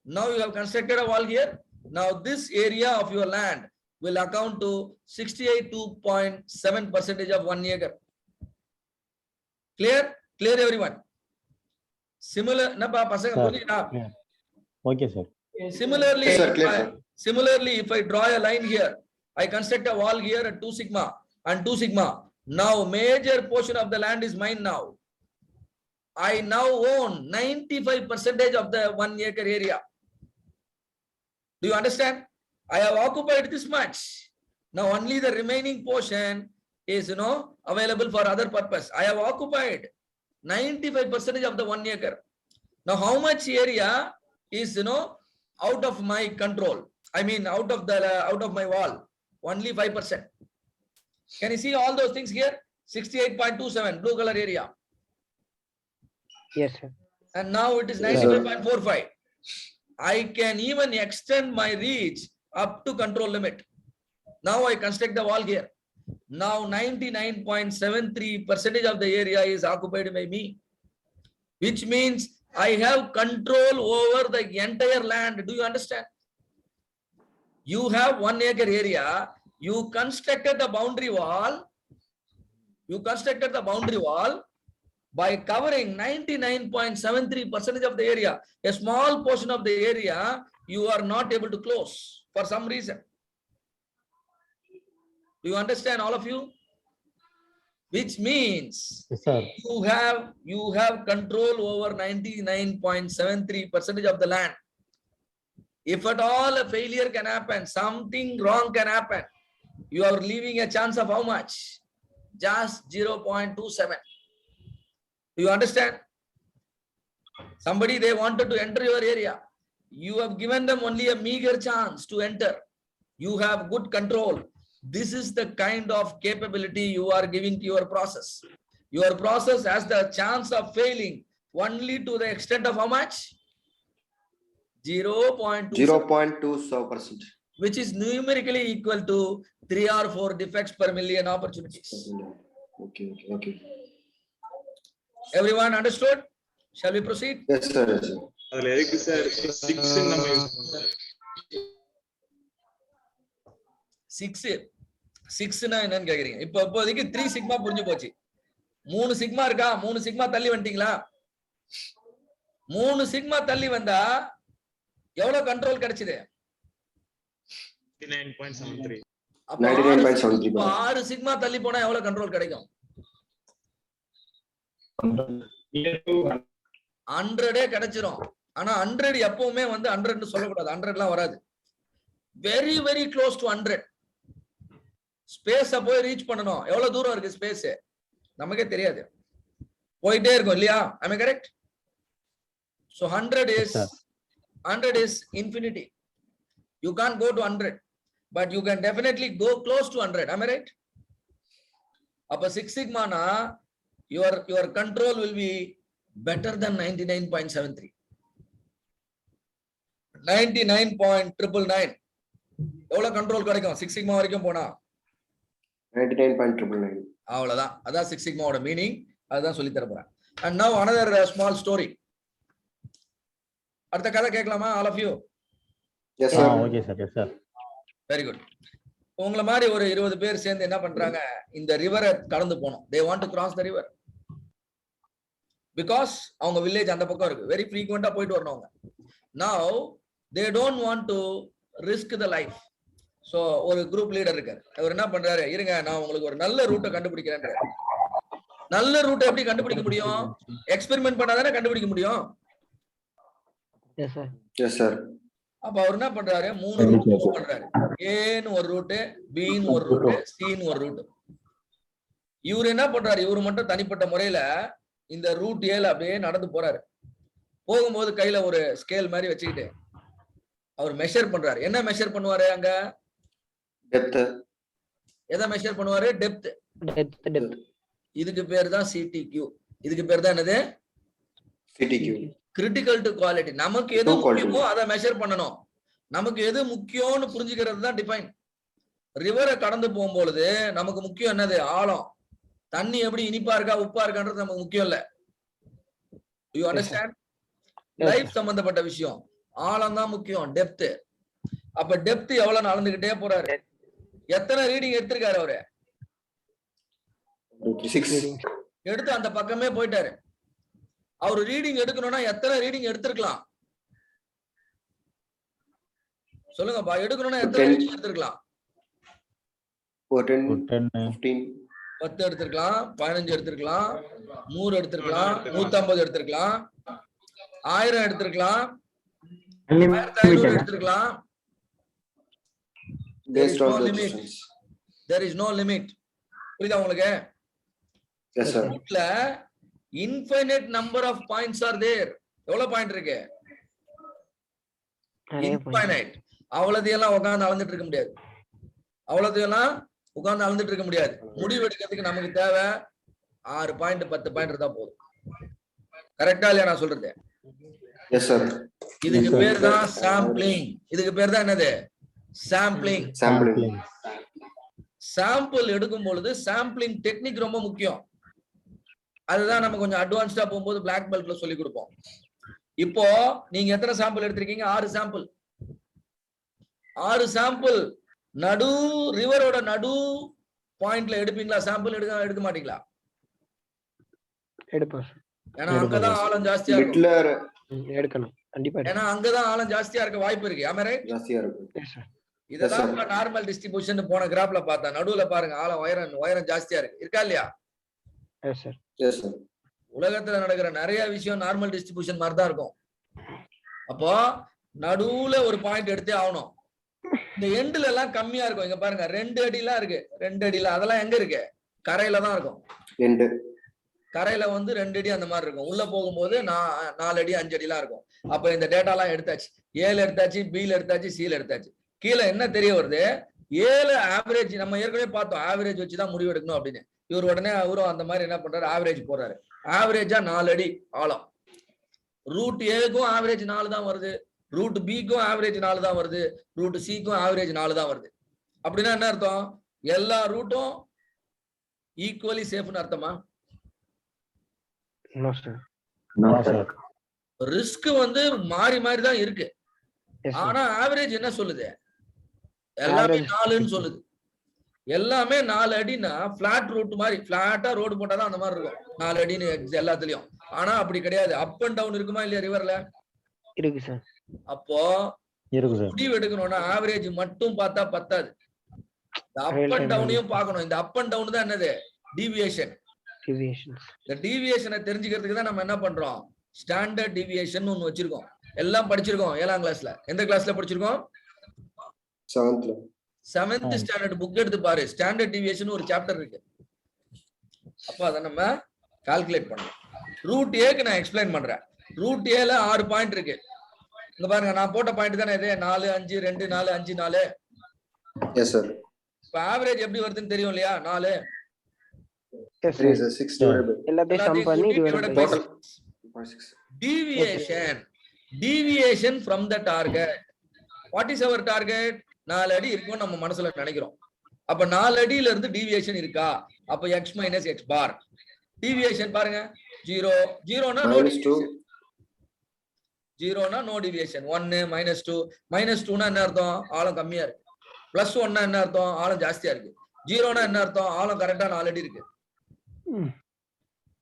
Now you have constructed a wall here. Now this area of your land will account to 68.7% of 1 acre. Clear? Clear everyone? Similar, na pa pasang okay, sir. Similarly, Yes, sir, clear, sir. Similarly, if I draw a line here, I construct a wall here at 2 sigma and 2 sigma. Now, major portion of the land is mine now. I now own 95% of the 1 acre area. Do you understand? I have occupied this much. Now, only the remaining portion is, available for other purpose. I have occupied 95% of the 1 acre. Now, how much area is, out of my control? I mean, out of my wall, only 5%. Can you see all those things here? 68.27 blue color area. Yes, sir. And now it is Yes, sir. 95.45. I can even extend my reach up to control limit. Now I construct the wall here. Now 99.73% of the area is occupied by me, which means I have control over the entire land. Do you understand? You have 1 acre area. You constructed the boundary wall. By covering 99.73% of the area. A small portion of the area you are not able to close for some reason. Do you understand, all of you? Which means Yes, sir. you have control over 99.73% of the land. If at all a failure can happen, something wrong can happen, you are leaving a chance of how much? Just 0.27. Do you understand? Somebody, they wanted to enter your area. You have given them only a meager chance to enter. You have good control. This is the kind of capability you are giving to your process. Your process has the chance of failing only to the extent of how much? 0.27%. Which is numerically equal to 3 or 4 defects per million opportunities. Okay. Everyone understood? Shall we proceed? Yes, sir. Yes, sir. அதுல எதுக்கு sir 6 நம்ம use பண்றோம்? 6 னா என்னன்னு கேக்குறீங்க? இப்போதைக்கு 3 sigma புரிஞ்சு போச்சு. 3 சிக்மா இருக்கா? 3 சிக்மா தள்ளி வந்துட்டீங்களா? 3 சிக்மா தள்ளி வந்தா எவ்வளவு கண்ட்ரோல் கிடைச்சது? 99.73. 99.73. 6 சிக்மா தள்ளி போனா எவ்வளவு கண்ட்ரோல் கிடைக்கும்? 100 கிடைச்சிரும். ஆனா 100 எப்பவுமே வந்து 100 சொல்லக்கூடாது. 100 எல்லாம் வராது. Very very close to 100. ஸ்பேஸ போய் ரீச் பண்ணணும். எவ்வளவு தூரம் இருக்கு ஸ்பேஸ்? நமக்கே தெரியாது. போயிட்டே இருக்கும் இல்லையா? am I correct? So 100 is infinity. You can't go to 100, but you can definitely go close to 100. Am I right? அப்ப 6 sigma na your control will be better than 99.73. 99.999. எவ்வளவு கண்ட்ரோல் கிடைக்கும் 6 sigma வரைக்கும் போனா? 99.999. அவ்வளவுதான். அதான் 6 sigmaவோட மீனிங். அதுதான் சொல்லி தர போறேன். And now another small story. அடுத்த கதை கேட்கலாமா all of you? Yes, sir. Okay, sir. Yes, sir. Very good. உங்களை மாதிரி ஒரு 20 பேர் சேர்ந்து என்ன பண்றாங்க? இந்த ரிவரை கடந்து போனோம். They want to cross the river. Because அவங்க வில்லேஜ் அந்த பக்கம் இருக்கு. வெரி ஃப்ரீக்வெண்டா போயிட்டு வரணும். Now they don't want to risk the life. So ஒரு குரூப் லீடர் இருக்காரு. அவர் என்ன பண்றாரு? இருங்க, நான் உங்களுக்கு ஒரு நல்ல ரூட்டை கண்டுபிடிக்கிறேன். நல்ல ரூட்டை எப்படி கண்டுபிடிக்க முடியும்? எக்ஸ்பெரிமெண்ட் பண்ணாதானே கண்டுபிடிக்க முடியும். Yes, sir. Yes, sir. அப்ப அவர் என்ன பண்றாரு? 3 ரூட் யூஸ் பண்றாரு. ஏன்னு ஒரு ரூட், பின்னு ஒரு ரூட், சின்னு ஒரு ரூட். இவர் என்ன பண்றாரு? இவர் மட்டும் தனிப்பட்ட முறையில இந்த ரூட் 7 அப்படியே நடந்து போறாரு. போகும்போது கையில ஒரு ஸ்கேல் மாதிரி வச்சுக்கிட்டு அவர் மெஷர் பண்றாரு. என்ன மெஷர் பண்ணுவாரு அங்க? Depth. எதை மெஷர் பண்ணுவாரு? டெப்த். Depth. இதுக்கு பேர் தான் CTQ. இதுக்கு பேர் தான் என்னது? CTQ. Critical to quality. நமக்கு எது முக்கியமோ அதை மெஷர் பண்ணணும். நமக்கு எது முக்கியம்னு புரிஞ்சுக்கிறது தான் டிஃபைன். ரிவரை கடந்து போகும்பொழுது நமக்கு முக்கியம் என்னது? ஆழம். தண்ணி எப்படி இனிப்பா இருக்கா உப்பா இருக்கான்றது நமக்கு முக்கியம் இல்ல. You understand? லைஃப் சம்பந்தப்பட்ட விஷயம். ஆழம் தான் முக்கியம். டெப்த். அப்ப டெப்த் எவ்வளவு அளந்துகிட்டே போறாரு. எத்தனை ரீடிங் எடுத்திருக்காரு அவரு? 6. எடுத்து அந்த பக்கமே போயிட்டாரு. அவரு ரீடிங் எடுக்கணும்னா எத்தனை ரீடிங் எடுத்திருக்கலாம்? சொல்லுங்கப்பா. எடுக்கணும்னா எத்தனை விஷயம் எடுத்துக்கலாம்? ஒரு 10, 10, 15. 10 எடுத்துக்கலாம், 15 எடுத்துக்கலாம், 100 எடுத்துக்கலாம், 150 எடுத்துக்கலாம், 1000 எடுத்துக்கலாம், 1500 எடுத்துக்கலாம். Based on the distance. There is no limit. புரியுதா உங்களுக்கு? Yes, sir. இதுல infinite number of points are there. எவ்வளவு பாயிண்ட் இருக்கு? Infinite. அவ்வளவுதையெல்லாம் உட்கார்ந்து அளந்துட்டு இருக்க முடியாது. அவ்வளவுதையெல்லாம் உட்கார்ந்து அளந்துட்டு இருக்க முடியாது. முடிவு எடுக்கிறதுக்கு நமக்கு தேவை 6 பாயிண்ட் 10 பாயிண்ட் இருந்தா போதும். கரெக்டா இல்லையா நான் சொல்றது? Yes, sir. இதுக்கு பேர் தான் சாம்பிளிங். இதுக்கு பேர் தான் என்னது? சாம்பிளிங். Sampling. சாம்பிள் எடுக்கும் பொழுது சாம்பிளிங் டெக்னிக் ரொம்ப முக்கியம். அதுதான் நம்ம கொஞ்சம் அட்வான்ஸ்டா போகும்போது பிளாக் பெல்ட்ல சொல்லி கொடுப்போம். இப்போ நீங்க எத்தனை சாம்பிள் எடுத்திருக்கீங்க? 6 சாம்பிள். 6 சாம்பிள் நடு ரிவரோட நடு பாயிண்ட்ல எடுப்பீங்களா? சாம்பிள் எடுக்க மாட்டீங்களா? எடுப்போம். ஏன்னா அங்கதான் ஆழம் ஜாஸ்தியா இருக்கும். எடுக்கணும் கண்டிப்பா. ஏன்னா அங்கதான் ஆழம் ஜாஸ்தியா இருக்க வாய்ப்பு இருக்கு. ஆமா ரைட்? ஜாஸ்தியா இருக்கு. இதெல்லாம் நார்மல் டிஸ்ட்ரிபியூஷன் போன கிராஃப்ல பார்த்தா நடுவுல பாருங்க ஆழம் உயரம் ஜாஸ்தியா இருக்கு. இருக்கா இல்லையா? Yes sir. Yes sir. உலகத்துல நடக்கிற நிறைய விஷயம் நார்மல் டிஸ்ட்ரிபியூஷன் மாதிரி தான் இருக்கும். அப்போ நடுவுல ஒரு பாயிண்ட் எடுத்தே ஆகணும். இந்த எண்டுல எல்லாம் கம்மியா இருக்கும். இங்க பாருங்க 2 அடிலாம் இருக்கு. 2 அடில அதெல்லாம் எங்க இருக்கு? கரையில தான் இருக்கும். எண்டு கரையில வந்து 2 அடி அந்த மாதிரி இருக்கும். உள்ள போகும்போது 4 அடி 5 அடிலாம் இருக்கும். அப்ப இந்த டேட்டா எல்லாம் எடுத்தாச்சு. 7 எடுத்தாச்சு, பில எடுத்தாச்சு, சில எடுத்தாச்சு. கீழே என்ன தெரிய வருது? 7 ஆவரேஜ். நம்ம ஏற்கனவே பார்த்தோம் ஆவரேஜ் வச்சுதான் முடிவு எடுக்கணும் அப்படின்னு. இவர் உடனே அவரும் அந்த மாதிரி என்ன பண்றாரு? ஆவரேஜ் போடுறாரு. ஆவரேஜா 4 அடி ஆழம். ரூட் ஏக்கும் ஆவரேஜ் 4 தான் வருது. ரூட் பிக்கும் ஆவரேஜ் 4 தான் வருது. ரூட் சிக்கும் ஆவரேஜ் 4 தான் வருது. அப்படின்னா என்ன அர்த்தம்? எல்லா ரூட்டும் ஈக்குவலி சேஃப்னு அர்த்தமா? ரிஸ்க் வந்து மாறி மாறி தான் இருக்கு. ஆனா ஆவரேஜ் என்ன சொல்லுது? எல்லாமே 4ன்னு சொல்லுது. எல்லாமே 4 அடினா பிளாட் ரூட் மாதிரி பிளாட்டா ரோடு போட்டாதான் அந்த மாதிரி இருக்கும் 4 அடின்னு எல்லாத்துலயும். ஆனா அப்படி கிடையாது. அப் அண்ட் டவுன் இருக்குமா இல்லையா ரிவர்ல? இருக்கு சார். அப்போ முடிவு எடுக்கணும்னா ஆவரேஜ் மட்டும் பார்த்தா பத்தாது. இந்த அப் அண்ட் டவுனையும் பார்க்கணும். இந்த அப் அண்ட் டவுன் தான் என்னது? டீவியேஷன். இந்த டீவியேஷனை தெரிஞ்சுக்கிறதுக்கு தான் நம்ம என்ன பண்றோம்? ஸ்டாண்டர்ட் டீவியேஷன் ஒன்னு வச்சிருக்கோம். எல்லாம் படிச்சிருக்கோம் 7ஆம் கிளாஸ்ல. எந்த கிளாஸ்ல படிச்சிருக்கோம்? 7th ஸ்டாண்டர்ட் புக் எடுத்து பாரு. ஸ்டாண்டர்ட் டீவியேஷன் ஒரு சாப்டர் இருக்கு. அப்ப அதை நம்ம கால்குலேட் பண்ணலாம். ரூட் ஏக்கு நான் எக்ஸ்பிளைன் பண்றேன். ரூட் ஏல 6 பாயிண்ட் இருக்கு. இங்க பாருங்க நான் போட்ட பாயிண்ட் தானே இது? 4 5 2 4 5 4. Yes sir. இப்ப ஆவரேஜ் எப்படி வருதுன்னு தெரியும் இல்லையா? 4. Yes sir. 6 எல்லாத்தையும் சம் பண்ணி divide by 6. Deviation from the target. What is our target? 4 அடி இருக்கும் நம்ம மனசுல நினைக்கிறோம். அப்ப 4 அடியில இருந்து டீவியேஷன் இருக்கா? அப்ப x minus x bar. Deviation பாருங்க 0. 0னா நோ டிவியேஷன். 0னா நோ டிவியேஷன். 1 -2. -2னா என்ன அர்த்தம்? ஆழம் கம்மியா இருக்கு. +1னா என்ன அர்த்தம்? ஆழம் ஜாஸ்தியா இருக்கு. 0னா என்ன அர்த்தம்? ஆழம் கரெக்டா 4 அடி இருக்கு.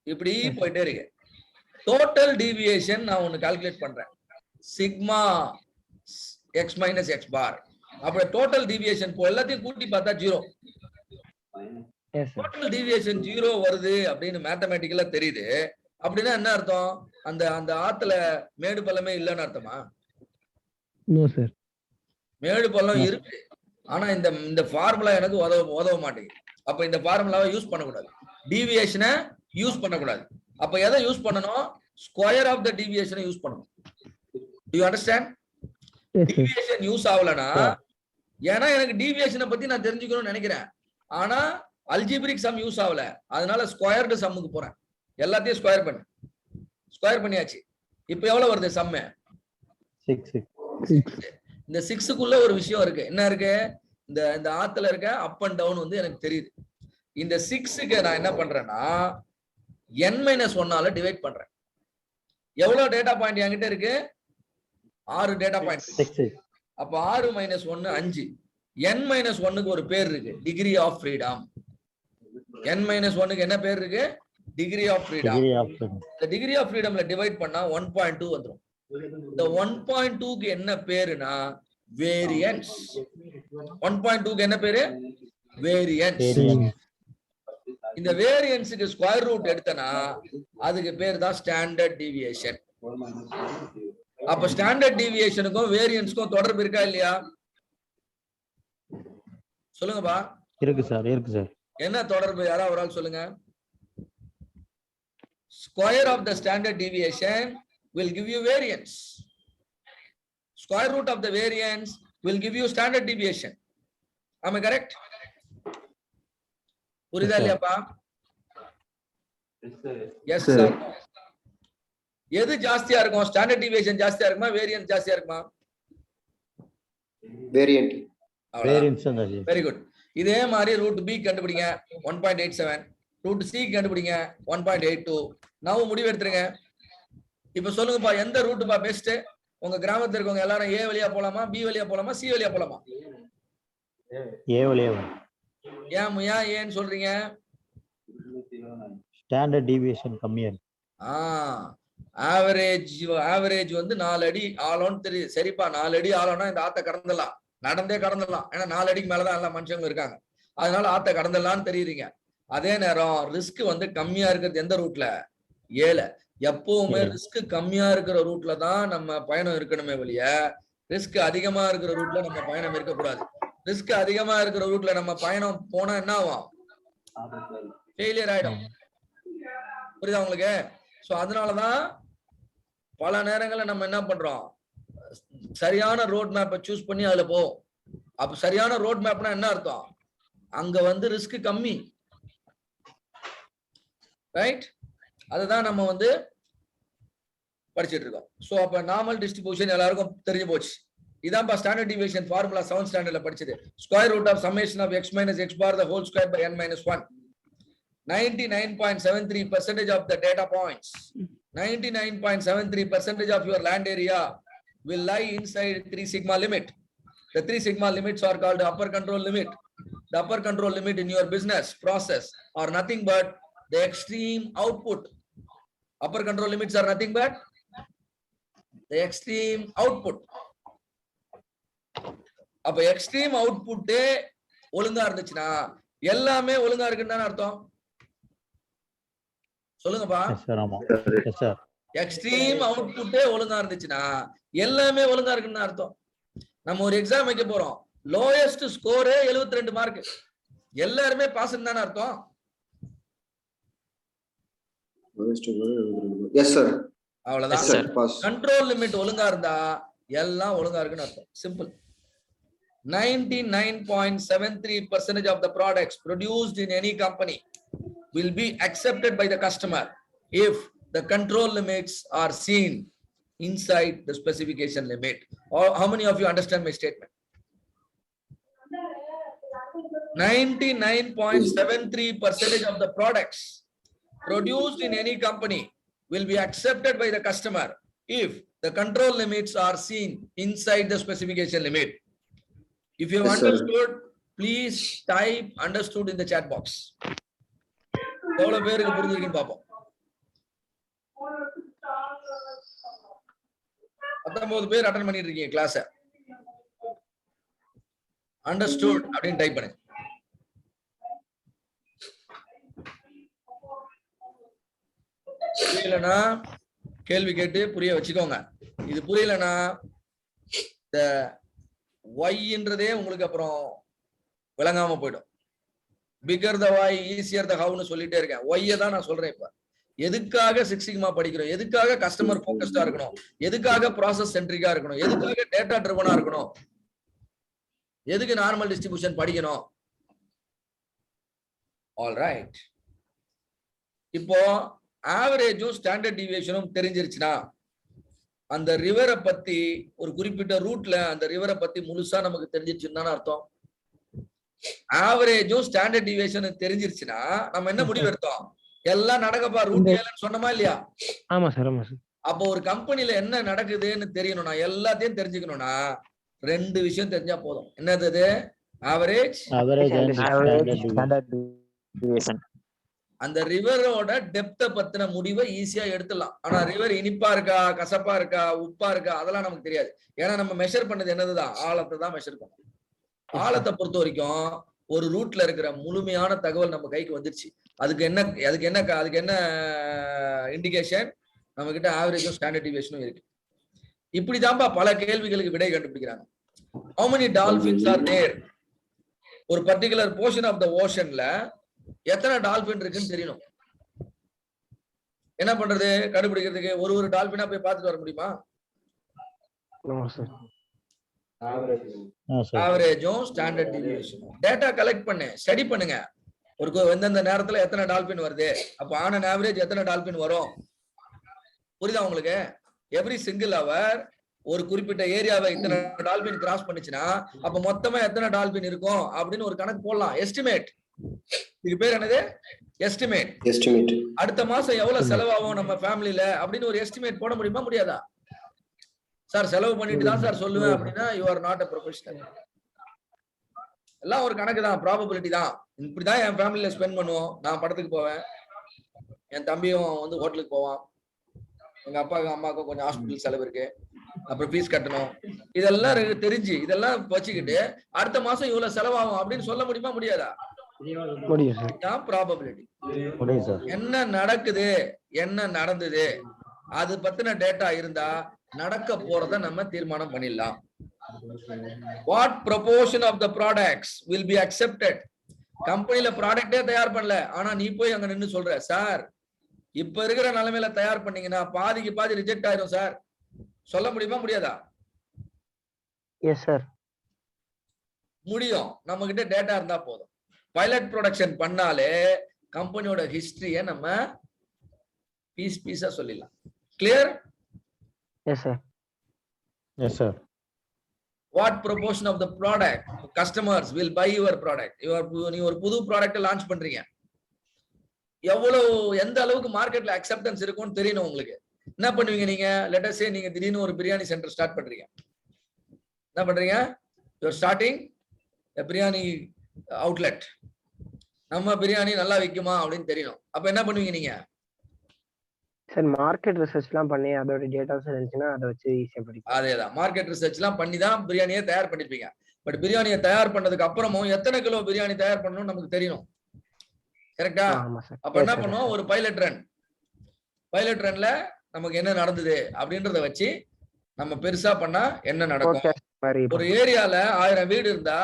இப்படி போயிட்டே இருக்கு. டோட்டல் டீவியேஷன் நான் ஒன்னு கால்குலேட் பண்றேன். Sigma x minus x bar. அப்ப டோட்டல் டீவியேஷன் எல்லாத்தையும் கூட்டி பார்த்தா 0. டோட்டல் டீவியேஷன் 0 வருது அப்படின்னு மேத்தமேட்டிக்கலா தெரியுது. அப்படின்னா என்ன அர்த்தம்? அந்த ஆத்துல மேடு பள்ளமே இல்லைன்னு அர்த்தமா? மேடு பள்ளம் இருக்கு. ஆனா இந்த ஃபார்முலா எனக்கு உதவ மாட்டேங்குது. அப்ப இந்த ஃபார்முலாவை யூஸ் பண்ணக்கூடாது. டீவியேஷனை யூஸ் பண்ணக்கூடாது. அப்ப எதை யூஸ் பண்ணணும்? ஸ்கொயர் ஆஃப் த டீவியேஷனை யூஸ் பண்ணணும். Do you understand? Deviation use ஆகலனா, ஏன்னா எனக்கு டீவியேஷனை பத்தி நான் தெரிஞ்சுக்கணும்னு நினைக்கிறேன். ஆனா அல்ஜிபிரிக் சம் யூஸ் ஆகல. அதனால ஸ்கொயர்டு சம்முக்கு போறேன். எல்லாத்தையும் ஸ்கொயர் பண்ணியாச்சு. இப்ப எவ்வளவு வருது சம்மு? 6. இந்த 6க்குள்ள ஒரு விஷயம் இருக்கு. என்ன இருக்கு? இந்த ஆத்துல இருக்க அப் அண்ட் டவுன் வந்து எனக்கு தெரியுது. இந்த 6க்கு நான் என்ன பண்றேன்னா n-1 டிவைட் பண்றேன். எவ்வளவு டேட்டா பாயிண்ட் என்கிட்ட இருக்கு? 6 டேட்டா பாயிண்ட். அப்ப 6 - 1 5. n-1க்கு ஒரு பேர் இருக்கு, டிகிரி ஆஃப் ஃப்ரீடம். n-1க்கு என்ன பேர் இருக்கு? Degree of freedom. இந்த டிகிரி ஆஃப் ஃப்ரீடம்ல டிவைட் பண்ணா 1.2 வந்துரும். இந்த 1.2க்கு என்ன பேருனா வேரியன்ஸ். 1.2க்கு என்ன பேரு? வேரியன்ஸ். இந்த வேரியன்ஸுக்கு ஸ்கொயர் ரூட் எடுத்தனா அதுக்கு பேர் தான் ஸ்டாண்டர்ட் டீவியேஷன். அப்ப ஸ்டாண்டர்ட் டீவியேஷனுக்கும் வேரியன்ஸ்க்கும் தொடர்பு இருக்கா இல்லையா? சொல்லுங்கப்பா. இருக்கு சார், இருக்கு சார். என்ன தொடர்பு? யாராவது ஒரு ஆள் சொல்லுங்க. Square of the standard deviation will give you variance. Square root of the variance will give you standard deviation. Am I correct? புரியுதா இல்லையாப்பா? Yes sir. எது ஜாஸ்தியா இருக்கும்? ஸ்டாண்டர்ட் டீவியேஷன் ஜாஸ்தியா இருக்குமா, வேரியன்ஸ் ஜாஸ்தியா இருக்குமா? Variant. வேரியன்ஸ் தான். Very good. இதே மாதிரி ரூட் பி கண்டுபிடிங்க 1.87, ரூட் சி கண்டுபிடிங்க 1.82. நான் முடிவு எடுத்துருங்க. இப்ப சொல்லுங்கப்பா, எந்த ரூட்டுப்பா பெஸ்ட்? உங்க கிராமத்துல இருக்கவங்க எல்லாரும் ஏ வழியா போலாமா, பி வழியா போலாமா, சி வழியா போலாமா? ஏ வழியா. ஏன் ஏன்னு சொல்றீங்க? ஸ்டாண்டர்ட் டீவியேஷன் கம்மியா இருக்கு. ஆவரேஜ் வந்து 4 அடி ஆழம்னு தெரியுது. சரிப்பா, 4 அடி ஆழம்னா இந்த ஆத்த கடந்துடலாம், நடந்தே கடந்துடலாம். ஏன்னா 4 அடிக்கு மேலதான் எல்லாம் மனுஷங்க இருக்காங்க. அதனால ஆத்த கடந்துடலாம்னு தெரியுறீங்க. அதே நேரம் ரிஸ்க் வந்து கம்மியா இருக்கிறது எந்த ரூட்ல? ஏல. எப்பவுமே ரிஸ்க் கம்மியா இருக்கிற ரூட்ல தான் நம்ம பயணம் இருக்கணுமே வெளிய, ரிஸ்க் அதிகமா இருக்கிற ரூட்ல நம்ம பயணம் இருக்கக்கூடாது. ரிஸ்க் அதிகமா இருக்கிற ரூட்ல நம்ம பயணம் போனா என்ன ஆகும்? ஃபெயிலியர் ஆயிடும். புரியுதா உங்களுக்கு? சோ அதனாலதான் பல நேரங்கள்ல நம்ம என்ன பண்றோம், சரியான ரோட் மேப்பை சூஸ் பண்ணி அதுல போவோம். அப்ப சரியான ரோட் மேப்னா என்ன அர்த்தம்? அங்க வந்து ரிஸ்க் கம்மி, ரைட்? அதுதான் நம்ம வந்து படிச்சிட்டு இருக்கோம். சோ அப்ப நார்மல் டிஸ்ட்ரிபியூஷன் எல்லாருக்கும் தெரிஞ்சு போச்சு. இதான்ப்பா ஸ்டாண்டர்ட் டீவியேஷன் ஃபார்முலா 7th ஸ்டாண்டர்ட்ல படிச்சது. Square root of summation of x minus x bar the whole square by n minus 1. 99.73% of the data points, 99.73% of your land area will lie inside 3 sigma limit. The 3 sigma limits are called upper control limit. The upper control limit in your business process are nothing but the extreme output. Upper control limits are nothing but the extreme output. அப்ப extreme output ஒழுங்கா இருந்துச்சுன்னா எல்லாமே ஒழுங்கா இருக்குன்னு அர்த்தம். சொல்லுங்கப்பா. Extreme output ஒழுங்கா இருந்துச்சுன்னா எல்லாமே ஒழுங்கா இருக்குன்னு அர்த்தம். நம்ம ஒரு எக்ஸாம் வைக்க போறோம், லோயஸ்ட் ஸ்கோர் 72 மார்க், எல்லாருமே பாஸ் தானே அர்த்தம். Yes sir. அவ்வளவுதான். கண்ட்ரோல் லிமிட் ஒழுங்கா இருந்தா எல்லாம் ஒழுங்கா இருக்குன்னு அர்த்தம். Simple. 99.73% of the products produced in any company will be accepted by the customer if the control limits are seen inside the specification limit. Or how many of you understand my statement? 99.73% of the products produced in any company will be accepted by the customer if the control limits are seen inside the specification limit. If you have understood, please type understood in the chat box. எவ்வளவு பேருக்கு புரிஞ்சிருக்குன்னு பாப்போம். 19 பேர் attend பண்ணிட்டு இருக்கீங்க கிளாஸ. understood அப்படின்னு type பண்ணுங்க. புரியலனா கேள்வி கேட்டு புரிய வச்சுக்கோங்க. இது புரியலனா இந்த ஒய்ன்றதே உங்களுக்கு அப்புறம் விளங்காம போயிடும். பிகர் த வாய் ஈஸியர் த ஹவுன்னு சொல்லிட்டே இருக்கேன். ஒய்யை தான் நான் சொல்றேன். இப்ப எதுக்காக 6 சிக்மா படிக்கிறோம், எதுக்காக கஸ்டமர் போக்கஸ்டா இருக்கணும், எதுக்காக ப்ராசஸ் சென்ட்ரிக்கா இருக்கணும், எதுக்காக டேட்டா ட்ரிவனா இருக்கணும், எதுக்கு நார்மல் டிஸ்ட்ரிபியூஷன் படிக்கணும். All right. இப்போ ஆவரேஜும் ஸ்டாண்டர்ட் டீவியேஷனும் தெரிஞ்சிருச்சுன்னா அந்த ரிவரை பத்தி ஒரு குறிப்பிட்ட ரூட்ல அந்த ரிவரை பத்தி முழுசா நமக்கு தெரிஞ்சிருச்சுன்னு அர்த்தம். ஆவரேஜும் ஸ்டாண்டர்ட் டீவியேஷன் தெரிஞ்சிருச்சுன்னா நம்ம என்ன முடிவு எடுத்தோம்? எல்லாம் நடக்கப்பா ரூட் ஏலன்னு சொன்னமா இல்லையா? ஆமா சார், ஆமா சார். அப்போ ஒரு கம்பெனில என்ன நடக்குதுன்னு தெரியணும்னா, எல்லாத்தையும் தெரிஞ்சுக்கணும்னா 2 விஷயம் தெரிஞ்சா போதும். என்னது? ஆவரேஜ் அந்த ரிவரோட டெப்த பத்தின முடிவை ஈஸியா எடுத்துடலாம். ஆனா ரிவர் இனிப்பா இருக்கா, கசப்பா இருக்கா, உப்பா இருக்கா, அதெல்லாம் நமக்கு தெரியாது. ஏன்னா நம்ம மெஷர் பண்ணது என்னதுதான், ஆழத்தை தான் மெஷர் பண்ணோம். ஆழத்தை பொறுத்த வரைக்கும் ஒரு ரூட்ல இருக்கிற முழுமையான தகவல் நம்ம கைக்கு வந்துருச்சு. அதுக்கு என்ன இண்டிகேஷன், நம்ம கிட்ட ஆவரேஜும் ஸ்டாண்டர்ட் டிவியேஷனும் இருக்கு. இப்படிதான்பா பல கேள்விகளுக்கு விடை கண்டுபிடிக்கிறாங்க. How many dolphins are there? ஒரு பர்டிகுலர் போர்ஷன் ஆஃப் த ஓஷன்ல எத்தனை டால்பின் இருக்குன்னு தெரியணும். என்ன பண்றது கண்டுபிடிக்கிறதுக்கு? ஒரு டால்பினா போய் பார்த்துட்டு வர முடியுமா? ஆவரேஜும் ஸ்டாண்டர்ட் டிவியேஷனும் டேட்டா கலெக்ட் பண்ணு, ஸ்டடி பண்ணுங்க. எந்தெந்த நேரத்துல எத்தனை டால்பின் வருது, அப்ப ஆன் அன் ஆவரேஜ் எத்தனை டால்பின் வரும், புரியுதா உங்களுக்கு? எவ்ரி சிங்கிள் அவர் ஒரு குறிப்பிட்ட ஏரியாவை இத்தனை டால்பின் கிராஸ் பண்ணுச்சுன்னா அப்ப மொத்தமா எத்தனை டால்பின் இருக்கும் அப்படின்னு ஒரு கணக்கு போடலாம். எஸ்டிமேட். இதுக்கு பேர் என்னது? எஸ்டிமேட். அடுத்த மாசம் எவ்வளவு செலவாகும் நம்ம ஃபேமிலில அப்படின்னு ஒரு எஸ்டிமேட் போட முடியுமா, முடியாதா? சார் செலவு பண்ணிட்டு தான் சார் சொல்லுவேன் அப்படின்னா you are not a professional. எல்லாம் ஒரு கணக்கு தான், ப்ராபபிலிட்டி தான். இப்படிதான் என் ஃபேமிலியில ஸ்பெண்ட் பண்ணுவோம். நான் படத்துக்கு போவேன், என் தம்பியும் வந்து ஹோட்டலுக்கு போவான், எங்க அப்பாவுக்கும் அம்மாவுக்கும் கொஞ்சம் ஹாஸ்பிட்டல் செலவு இருக்கு, அப்புறம் ஃபீஸ் கட்டணும், இதெல்லாம் தெரிஞ்சு இதெல்லாம் வச்சுக்கிட்டு அடுத்த மாசம் இவ்வளவு செலவாகும் அப்படின்னு சொல்ல முடியுமா, முடியாதா? ப்ராபபிலிட்டி. என்ன நடக்குது, என்ன நடந்தது, அது பத்தின டேட்டா இருந்தா நடக்க போறத நம்ம தீர்மானம் பண்ணிடலாம். What proportion of the products will be accepted? கம்பெனில ப்ராடக்டே தயார் பண்ணல, ஆனா நீ போய் அங்க நின்னு சொல்ற, சார் இப்ப இருக்கிற நிலைமையில தயார் பண்ணீங்கன்னா பாதிக்கு பாதி ரிஜெக்ட் ஆயிரும் சார், சொல்ல முடியுமா, முடியாதா? Yes sir. முடியும். நம்ம கிட்ட டேட்டா இருந்தா போதும். பைலட் ப்ரொடக்ஷன் பண்ணாலே கம்பெனியோட ஹிஸ்டரிய நம்ம பீஸா சொல்லிடலாம். Clear? Yes sir. Yes sir. What proportion of the product customers will buy your product? நீ ஒரு புது ப்ராடக்ட் லான்ச் பண்றீங்க, எவ்வளவு எந்த அளவுக்கு மார்க்கெட்ல அக்செப்டன்ஸ் இருக்கும்னு தெரியணும் உங்களுக்கு. என்ன பண்ணுவீங்க நீங்க? லெட் அஸ் சே நீங்க திடீர்னு ஒரு பிரியாணி சென்டர் ஸ்டார்ட் பண்றீங்க. என்ன பண்றீங்க? You are starting a biryani outlet. நம்ம பிரியாணி நல்லா விக்குமா அப்படின்னு தெரியணும். அப்ப என்ன பண்ணுவீங்க நீங்க? சார் மார்க்கெட் ரிசர்ச்லாம் பண்ணி அதோட டேட்டாஸ் இருந்துச்சுன்னா அதை வச்சு ஈஸியா படிப்போம். அதேதான், மார்க்கெட் ரிசர்ச்லாம் பண்ணி தான் பிரியாணியை தயார் பண்ணிருப்பீங்க. பட் பிரியாணியை தயார் பண்ணதுக்கு அப்புறமும் எத்தனை கிலோ பிரியாணி தயார் பண்ணணும்னு நமக்கு தெரியணும். கரெக்டா? அப்ப என்ன பண்ணுவோம்? ஒரு பைலட் ரன்ல நமக்கு என்ன நடந்தது அப்படின்றத வச்சு நம்ம பெருசா பண்ணா என்ன நடக்கும். ஒரு ஏரியால 1000 வீடு இருந்தா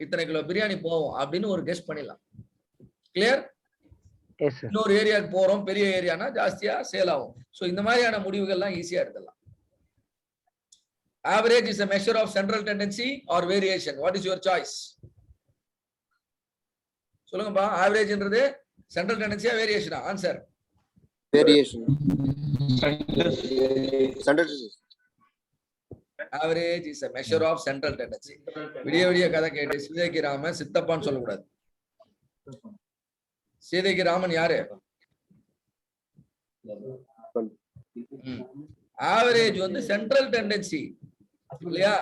இத்தனை கிலோ பிரியாணி போவோம் அப்படின்னு ஒரு கெஸ் பண்ணிடலாம். கிளியர்? இன்னொரு ஏரியாவுக்கு போறோம், பெரிய ஏரியானா ஜாஸ்தியா சேல் ஆகும். சோ இந்த மாதிரியான முடிவுகள்லாம் ஈஸியா எடுத்துடலாம். Average is a measure of central tendency or variation. What is your choice? சொல்லுங்கப்பா. ஆவரேஜ்ன்றது சென்ட்ரல் டெண்டன்சியா வேரியேஷனா? Answer variation. Average is a measure of central tendency. விடிய கதை கேட்டு சீதைக்கு ராமன் சித்தப்பான்னு சொல்லக்கூடாது. சீதைக்கு ராமன் யாரு? ஆவரேஜ் வந்து சென்ட்ரல் டெண்டன்சி இல்லையா?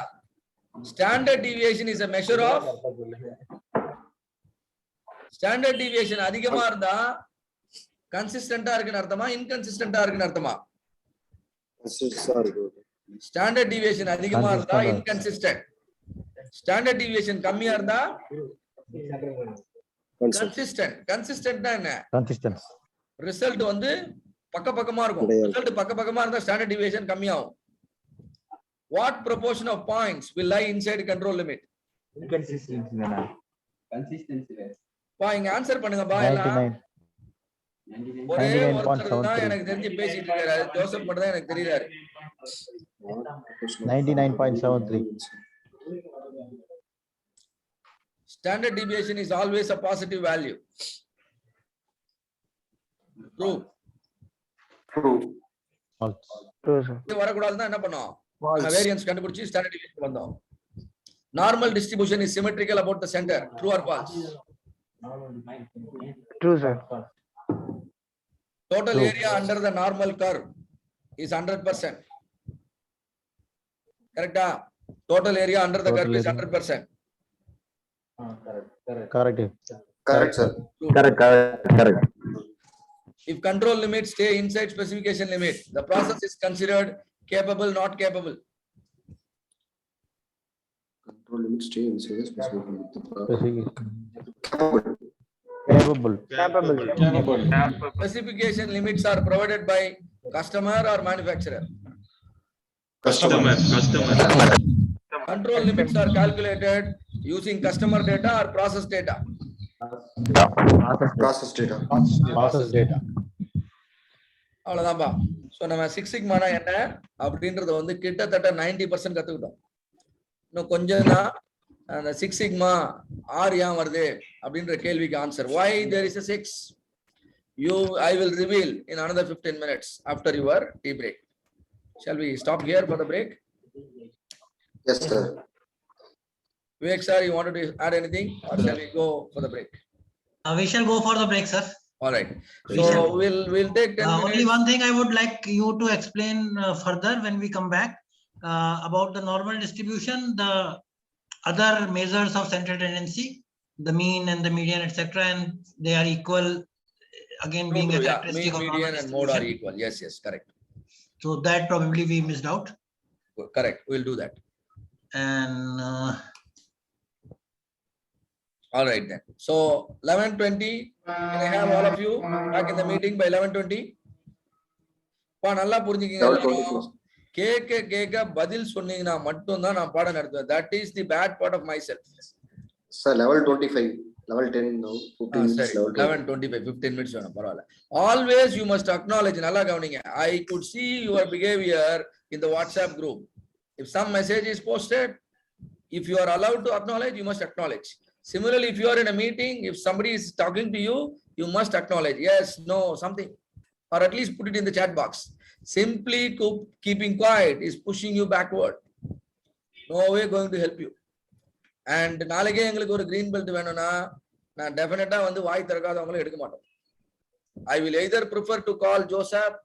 Standard deviation is a measure of standard deviation அதிகமா இருந்தா கன்சிஸ்டன்டா இருக்குன்னு அர்த்தமா, இன்கன்சிஸ்டன்டா இருக்குன்னு அர்த்தமா? ஸ்டாண்டர்ட் டிவியேஷன் அதிகமா இருந்தா இன்கன்சிஸ்டன்ட், ஸ்டாண்டர்ட் டிவியேஷன் கம்மியா இருந்தா கன்சிஸ்டன்ட். கன்சிஸ்டன்ட்னா என்ன? கன்சிஸ்டன்ஸ். ரிசல்ட் வந்து பக்கமா இருக்கும். ரிசல்ட் பக்கமா இருந்தா ஸ்டாண்டர்ட் டிவியேஷன் கம்மியாகும். What proportion of points will lie inside control limit? Inconsistency தானா? Consistency. பா இங்க ஆன்சர் பண்ணுங்க பா. எல்லாம் ஒரே ஒருத்தர் தான் எனக்கு தெரிஞ்சு பேசிட்டு இருக்காரு. ஜோசப் மட்டும் தான் எனக்கு தெரியுறாரு. 99.73. Standard deviation is always a positive value. True. இது வரக்கூடாதுன்னா என்ன பண்ணோம்? வேரியன்ஸ் கண்டுபிடிச்சு ஸ்டாண்டர்ட் டிவியேஷன் வந்தோம். Normal distribution is symmetrical about the center. True or false? True sir. Total area under the normal curve is 100%. Correct? Total area under the curve is 100%. Correct. Correct sir. Correct. If control limits stay inside specification limit, the process is considered capable, not capable. Control limit stay inside the specific limit. Capable. Capable. Specification limits are provided by customer or manufacturer. Customer. Control limits are calculated using customer data or process data. Process data. Process data. அவ்வளவுதான்பா. So நம்ம 6 சிக்மானா என்ன அப்படின்றத வந்து கிட்டத்தட்ட 90% கத்துக்கிட்டோம். இன்னும் கொஞ்சம் தான் அந்த 6 சிக்மா ஆர் ஏன் வருது அப்படின்ற கேள்விக்கு answer. Why there is a 6? I will reveal in another 15 minutes after your tea break. Shall we stop here for the break? Yes, sir. Vivek sir, you wanted to add anything or shall we go for the break? We shall go for the break, sir. All right. So we'll take 10 minutes. Only one thing I would like you to explain further when we come back about the normal distribution, the other measures of central tendency, the mean and the median, etc., and they are equal. Again, being a characteristic of mean, normal median and mode are distribution. equal. Yes, correct. So that probably we missed out. Correct. We'll do that. And all right then. So 11:20. Can I have all of you back in the meeting by 11:20? பா நல்லா புரிஞ்சுக்கீங்க. கேக்க பதில் சொன்னீங்கன்னா மட்டும் தான் நான் பாடம் நடத்துவேன். That is the bad part of myself. Sir, level 25, level 10 now, 15 minutes, level 11:25, 15 minutes வேணும் பரவாயில்ல. Always you must acknowledge. நல்லா கவனிங்க. I could see your behavior in the WhatsApp group. If some message is posted, if you are allowed to acknowledge, you must acknowledge. Similarly, if you are in a meeting, if somebody is talking to you, you must acknowledge yes, no, something, or at least put it in the chat box. Simply keeping quiet is pushing you backward. No way going to help you. And நாளைக்கே எங்களுக்கு ஒரு green belt வேணும்னா நான் டெஃபினட்டா வந்து வாய் திறக்காதவங்களை எடுக்க மாட்டோம். I will either prefer to call Joseph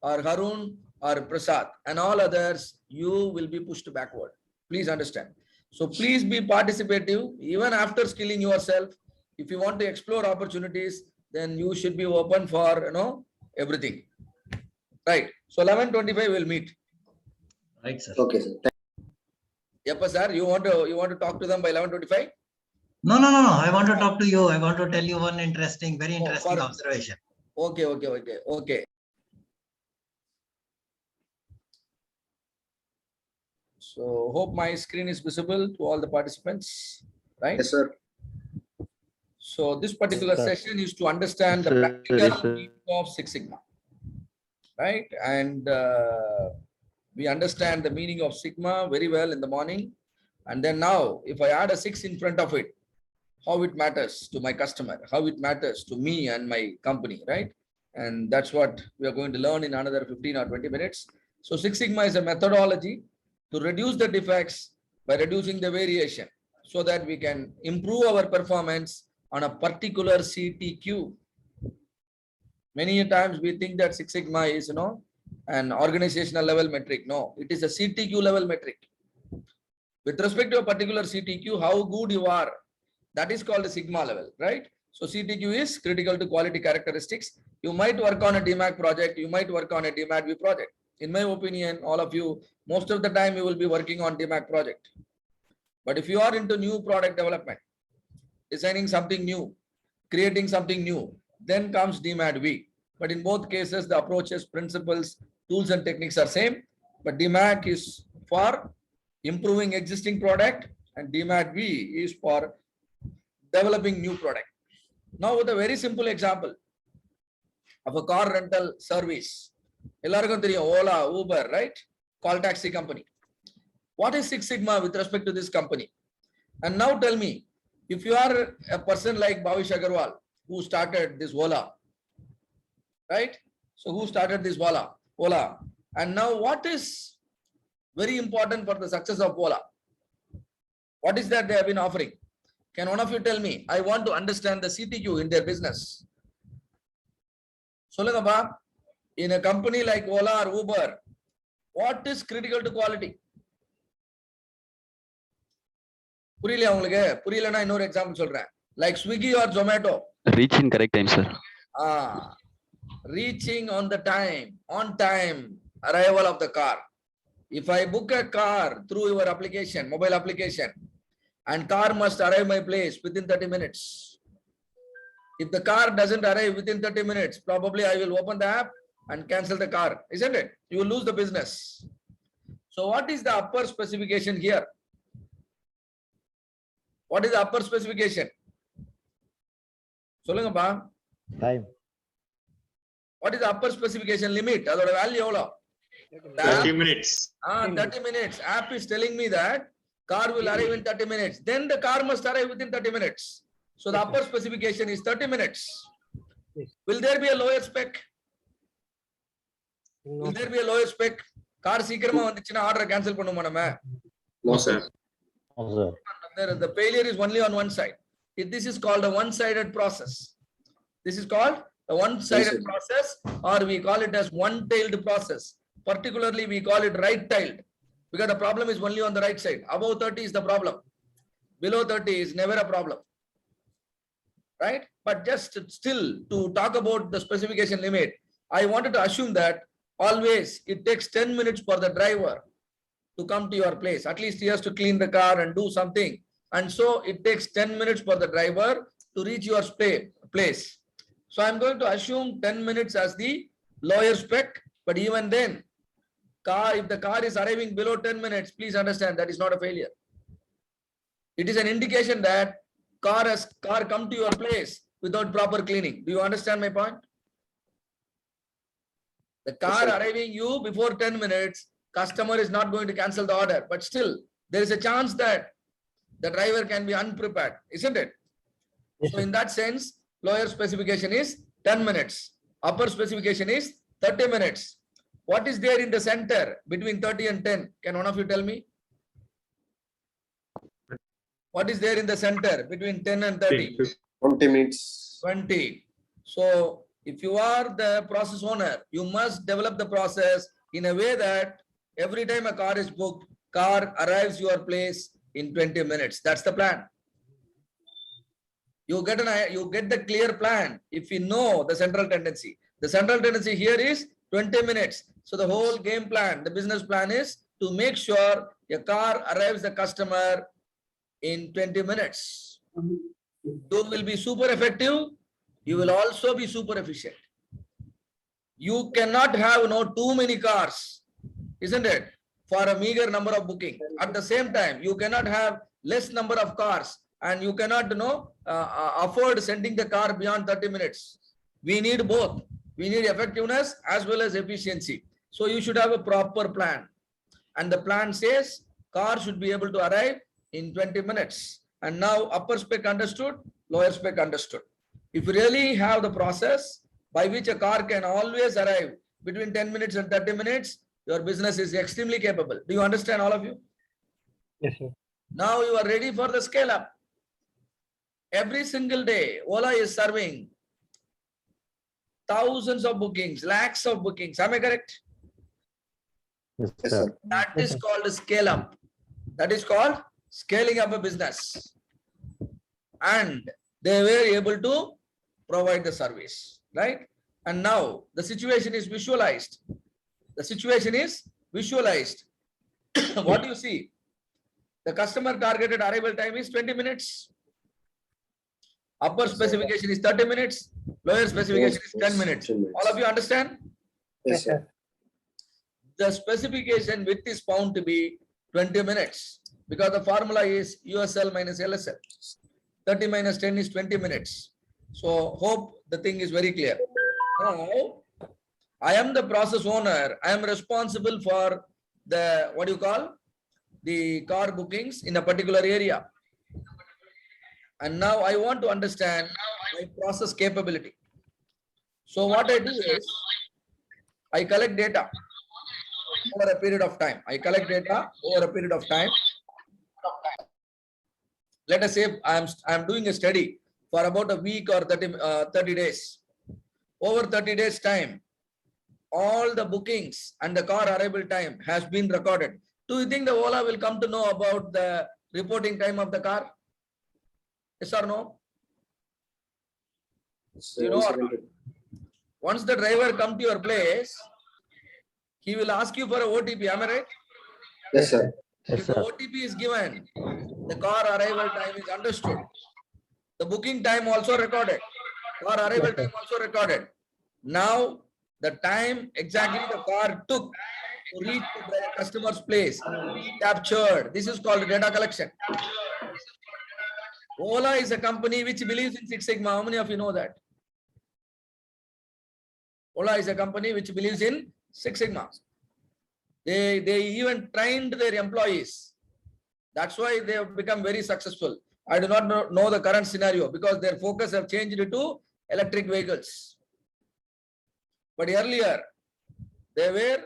or Harun or Prasad, and all others you will be pushed backward. Please understand. So please be participative even after skilling yourself. If you want to explore opportunities, then you should be open for everything. Right. So 11:25 we'll meet. right, sir. Okay, sir. Yeppa sir, you want to talk to them by 11:25? No. I want to talk to you. I want to tell you one very interesting observation. Okay. So hope my screen is visible to all the participants, right? Yes, sir. So this particular session is to understand the practical meaning of Six Sigma, right? And we understand the meaning of Sigma very well in the morning. And then now, if I add a 6 in front of it, how it matters to my customer, how it matters to me and my company, right? And that's what we are going to learn in another 15 or 20 minutes. So Six Sigma is a methodology to reduce the defects by reducing the variation so that we can improve our performance on a particular CTQ. Many times we think that Six Sigma is, an organizational level metric. No, it is a CTQ level metric. With respect to a particular CTQ, how good you are, that is called a Sigma level, right? So CTQ is critical to quality characteristics. You might work on a DMAC project, you might work on a DMATV project. In my opinion, all of you, most of the time you will be working on DMAC project. But if you are into new product development, designing something new, creating something new, then comes DMATV. But in both cases, the approaches, principles, tools and techniques are same. But DMAC is for improving existing product and DMATV is for developing new product. Now with a very simple example of a car rental service. எல்லாருக்கும் தெரியும் Ola, Uber, right? Call taxi company. What is Six Sigma with respect to this company? And now tell me, if you are a person like Bhavish Agarwal, who started this Ola, right? So who started this Ola? And now what is very important for the success of Ola? What is that they have been offering? Can one of you tell me? I want to understand the CTQ in their business. Solanga, in a company like Ola or Uber, what is critical to quality? புரியல உங்களுக்கு? புரியலனா இன்னொரு example சொல்றேன். Like Swiggy or Zomato. Reach in correct time, sir. reaching on time arrival of the car. If I book a car through your application, mobile application, and car must arrive my place within 30 minutes. If the car doesn't arrive within 30 minutes, probably I will open the app and cancel the car, isn't it? You will lose the business. So what is the upper specification here? What is the upper specification? Solungappa. Time. What is the upper specification limit? Adoda value evlo? 30 minutes. 30 minutes. App is telling me that car will arrive in 30 minutes. Then the car must arrive within 30 minutes. So the upper specification is 30 minutes. Will there be a lower spec? Will there be a lower spec? Car சீக்கிரமா வந்துச்சுனா order cancel பண்ணுமா நம்ம? No, sir. The failure is only on one side. This is called a one-sided process. This is called a one-sided process, or we call it as one-tailed process. Particularly, we call it right-tailed because the problem is only on the right side. Above 30 is the problem. Below 30 is never a problem. Right? But just still to talk about the specification limit, I wanted to assume that always it takes 10 minutes for the driver to come to your place. At least he has to clean the car and do something. And so it takes 10 minutes for the driver to reach your place. So I'm going to assume 10 minutes as the lower spec, but even then, if the car is arriving below 10 minutes, please understand that is not a failure. It is an indication that car come to your place without proper cleaning. Do you understand my point? The car arriving you before 10 minutes, customer is not going to cancel the order, but still there is a chance that the driver can be unprepared, isn't it? So in that sense, lower specification is 10 minutes. Upper specification is 30 minutes. What is there in the center between 30 and 10? Can one of you tell me? What is there in the center between 10 and 30? 20 minutes. 20. So if you are the process owner, you must develop the process in a way that every time a car is booked, car arrives your place in 20 minutes. That's the plan. You get the clear plan if you know the central tendency. The central tendency here is 20 minutes. So the whole game plan, the business plan is to make sure a car arrives the customer in 20 minutes. You will be super effective. You will also be super efficient. You cannot have too many cars, isn't it? For a meager number of booking. At the same time, you cannot have less number of cars, and you cannot afford sending the car beyond 30 minutes. We need both. We need effectiveness as well as efficiency. So you should have a proper plan. And the plan says car should be able to arrive in 20 minutes. And now upper spec understood, lower spec understood. If you really have the process by which a car can always arrive between 10 minutes and 30 minutes, your business is extremely capable. Do you understand, all of you? Yes, sir. Now you are ready for the scale up. Every single day, Ola is serving thousands of bookings, lakhs of bookings. Am I correct? Yes, Yes, sir. sir. That is called scale up. That is called scaling up a business. And they were able to provide the service, right? And now the situation is visualized. The situation is visualized. What do you see? The customer targeted arrival time is 20 minutes. Upper specification is 30 minutes. Lower specification is 10 minutes. 10 minutes. All of you understand? Yes, sir. The specification width is found to be 20 minutes because the formula is USL minus LSL. 30 minus 10 is 20 minutes. So hope the thing is very clear. Now, I am the process owner. I am responsible for the, what do you call? The car bookings in a particular area. And now I want to understand my process capability. So what I do is, I collect data over a period of time. I collect data over a period of time. Let us say I am doing a study for about a week or 30 days. Over 30 days time, all the bookings and the car arrival time has been recorded. Do you think the Ola will come to know about the reporting time of the car? Yes or no? So You know once or not? again, Once the driver come to your place, he will ask you for a OTP. Am I right? Yes, sir. Yes, If the sir. OTP is given, the car arrival time is understood. The booking time also recorded. Car arrival time also recorded. Now, the time exactly the car took to reach the customer's place captured. This is called data collection. Ola is a company which believes in Six Sigma. How many of you know that? Ola is a company which believes in Six Sigma. They even trained their employees. That's why they have become very successful. I do not know the current scenario because their focus have changed to electric vehicles. But earlier, they were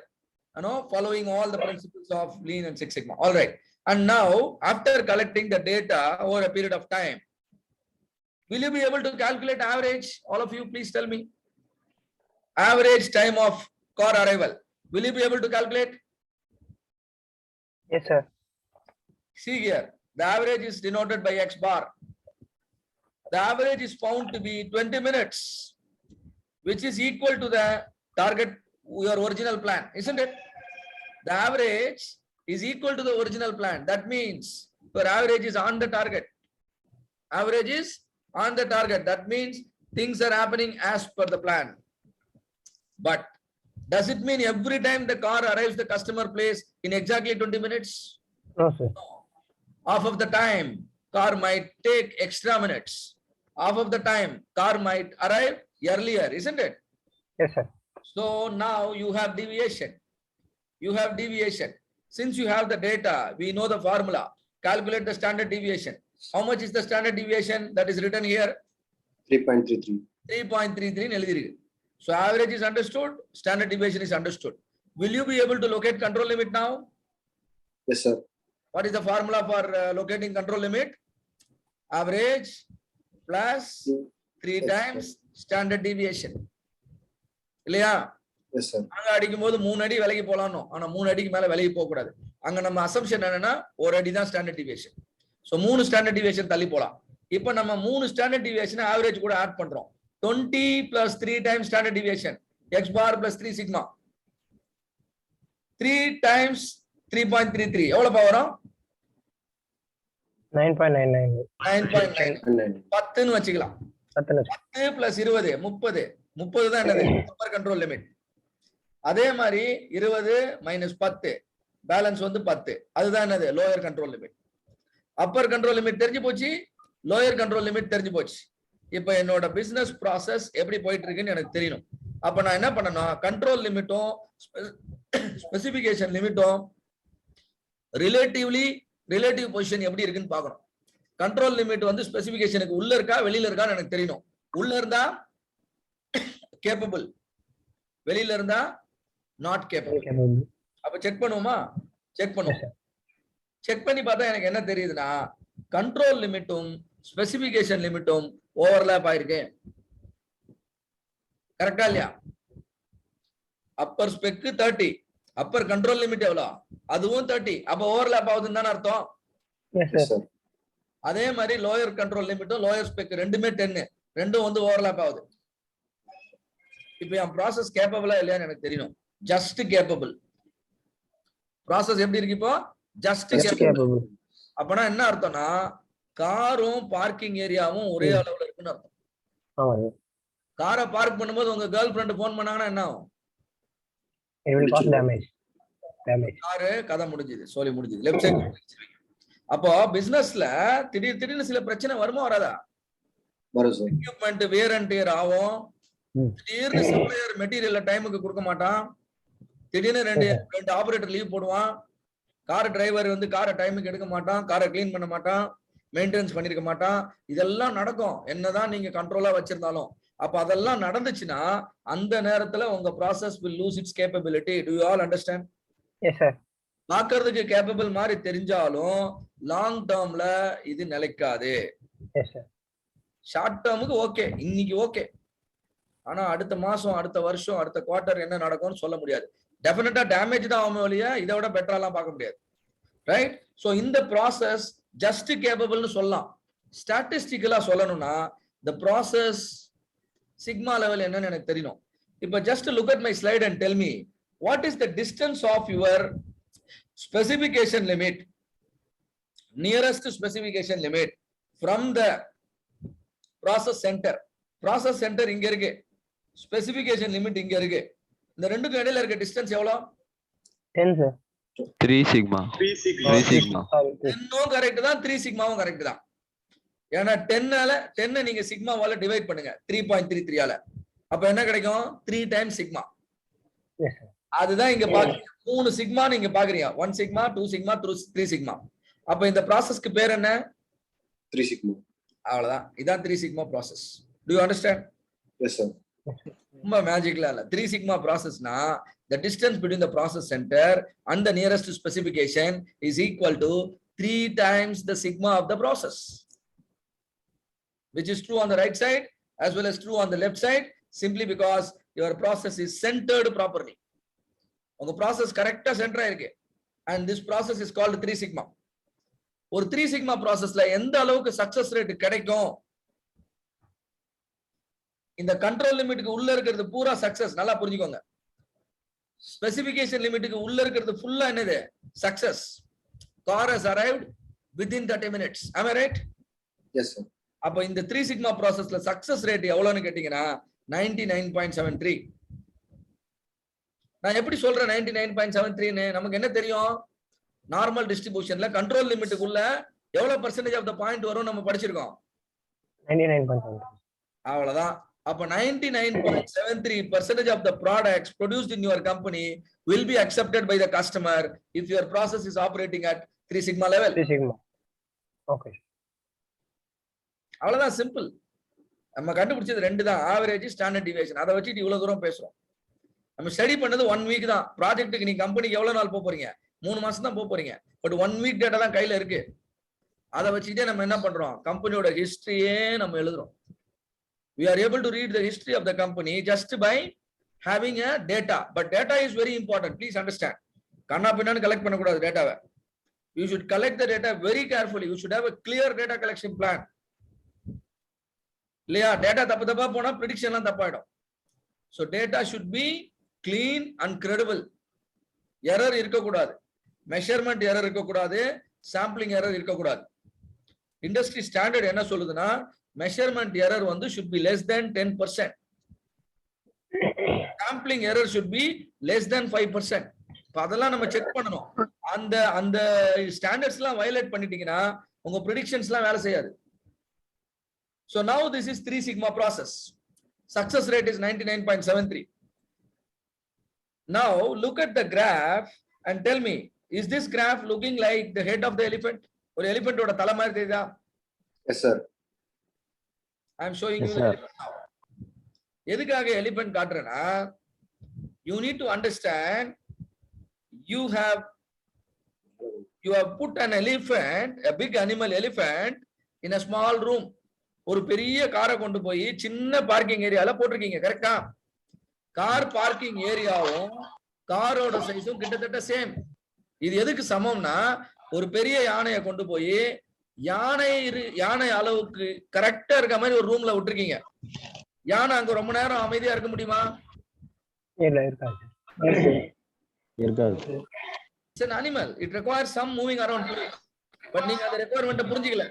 following all the principles of Lean and Six Sigma. All right. And now, after collecting the data over a period of time, will you be able to calculate average? All of you, please tell me. Average time of car arrival. Will you be able to calculate? Yes, sir. See here, the average is denoted by X bar. The average is found to be 20 minutes, which is equal to the target, your original plan, isn't it? The average is equal to the original plan. That means your average is on the target. Average is on the target. That means things are happening as per the plan. But does it mean every time the car arrives the customer place in exactly 20 minutes? No, sir. No. Half of the time, car might take extra minutes. Half of the time, car might arrive earlier, isn't it? Yes, sir. So now you have deviation. You have deviation. Since you have the data, we know the formula. Calculate the standard deviation. How much is the standard deviation that is written here? 3.33. 3.33. So average is understood, standard deviation is understood. Will you be able to locate control limit now? Yes, sir. What is the formula for locating control limit? Average plus 3 times standard deviation. இல்லையா? Yes, sir. அங்க அடிக்கும் போது 3 அடி விலகி போலாம்னோ, ஆனா 3 அடிக்கு மேல விலகி போக கூடாது. அங்க நம்ம அசம்ப்ஷன் என்னன்னா 1 அடி தான் standard deviation. So 3 standard deviation தள்ளி போலாம். இப்போ நம்ம 3 ஸ்டாண்டர்ட் டிவியேஷன் ஆவரேஜ் கூட ஆட் பண்றோம். 20 plus 3 times standard deviation, X bar plus 3 sigma. 3 times 3.33. எவ்வளவு வரும்? 9.99. 9.9. 10 ன்னு வச்சுக்கலாம். 10 plus 20, 30. 30 தான் என்னது? Appar control limit. அதே மாதிரி 20 minus 10, பேலன்ஸ் வந்து 10. அதுதான் என்னது? Lower control limit. Upper control limit தெரிஞ்சு போச்சு, லோயர் கண்ட்ரோல் லிமிட் தெரிஞ்சு போச்சு. இப்போ என்னோட பிசினஸ் ப்ராசஸ் எப்படி போயிட்டு இருக்குன்னு எனக்கு தெரியணும். அப்ப நான் என்ன பண்ணணும்? கண்ட்ரோல் லிமிட்டும் ஸ்பெசிபிகேஷன் லிமிட்டும் ரிலேட்டிவ் பொசிஷன் எப்படி இருக்குன்னு பார்க்கணும். கண்ட்ரோல் லிமிட் வந்து ஸ்பெசிபிகேஷனுக்கு உள்ள இருக்கா வெளியில இருக்கான்னு எனக்கு தெரியணும். உள்ள இருந்தா கேப்பபிள், வெளியில இருந்தா நாட் கேப்பபிள். அப்ப செக் பண்ணுவோமா? செக் பண்ணுவோம். செக் பண்ணி பார்த்தா எனக்கு என்ன தெரியுதுன்னா, கண்ட்ரோல் லிமிட்டும் ஸ்பெசிபிகேஷன் லிமிட்டும் ஓவர்லாப் ஆயிருக்கு. கரெக்டா இல்லையா? Upper spec 30, upper control limit எவ்வளவு? அதுவும் 30. அப்ப ஓவர்லாப் ஆகுதுன்னு தானே அர்த்தம். அதே மாதிரி லோயர் கண்ட்ரோல் லிமிட்டும் லோயர் ஸ்பெக் ரெண்டுமே 10, ரெண்டும் வந்து ஓவர்லாப் ஆகுது. இப்போ என் ப்ராசஸ் கேப்பபிளா இல்லையான்னு எனக்கு தெரியணும். Just capable. ப்ராசஸ் எப்படி இருக்கு இப்போ? Just capable. அப்பனா என்ன அர்த்தம்னா, காரும் பார்க்கிங் ஏரியாவும் ஒரே அளவுல இருக்குன்னு அர்த்தம். காரை பார்க் பண்ணும்போது உங்க கேர்ள் ஃப்ரெண்ட் போன் பண்ணாங்கன்னா என்ன ஆகும்? காரு கதை முடிஞ்சது, சொல்லி முடிஞ்சது, லெஃப்ட் சைடு. அப்போ பிசினஸ்ல திடீர்னு சில பிரச்சனை வருமா வராதா? எக்யூப்மெண்ட் வேர் அண்ட் டியர் ஆகும். திடீர்னு சப்ளையர் மெட்டீரியல் டைமுக்கு கொடுக்க மாட்டான். திடீர்னு ரெண்டு ஆபரேட்டர் லீவ் போடுவான். கார் டிரைவர் வந்து காரை டைமுக்கு எடுக்க மாட்டான், காரை கிளீன் பண்ண மாட்டான், மெயின்டெனன்ஸ் பண்ணிருக்க மாட்டான். இதெல்லாம் நடக்கும் என்னதான் நீங்க கண்ட்ரோலா வச்சிருந்தாலும். அப்ப அதெல்லாம் நடந்துச்சுன்னா அந்த நேரத்துல உங்க process will lose its capability. Do you all understand? Yes, sir. பார்க்கிறதுக்கு கேப்பபிள் மாதிரி தெரிஞ்சாலும் லாங் டேர்ம்ல இது நிலைக்காது. Yes, sir. ஷார்ட் டேர்முக்கு ஓகே, இன்னைக்கு ஓகே, ஆனா அடுத்த மாசம், அடுத்த வருஷம், அடுத்த குவார்டர் என்ன நடக்கும்னு சொல்ல முடியாது. டெஃபினட்டா டேமேஜ் தான் ஆகும் இல்லையா, இதை விட பெட்டராலாம் பார்க்க முடியாது. ரைட்? சோ இந்த ப்ராசஸ் ஜஸ்ட் கேப்பபிள்னு சொல்லலாம். ஸ்டாட்டிஸ்டிக்கலா சொல்லணும்னா இந்த ப்ராசஸ் சிக்மா லெவல் என்னன்னு எனக்கு தெரியணும். இப்ப just look at my slide and tell me what is the distance of your specification limit, nearest specification limit from the process center. Process center இங்க இருக்கு, specification limit இங்க இருக்கு. இந்த ரெண்டுக்கும் இடையில இருக்க distance எவ்வளவு? 10 sir. 3 sigma. 3 sigma. 3 sigma. 10 correct தான், 3 சிக்மாவும் கரெக்ட் தான். ஏன்னா 10 நீங்க சிக்மாவால டிவைட் பண்ணுங்க 3.33 ஆல. அப்ப என்ன கிடைக்கும்? 3 times சிக்மா. Yes sir. அதுதான் இங்க பாக்குறீங்க. 3 சிக்மா நீங்க பாக்குறீங்க. 1 சிக்மா, 2 சிக்மா, 3 சிக்மா. அப்ப இந்த ப்ராசஸ்க்கு பேர் என்ன? 3 sigma. அவ்வளவுதான். இதான் 3 sigma process. Do you understand? Yes sir. ரொம்ப மேஜிக்ல இல்ல. 3 sigma ப்ராசஸ்னா the distance between the process center and the nearest specification is equal to 3 times the sigma of the process, which is true on the right side as well as true on the left side, simply because your process is centered properly. உங்க process கரெக்டா சென்டரா இருக்கு, and this process is called 3 sigma. ஒரு 3 sigma processல எந்த அளவுக்கு success rate கிடைக்கும்? இந்த control லிமிட்டுக்கு உள்ள இருக்கிறது பூரா சக்சஸ். நல்லா புரிஞ்சுக்கோங்க. ஸ்பெசிபிகேஷன் லிமிட்டுக்கு உள்ள இருக்கிறது ஃபுல்லா என்னது? Success. Car has arrived within 30 minutes. Am I right? Yes sir. அப்ப இந்த 3 சிக்மா ப்ராசஸ்ல சக்சஸ் ரேட் எவ்வளவுன்னு கேட்டீங்கன்னா 99.73. நான் எப்படி சொல்றேன் 99.73ன்னு? நமக்கு என்ன தெரியும்? நார்மல் டிஸ்ட்ரிபியூஷன்ல கண்ட்ரோல் லிமிட்டுக்குள்ள எவ்வளவு பர்சன்டேஜ் ஆஃப் த பாயிண்ட் வரும் நம்ம படிச்சிருக்கோம். 99.7. அவ்வளவுதான். அப்ப 99.73% of the products produced in your company will be accepted by the customer if your process is operating at 3 sigma level. 3 sigma. Okay. அவ்வளவுதான், சிம்பிள். நம்ம கண்டுபிடிச்சது ரெண்டு தான், ஆவரேஜ், ஸ்டாண்டர்ட் டிவியேஷன். அதை வச்சுட்டு இவ்வளவு தூரம் பேசுறோம். நம்ம ஸ்டடி பண்ணது 1 வீக் தான். ப்ராஜெக்ட்டுக்கு நீங்க கம்பெனிக்கு எவ்வளவு நாள் போறீங்க? 3 மாசம் தான் போறீங்க. பட் 1 வீக் டேட்டா தான் கையில இருக்கு. அதை வச்சுக்கிட்டே நம்ம என்ன பண்றோம்? கம்பெனியோட ஹிஸ்டரியே நம்ம எழுதுறோம். We are able to read the history of the company just by having a data. But data is very important. Please understand. Kanna pinna collect pannakoodadhu data. You should collect the data very carefully. You should have a clear data collection plan. Illaya data thappa pona prediction la thappaidum. So data should be clean and credible. Error irukka koodadhu. Measurement error irukka koodadhu. Sampling error irukka koodadhu. Industry standard enna solluduna? Measurement error should be less than 10%. Sampling error should be less than 5%. அதெல்லாம் நம்ம check பண்ணணும். அந்த standards எல்லாம் violate பண்ணிட்டீங்கன்னா உங்க predictions எல்லாம் வேலை செய்யாது. So now this is 3 sigma process. Success rate is 99.73. Now look at the graph and tell me, is this graph looking like the head of the elephant? ஒரு elephant ஓட தலை மாதிரி தெரியுதா? Yes sir. I am showing Yes, you the sir. elephant now. எதுக்காக elephant காட்டுறேன்னா, you need to understand, you have put an elephant, a big animal elephant, in a small room. ஒரு பெரிய காரை கொண்டு போய் சின்ன பார்க்கிங் ஏரியால போட்டிருக்கீங்க. கரெக்டா? கார் பார்க்கிங் ஏரியாவும் காரோட சைஸும் கிட்டத்தட்ட சேம். இது எதுக்கு சமம்னா, ஒரு பெரிய யானையை கொண்டு போய் யானை அளவுக்கு கரெக்டா இருக்க மாதிரி ஒரு ரூம்ல விட்டுருக்கீங்க. யானை அங்க ரொம்ப நேரம் அமைதியா இருக்க முடியுமா? இல்ல, இருக்காது. இருக்காது. It's an animal. It requires some moving around place. But நீங்க அந்த ரெக்குயர்மெண்ட்டை புரிஞ்சிக்கல.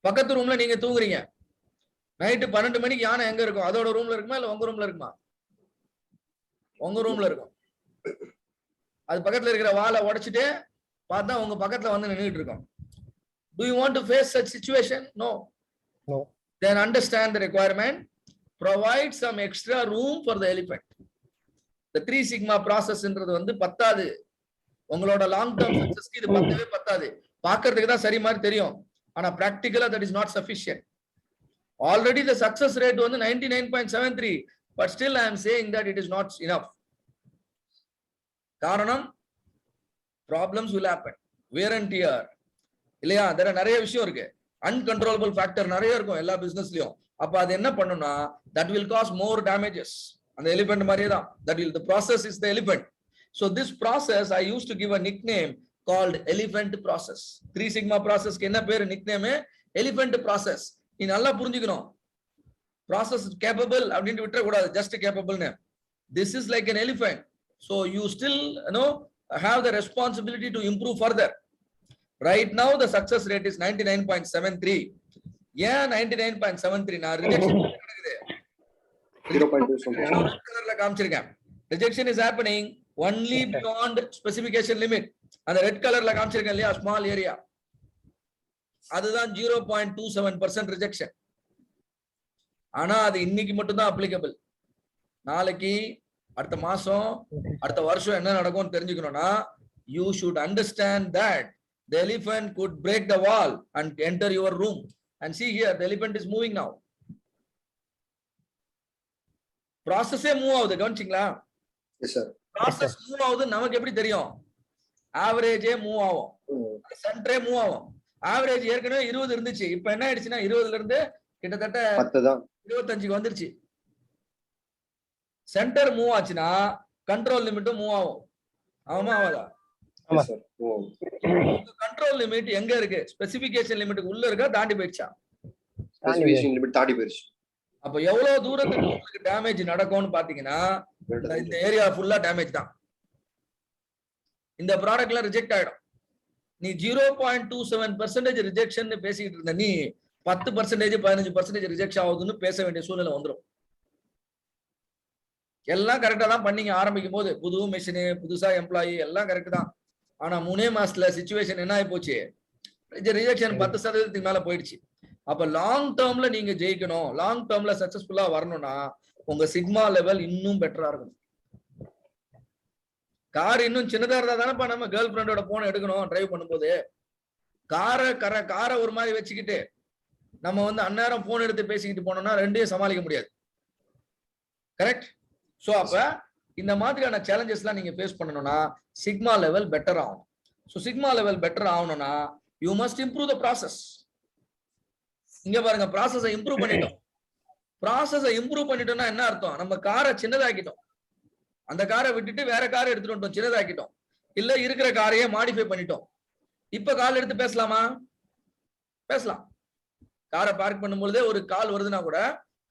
பக்கத்து ரூம்ல நீங்க தூங்குறீங்க. நைட்டு 12 மணிக்கு யானை எங்க இருக்கும்? அதோட ரூம்ல இருக்குமா இல்ல உங்க ரூம்ல இருக்குமா? உங்க ரூம்ல இருக்கும். அது பக்கத்துல இருக்கிற வாலை உடைச்சிட்டு பார்த்தா உங்க பக்கத்துல வந்து நின்னுட்டு இருக்கும். Do you want to face such situation? No. No. Then understand the requirement. Provide some extra room for the elephant. The 3 sigma process என்றது பத்தாது. உங்களோட லாங் டர்ம் சக்சஸ்க்கு இது பத்தவே பத்தாது. பார்க்கிறதுக்கு தான் சரி மாதிரி தெரியும். ஆனா practically that is not sufficient. Already the success rate 99.73, but still I am saying that it is not enough. காரணம், problems will happen. Wear and tear. இல்லையா? வேற நிறைய விஷயம் இருக்கு. அன்கண்ட்ரோலபிள் ஃபேக்டர் நிறைய இருக்கும் எல்லா பிசினஸ்லயும். அப்ப அது என்ன பண்ணும்னா, that will cause more damages. அந்த எலிபென்ட் மாதிரியே தான். The process is the elephant. So this process I used to give a nickname called elephant process. 3 sigma process க்கு என்ன பேரு? nickname elephant process. நீ நல்லா புரிஞ்சுக்கணும். ப்ராசஸ் கேப்பபிள் அப்படின்ட்டு விட்டுற கூடாது, ஜஸ்ட் கேப்பபிள்னு. This is like an elephant, so you still have the responsibility to improve further. Right now the success rate is 99.73. ஏன் 99.73 நான் ரிஜெக்ஷன் நடக்குது 0.2 கலர்ல காமிச்சிருக்கேன். Rejection is happening only beyond specification limit. அந்த ரெட் கலர்ல காமிச்சிருக்கேன் இல்லையா, ஸ்மால் ஏரியா, அதுதான் 0.27% ரிஜெக்ஷன். ஆனா அது இன்னைக்கு மட்டும் தான் அப்ளிகபிள். நாளைக்கு, அடுத்த மாசம், அடுத்த வருஷம் என்ன நடக்கும்னு தெரிஞ்சுக்கணும்னா, you should understand that the elephant could break the wall and enter your room. And see here, the elephant is moving now. Process move ஆகுது, கவனிச்சிங்களா? Yes sir. Process move ஆகுது, நமக்கு எப்படி தெரியும்? ஆவரேஜே மூவ் ஆகும், சென்டரே மூவ் ஆகும். ஆவரேஜ் ஏற்கனவே 20 இருந்துச்சு, இப்ப என்ன ஆயிடுச்சுன்னா 20ல இருந்து கிட்டத்தட்ட 10 தான் 25க்கு வந்துருச்சு. சென்டர் மூவ் ஆச்சுன்னா கண்ட்ரோல் லிமிட்டும் மூவ் ஆகும். ஆமா ஆவாதா? Yes sir. கண்ட்ரோல் லிமிட் எங்க இருக்கு? ஸ்பெசிபிகேஷன் லிமிட்டுக்கு உள்ள இருக்கா, தாண்டி போயிடுச்சா? ஸ்பெசிஃபிகேஷன் லிமிட் தாண்டி போயிருச்சு. அப்ப எவ்வளவு தூரத்துக்கு உங்களுக்கு டேமேஜ் நடக்கும்னு பாத்தீங்கன்னா, இந்த ஏரியா ஃபுல்லா டேமேஜ் தான். இந்த ப்ராடக்ட்ல ரிஜெக்ட் ஆயிடும். நீ 0.27% ரிஜெக்ஷன் பேசிக்கிட்டு இருந்த நீ 10% 15% ரிஜெக்ஷன் ஆகுதுன்னு பேச வேண்டிய சூழ்நிலை வந்துடும். எல்லாம் கரெக்டா தான் பண்ணீங்க ஆரம்பிக்கும் போது, புது மிஷினு, புதுசா எம்ப்ளாயி, எல்லாம் கரெக்ட் தான். ஆனா 3 மாசத்துல சிச்சுவேஷன் என்ன ஆகி போச்சு? ரிஜெக்ஷன் 10% மேல போயிடுச்சு. அப்ப லாங் டேர்ம்ல நீங்க ஜெயிக்கணும், லாங் டேர்ம்ல சக்சஸ்ஃபுல்லா வரணும்னா உங்க சிக்மா லெவல் இன்னும் பெட்டரா இருக்கணும். கார் இன்னும் சின்னதா இருந்தா தானேப்பா நம்ம கேர்ள் ஃப்ரெண்டோட போன் எடுக்கணும் டிரைவ் பண்ணும்போது. காரை ஒரு மாதிரி வச்சுக்கிட்டு நம்ம அந்நேரம் போன் எடுத்து பேசிக்கிட்டு போனோம்னா ரெண்டையும் சமாளிக்க முடியாது. கரெக்ட்? சோ அப்ப இந்த மாதிரியான சேலஞ்சஸ் எல்லாம் நீங்க ஃபேஸ் பண்ணணும்னா சிக்மா லெவல் பெட்டர் ஆகும். சோ சிக்மா லெவல் பெட்டர் ஆகணும்னா you must improve the process. இங்க பாருங்க, ப்ராசஸை இம்ப்ரூவ் பண்ணிட்டோம். ப்ராசஸை இம்ப்ரூவ் பண்ணிட்டோம்னா என்ன அர்த்தம்? நம்ம காரை சின்னதாக்கிட்டோம், அந்த காரை விட்டுட்டு வேற காரை எடுத்துட்டு வந்துட்டோம், சின்னதாக்கிட்டோம். இல்ல இருக்கிற காரையே மாடிஃபை பண்ணிட்டோம். இப்ப கால் எடுத்து பேசலாமா? பேசலாம். காரை பார்க் பண்ணும்போதே ஒரு கால் வருதுன்னா கூட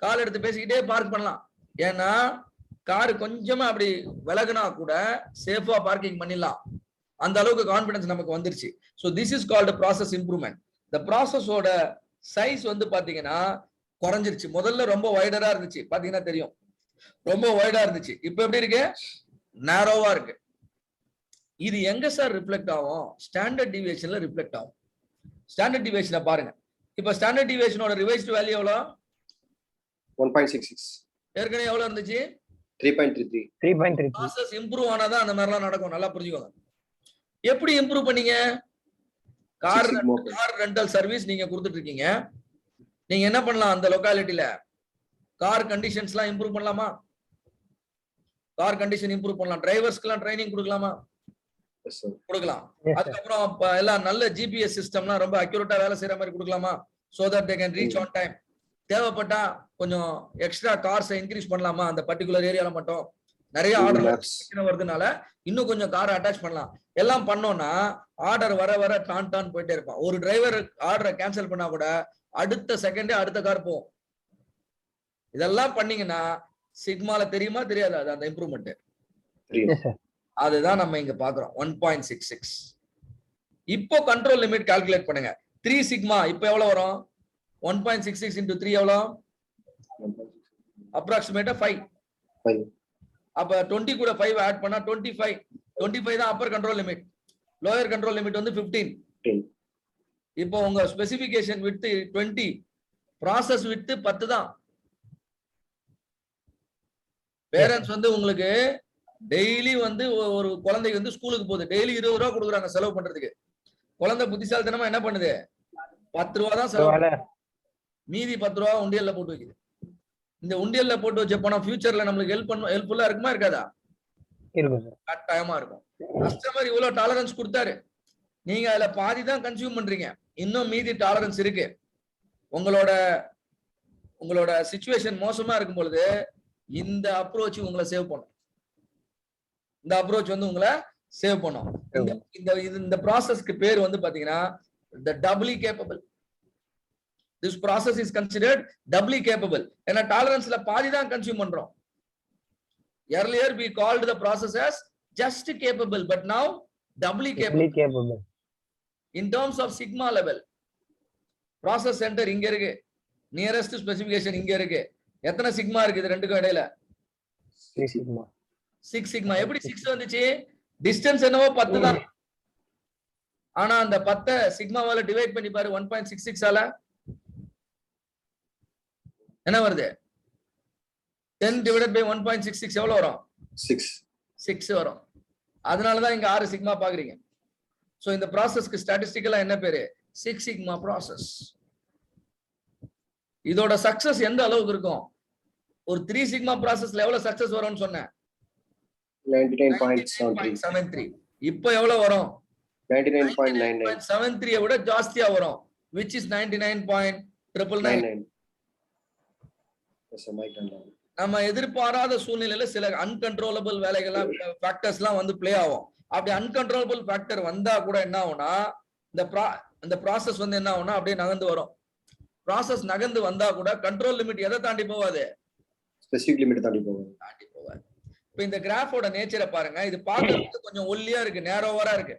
கால் எடுத்து பேசிக்கிட்டே பார்க் பண்ணலாம். ஏன்னா கார் கொஞ்சமா அப்படி விலகுனா கூட சேஃபா பார்க்கிங் பண்ணிடலாம். அந்த அளவுக்கு கான்பிடன்ஸ் நமக்கு வந்துருச்சு. So this is called process improvement. இந்த ப்ராசஸோட சைஸ் பாத்தீங்கன்னா குறைஞ்சிருச்சு. முதல்ல ரொம்ப வைடரா இருந்துச்சு, பாத்தீங்கன்னா தெரியும், ரொம்ப வைடா இருந்துச்சு. இப்ப எப்படி இருக்கு? நேரோவா இருக்கு. இது எங்க சார் ரிஃப்ளெக்ட் ஆகும்? ஸ்டாண்டர்ட் டிவியேஷன்ல ரிஃப்ளெக்ட் ஆகும். ஸ்டாண்டர்ட் டிவியேஷனை பாருங்க. இப்ப ஸ்டாண்டர்ட் டிவியேஷனோட ரிவைஸ்டு வேல்யூ எவ்வளவு? 1.66. ஏற்கனவே எவ்வளவு இருந்துச்சு? 3.33. ப்ராசஸ் இம்ப்ரூவ் ஆனாதான் அந்த மாதிரிலாம் நடக்கும். நல்லா புரிஞ்சுக்கோங்க. எப்படி இம்ப்ரூவ் பண்ணீங்க? கார் ரெண்டல் சர்வீஸ் நீங்க கொடுத்துட்டு இருக்கீங்க. நீங்க என்ன பண்ணலாம்? அந்த லொகாலிட்டியில கார் கண்டிஷன்ஸ் எல்லாம் இம்ப்ரூவ் பண்ணலாமா? கார் கண்டிஷன் இம்ப்ரூவ் பண்ணலாம். டிரைவர்ஸ்க்கு எல்லாம் ட்ரைனிங் கொடுக்கலாமா? கொடுக்கலாம். அதுக்கப்புறம் எல்லாம் நல்ல ஜிபிஎஸ் சிஸ்டம்லாம் ரொம்ப அக்யூரேட்டா வேலை செய்யற மாதிரி கொடுக்கலாமா? So that they can reach on time. தேவைப்பட்டா கொஞ்சம் எக்ஸ்ட்ரா கார்ஸை இன்க்ரீஸ் பண்ணலாமா? அந்த பர்டிகுலர் ஏரியால மட்டும் நிறைய ஆர்டர் வருதுனால இன்னும் கொஞ்சம் காரை அட்டாச் பண்ணலாம். எல்லாம் பண்ணோம்னா ஆர்டர் வர வர டான் போயிட்டே இருப்பான். ஒரு டிரைவர் ஆர்டரை கேன்சல் பண்ணா கூட அடுத்த செகண்டே அடுத்த கார் போகும். இதெல்லாம் பண்ணீங்கன்னா சிக்மால தெரியுமா தெரியாது? அது அந்த இம்ப்ரூவ்மெண்ட். அதுதான் நம்ம இங்க பாக்குறோம். 1.66. இப்போ கண்ட்ரோல் லிமிட் கால்குலேட் பண்ணுங்க. 3 சிக்மா இப்போ எவ்வளவு வரும்? 1.66 into 3 எவ்வளவு? அப்ராக்சிமேட்டா 5. அப்ப 20 கூட 5 ஆட் பண்ணா 25. 25 தான் Appar control limit. Lower control limit 15. இப்போ உங்க ஸ்பெசிபிகேஷன் வித் 20, ப்ராசஸ் வித் 10 தான். பேரண்ட்ஸ் உங்களுக்கு டெய்லி ஒரு குழந்தைக்கு ஸ்கூலுக்கு போகுது, டெய்லி 20 ரூபா கொடுக்குறாங்க செலவு பண்றதுக்கு. குழந்தை புத்திசாலித்தனமா என்ன பண்ணுது? 10 ரூபா தான் செலவு, மீதி 10 ரூபா உண்டியல்ல போட்டு வைக்குது. இந்த உண்டியல்ல போட்டு வச்ச பணம் ஃபியூச்சர்ல நம்மளுக்கு ஹெல்ப்ஃபுல்லா இருக்குமா இருக்காதா? கட்டாயமா இருக்கும். கஸ்டமர் இவ்வளவு டாலரன்ஸ் கொடுத்தாரு, நீங்க அதுல பாதி தான் கன்சியூம் பண்றீங்க, இன்னும் மீதி டாலரன்ஸ் இருக்கு. உங்களோட சிச்சுவேஷன் மோசமா இருக்கும் பொழுது இந்த அப்ரோச் உங்களை சேவ் பண்ணும். இந்த அப்ரோச் உங்களை சேவ் பண்ணும். இந்த ப்ராசஸ்க்கு பேர் பாத்தீங்கன்னா the doubly capable. This process is considered doubly capable. ஏன்னா டாலரன்ஸ்ல பாதி தான் கன்சியூம் பண்றோம். Earlier we called the process as just capable, but now doubly capable. In terms of sigma level, process center இங்க இருக்கு, nearest specification இங்க இருக்கு. எத்தனை sigma இருக்கு இது ரெண்டுக்கும் இடையில? 6 சிக்மா. எப்படி 6 வந்துச்சு? டிஸ்டன்ஸ் என்னவோ 10 தான். ஆனா அந்த 10 சிக்மாவால டிவைட் பண்ணி பாரு 1.66 ஆல என்ன வருது? 10 divided by 1.66 எவ்வளவு வரும்? 6 வரும். அதனாலதான் இங்க 6 சிக்மா பாக்குறீங்க. சோ இந்த ப்ராசஸ்க்கு ஸ்டாட்டிஸ்டிக்கலா என்ன பேரு? 6 சிக்மா ப்ராசஸ். இதோட சக்சஸ் எந்த அளவுக்கு இருக்கும்? ஒரு 3 சிக்மா ப்ராசஸ்ல எவ்வளவு சக்சஸ் வரும்னு சொன்னேன்? 99.73. இப்போ எவ்வளவு வரும்? 99.73 விட ஜாஸ்தியா வரும், which is 99.999. நம்ம எதிர்பாராத சூழ்நிலையில சில அன்கண்ட்ரோலபிள் வேலைகள்லாம் ஃபேக்டர்ஸ்லாம் வந்து ப்ளே ஆகும். அப்படி அன்கண்ட்ரோலபிள் ஃபேக்டர் வந்தா கூட என்ன ஆகும்னா இந்த ப்ராசஸ் வந்து என்ன ஆகும்னா அப்படியே நகர்ந்து வரும். ப்ராசஸ் நகர்ந்து வந்தா கூட கண்ட்ரோல் லிமிட் எதை தாண்டி போவாது? ஸ்பெசிபிக் லிமிட் தாண்டி போவாது. இப்போ இந்த கிராஃபோட நேச்சரை பாருங்க. இது பார்க்கிறதுக்கு கொஞ்சம் ஒல்லியா இருக்கு, நேரோவரா இருக்கு.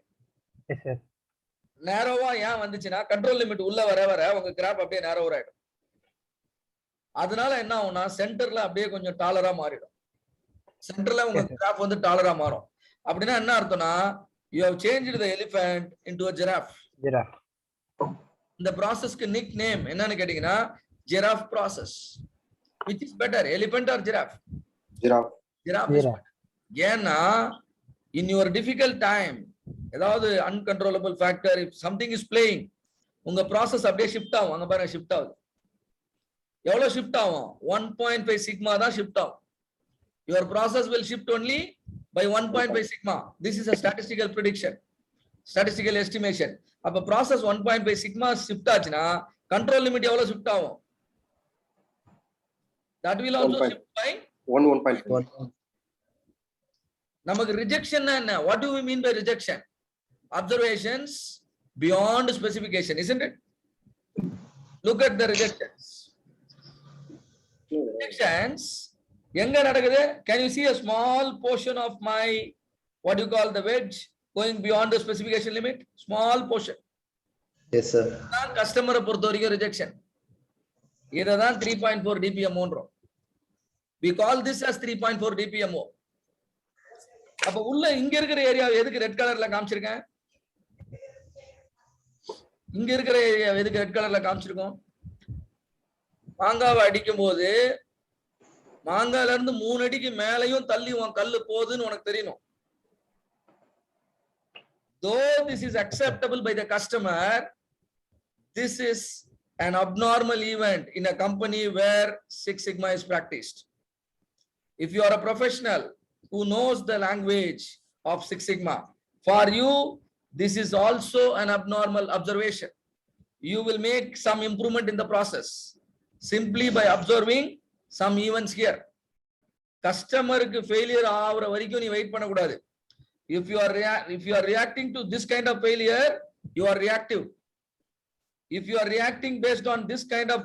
நேரோவா ஏன் வந்துச்சுன்னா கண்ட்ரோல் லிமிட் உள்ள வர வர உங்க கிராஃப் அப்படியே நேரோவர் ஆயிடும். அதனால என்ன ஆகும்னா சென்டர்ல அப்படியே கொஞ்சம் டாலரா மாறிடும். சென்டர்ல உங்க கிராஃப் வந்து டாலரா மாறும். அப்படின்னா என்ன அர்த்தம்னா you have changed the elephant into a giraffe. இந்த ப்ராசஸ்க்கு நிக் நேம் என்னன்னு கேட்டீங்கன்னா giraffe process. Which is better, elephant or giraffe? Giraffe is better. ஏன்னா in your difficult time ஏதாவது uncontrollable factor, if something is playing, உங்க process அப்படியே shift ஆகும். அங்க பாருங்க ஷிஃப்ட் ஆகுது. எவ்வளவு ஷிஃப்ட் ஆகும்? 1.5 சிக்மா தான் ஷிஃப்ட் ஆகும். your process will shift only by 1.5 sigma. This is a statistical prediction, statistical estimation. அப்ப process 1.5 sigma shift ஆச்சுனா control limit எவ்வளவு shift ஆகும்? That will also shift by 1.5. நமக்கு rejection என்ன? What do we mean by rejection? Observations beyond specification, isn't it? Look at the rejections. Rejections எங்க நடக்குது? Can you see a small portion of my what do you call the wedge going beyond the specification limit? Small portion. Yes sir. கஸ்டமரை பொறுத்த வரைக்கும் rejection. இததான் 3.4 dpmo ன்றோம். We call this as 3.4 dpmo. அப்ப உள்ள இங்க இருக்கிற ஏரியா எதுக்கு red கலர்ல காமிச்சிருக்கேன்? இங்க இருக்கிற ஏரியா எதுக்கு ரெட் கலர்ல காமிச்சிருக்கோம்? மாங்காவை அடிக்கும் போது மாங்கால இருந்து 3 அடிக்கு மேலையும் தள்ளி உன் கல்லு போகுதுன்னு உனக்கு தெரியணும். Though this is acceptable by the customer, this is an abnormal event in a company where Six Sigma is practiced. If you are a professional who knows the language of Six Sigma, for you this is also an abnormal observation. You will make some improvement in the process simply by observing some events here. கஸ்டமருக்கு failure ஆகுற வரைக்கும் நீ wait பண்ண கூடாது. If you are reacting to this kind of failure, you are reactive. If you are reacting based on this kind of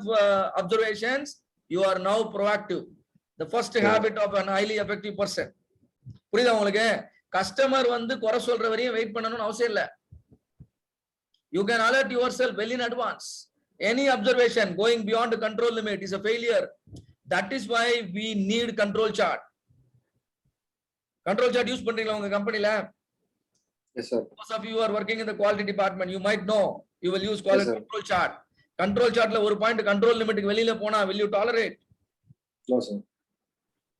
observations, you are now proactive. The first habit of an highly effective person. புரியுதா உங்களுக்கு? Customer வந்து குறை சொல்ற வரையும் wait பண்ணணும்னு அவசியம் இல்ல. You can alert yourself well in advance. Any observation going beyond the control limit is a failure. That is why we need control chart. Control chart use பண்றீங்களா உங்க கம்பெனில? Yes sir. Most of you are working in the quality department. You might know. You will use quality control chart. Control chartல ஒரு point control லிமிட்டுக்கு வெளியில போனா will you tolerate? No sir.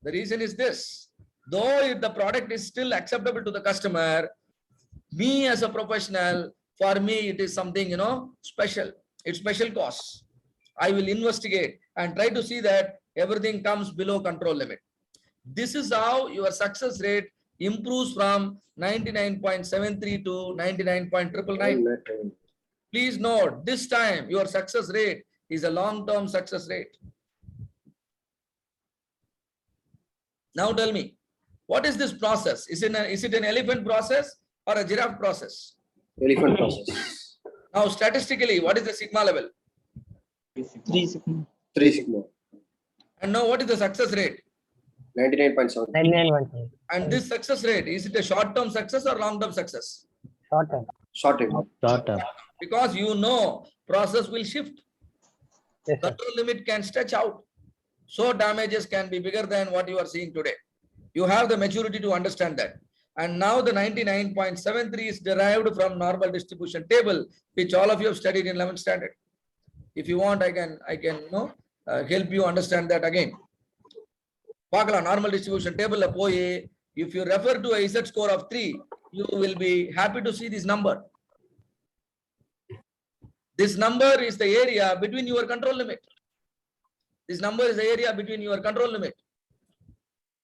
The reason is this. Though if the product is still acceptable to the customer, me as a professional, for me it is something special. It's special cost. I will investigate and try to see that everything comes below control limit. This is how your success rate improves from 99.73 to 99.999. Please note, this time your success rate is a long-term success rate. Now tell me, what is this process? Is it an elephant process or a giraffe process? Elephant process. Now statistically, what is the sigma level? 3 sigma. 3 sigma. And now what is the success rate? 99.7. 99.7. And this success rate, is it a short-term success or long-term success? Short term. Short term. Short term. Because you know process will shift. Yes, sir. Control limit can stretch out. So damages can be bigger than what you are seeing today. You have the maturity to understand that. And now the 99.73 is derived from normal distribution table, which all of you have studied in 11th standard. If you want, I can help you understand that again. Pakala normal distribution table if you refer to a Z score of 3, you will be happy to see this number. This number is the area between your control limit. This number is the area between your control limit.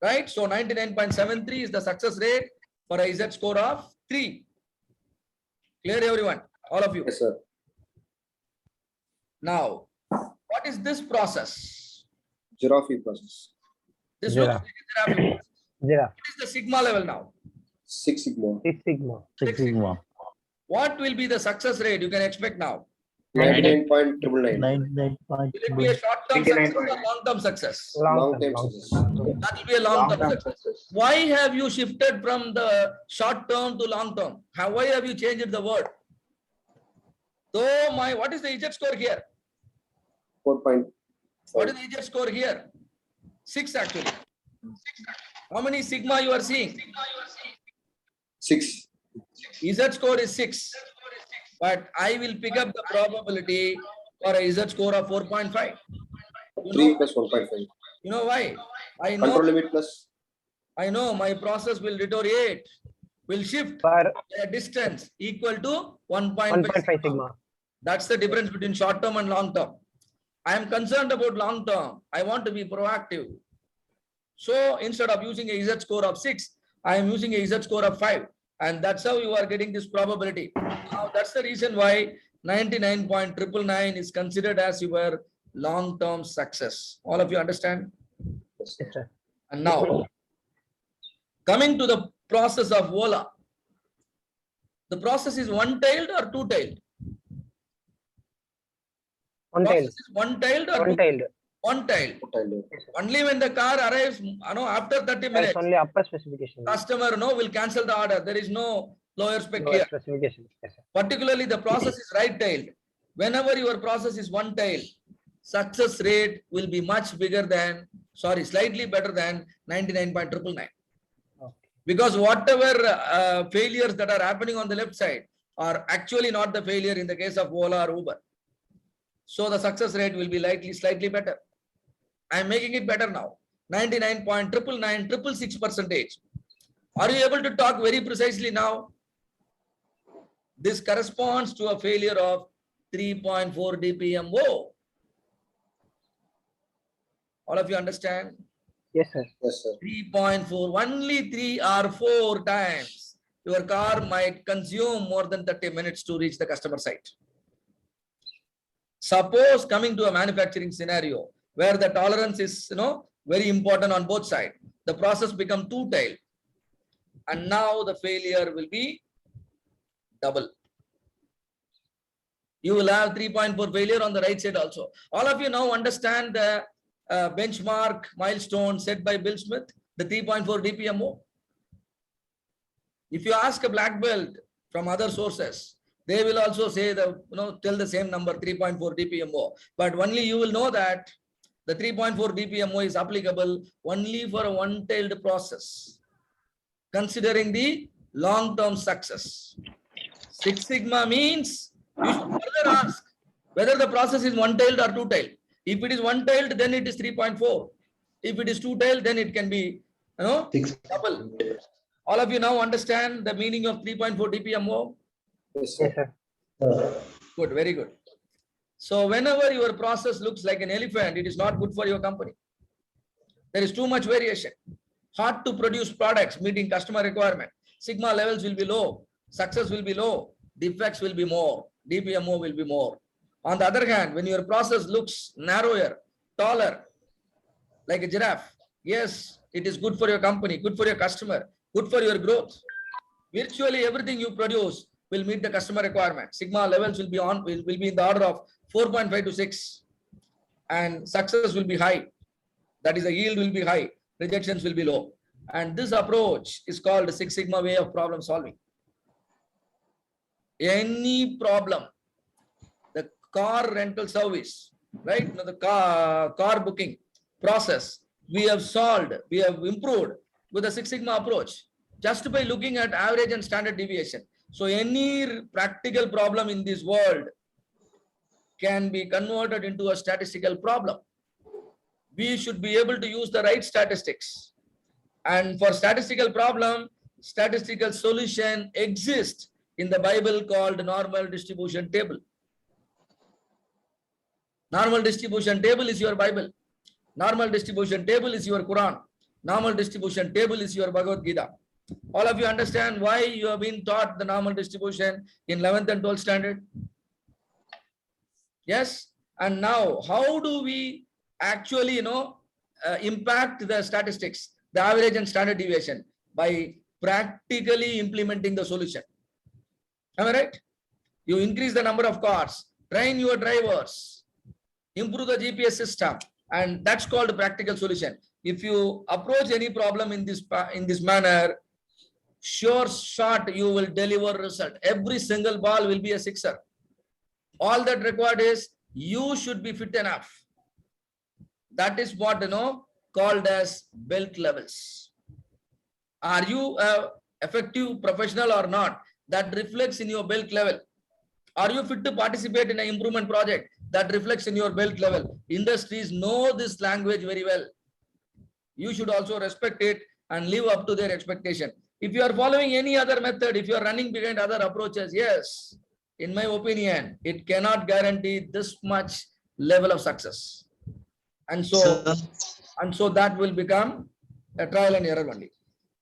Right? So 99.73 is the success rate for a Z score of 3. Clear, everyone? All of you. Yes, sir. Now, what is this process? Giraffe process. This looks Giraffe. like a giraffe process. Giraffe. What is the sigma level now? 6 sigma. 6 sigma. 6 sigma. What will be the success rate you can expect now? 99.999. 99. Will it be a short-term success or long-term success? Long term Long success. That will be a long-term success. Why have you shifted from the short-term to long-term? Why have you changed the word? So what is the Z score here? 4. What is the Z score here? 6 actually. How many sigma you are seeing? 6. Z score is 6. But I will pick up the probability for a Z score of 4.5. 3 plus 1.5. You know why? Control limit plus. I know my process will deteriorate, will shift For a distance equal to 1.5 1.5 sigma. That's the difference between short term and long term. I am concerned about long term. I want to be proactive. So instead of using a Z score of 6, I am using a Z score of 5. And that's how you are getting this probability. Now that's the reason why 99.999 is considered as your long-term success. All of you understand? Yes, sir. And now, coming to the process of VOLA. The process is one-tailed or two-tailed? One-tailed. Process is one-tailed or One-tailed. one-tailed? Only when the car arrives, after 30 That's minutes, only upper specification. customer will cancel the order. There is no lower spec Lower here. specification. Yes, sir. Particularly the process is right-tailed. Whenever your process is one-tailed, success rate will be much bigger than, slightly better than 99.999. Okay. Because whatever failures that are happening on the left side are actually not the failure in the case of Ola or Uber. So the success rate will be slightly better. I am making it better now. 99.99966%. Are you able to talk very precisely now? This corresponds to a failure of 3.4 dpmo. All of you understand? Yes, sir. Yes, sir. 3.4, only 3 or 4 times your car might consume more than 30 minutes to reach the customer site. Suppose coming to a manufacturing scenario where the tolerance is very important on both sides, the process become two-tailed, and now the failure will be double. You will have 3.4 failure on the right side also. All of you now understand the benchmark milestone set by Bill Smith, the 3.4 dpmo. If you ask a black belt from other sources, they will also say tell the same number, 3.4 dpmo. But only you will know that the 3.4 dpmo is applicable only for a one-tailed process, considering the long-term success. 6 sigma means you should further ask whether the process is one-tailed or two-tailed. If it is one-tailed, then it is 3.4. If it is two-tailed, then it can be double. All of you now understand the meaning of 3.4 dpmo? Yes, Yes, sir. sir. Good, very good. So whenever your process looks like an elephant, it is not good for your company. There is too much variation. Hard to produce products meeting customer requirement. Sigma levels will be low. Success will be low. Defects will be more. DPMO will be more. On the other hand, when your process looks narrower, taller, like a giraffe, yes, it is good for your company, good for your customer, good for your growth. Virtually everything you produce will meet the customer requirement. Sigma levels will be in the order of 4.5 to 6. and success will be high. That is, the yield will be high, rejections will be low. And this approach is called Six Sigma way of problem solving. Any problem, the car rental service, right? The car booking process, we have solved, we have improved with the Six Sigma approach just by looking at average and standard deviation. So any practical problem in this world can be converted into a statistical problem. We should be able to use the right statistics. And for statistical problem, statistical solution exists in the Bible called normal distribution table. Normal distribution table is your Bible. Normal distribution table is your Quran. Normal distribution table is your Bhagavad Gita. All of you understand why you have been taught the normal distribution in 11th and 12th standard? Yes. And now, how do we actually, impact the statistics, the average and standard deviation? By practically implementing the solution. Am I right? You increase the number of cars, train your drivers, improve the GPS system, and that's called practical solution. If you approach any problem in this manner, sure shot you will deliver result. Every single ball will be a sixer. All that required is you should be fit enough. That is what called as belt levels. Are you a effective professional or not? That reflects in your belt level. Are you fit to participate in an improvement project? That reflects in your belt level. Industries know this language very well. You should also respect it and live up to their expectation. If you are following any other method, if you are running behind other approaches, yes, in my opinion, it cannot guarantee this much level of success. And so that will become a trial and error only.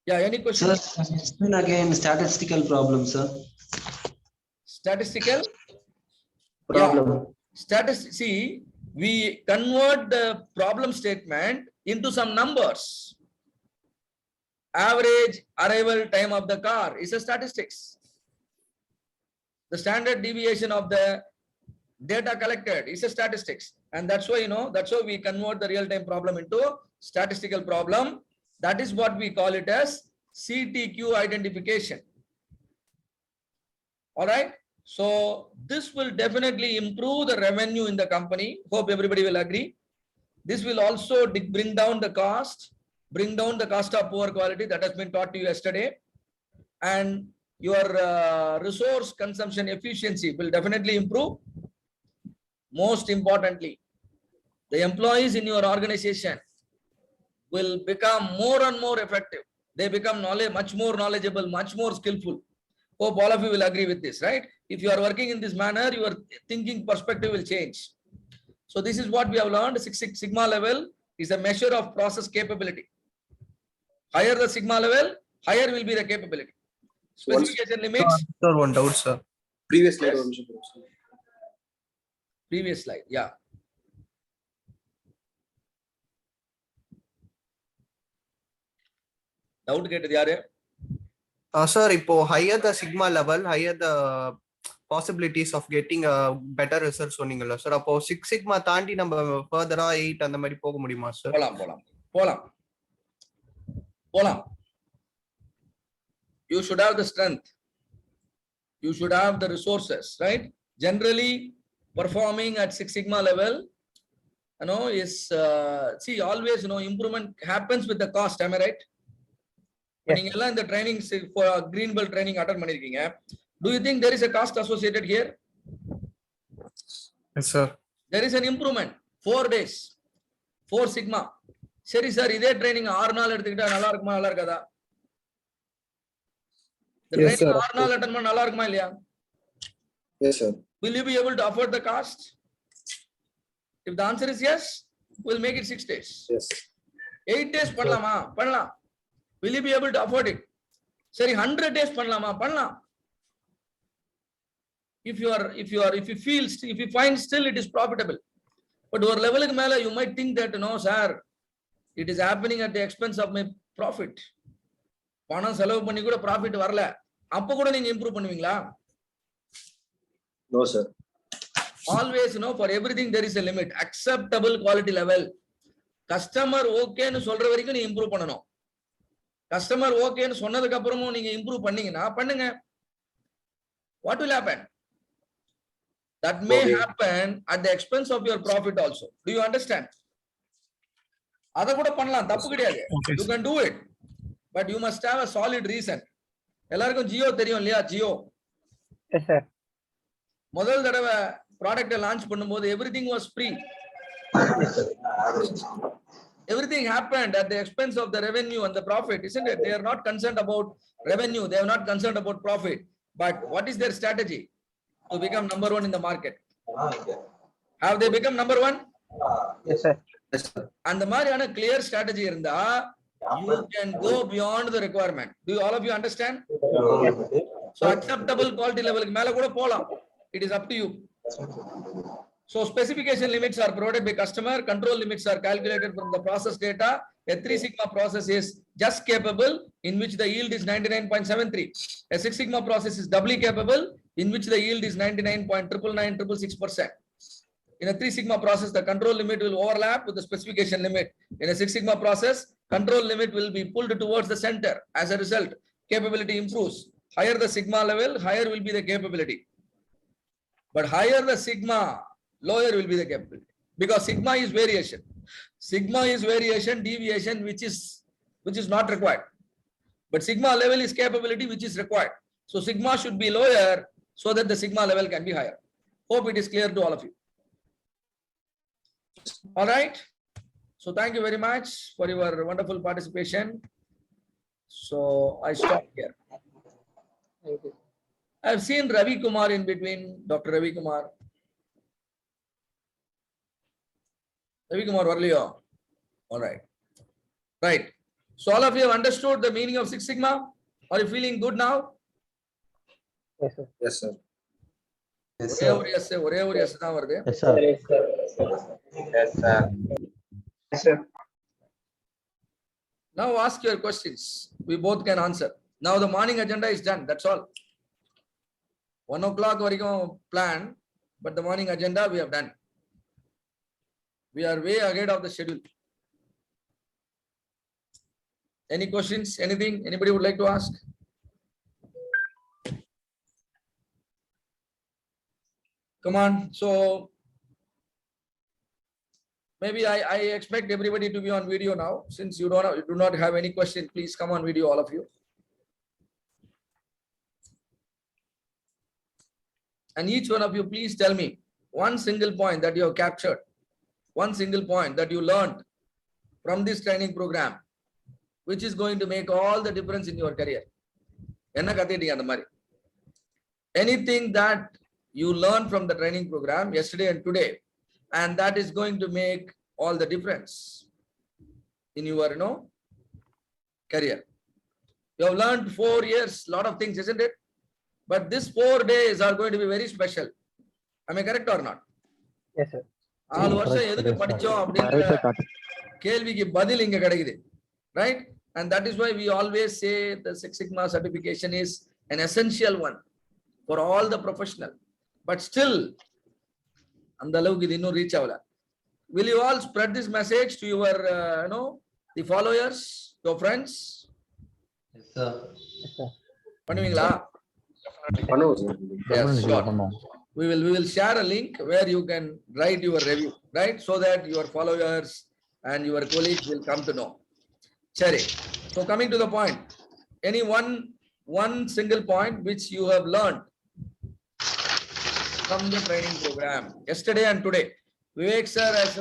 Yeah, any questions? Sir, explain again statistical problem, sir. Statistical Problem. See, we convert the problem statement into some numbers. Average arrival time of the car is a statistics. The standard deviation of the data collected is a statistics. And that's why, that's why we convert the real-time problem into statistical problem. That is what we call it as CTQ identification. All right. So this will definitely improve the revenue in the company. Hope everybody will agree. This will also bring down the cost, of poor quality that has been taught to you yesterday. And your resource consumption efficiency will definitely improve. Most importantly, the employees in your organization will become more and more effective. They become much more knowledgeable, much more skillful. Hope all of you will agree with this, right? If you are working in this manner, your thinking perspective will change. So this is what we have learned. Six Sigma level is a measure of process capability. Higher the Sigma level, higher will be the capability. Specification limits. Sir, one doubt, sir. Previous slide. Yes. Previous slide, yeah. Doubt கேட்டது யாரு? Sir, இப்போ higher the sigma level, higher the possibilities of getting a better result சொன்னீங்கல்ல sir. அப்போ 6 sigma தாண்டி நம்ம further 8 அந்த மாதிரி போக முடியுமா சார்? போலாம். You should have the strength. You should have the resources, right? Generally, performing at 6 sigma level, is see, always, improvement happens with the cost. Am I right? When you learn the training for green belt training attend பண்ணிருக்கீங்க, do you think there is a cost associated here? Yes, sir. There is an improvement. 4 days, 4 sigma. சரி sir, இதே training 6 நாள் எடுத்துக்கிட்டா நல்லா இருக்குமா, நல்லா இருக்காதா? The training 6 நாள் அட்டெண்ட் பண்ண நல்லா இருக்குமா இல்லையா? Yes, sir. Will you be able to afford the cost? If the answer is yes, we'll make it 6 days. Yes. 8 days பண்ணலாமா? பண்ணலாம். Will you be able to afford it? சரி, 100 days பண்ணலாமா? பண்ணலாம். If you find still it is profitable. But ஒரு லெவலுக்கு மேல you might think that, no sir, it is happening at the expense of my profit. பணம் செலவு பண்ணி கூட profit வரல. அப்ப கூட நீங்க improve பண்ணுவீங்களா? No, sir. Always, for everything there is a limit. Acceptable quality level. Customer okay னு சொல்ற வரைக்கும் நீ இம்ப்ரூவ் பண்ணணும். கஸ்டமர் ஓகேன்னு சொன்னதுக்கு அப்புறமும் நீங்க இம்ப்ரூவ் பண்ணீங்கன்னா பண்ணுங்க. What will happen? That may happen at the expense of your profit also. Do you understand? அத கூட பண்ணலாம், தப்பு கிடையாது. You can do it. But you must have a solid reason. எல்லாருக்கும் ஜியோ தெரியும் இல்லையா? ஜியோ. Yes sir. முதல் தடவை ப்ராடக்ட் லான்ச் பண்ணும்போது everything was free. Everything happened at the expense of the revenue and the profit, isn't it? They are not concerned about revenue. They are not concerned about profit. But what is their strategy? To become number one in the market. Have they become number one? Yes sir. And the மாதிரியான clear strategy இருந்தா you can go beyond the requirement. Do all of you understand? So acceptable quality level க்கு மேல கூட போலாம். It is up to you. So specification limits are provided by customer. Control limits are calculated from the process data. A 3 sigma process is just capable in which the yield is 99.73. A 6 sigma process is doubly capable in which the yield is 99.99966%. In a 3 sigma process, the control limit will overlap with the specification limit. In a 6 sigma process, control limit will be pulled towards the center. As a result, capability improves. Higher the sigma level, higher will be the capability. But higher the sigma, lower will be the capability. Because sigma is variation. Sigma is variation, deviation, which is not required. But sigma level is capability, which is required. So sigma should be lower so that the sigma level can be higher. Hope it is clear to all of you. All right. So thank you very much for your wonderful participation. So I stop here. Thank you. I've seen Ravi Kumar in between. Dr. Ravi Kumar. Ravi Kumar Varliyo. All right. Right. So all of you have understood the meaning of Six Sigma? Are you feeling good now? Yes sir. Yes, sir. ஒரே ஒரு yes தான் வருது. Yes, sir. Yes sir. Yes, sir. Yes sir. Now ask your questions. We both can answer. Now the morning agenda is done. That's all. 1 o'clock வரைக்கும் plan, but the morning agenda we have done. We are way ahead of the schedule. Any questions? Anything? Anybody would like to ask? Come on. So maybe I expect everybody to be on video now. Since you do not have any question, please come on video, all of you. And each one of you, please tell me one single point that you have captured, one single point that you learned from this training program, which is going to make all the difference in your career. Enna kathittinga andha mari? Anything that you learned from the training program yesterday and today, and that is going to make all the difference in your career. You have learned 4 years, lot of things, isn't it? But these 4 days are going to be very special. Am I correct or not? Yes sir. 4 வருஷம் எதுக்கு படிச்சோம் அப்படிங்கற கேள்விக்கு பதில் இங்க கிடைக்குது. Right? And that is why we always say the Six Sigma certification is an essential one for all the professional. But still, அந்த அளவுக்கு இது இன்னும் ரீச் ஆகல. Will you all spread this message to your the followers, your friends? Yes, sir. Yes sir. பண்ணுவீங்களா? பண்ணுவோம் sir. Yes, sure. We will share a link where you can write your review, right? So that your followers and your colleagues will come to know. Sherry. So coming to the point, any one single point which you have learned from the training program yesterday and today. Vivek sir has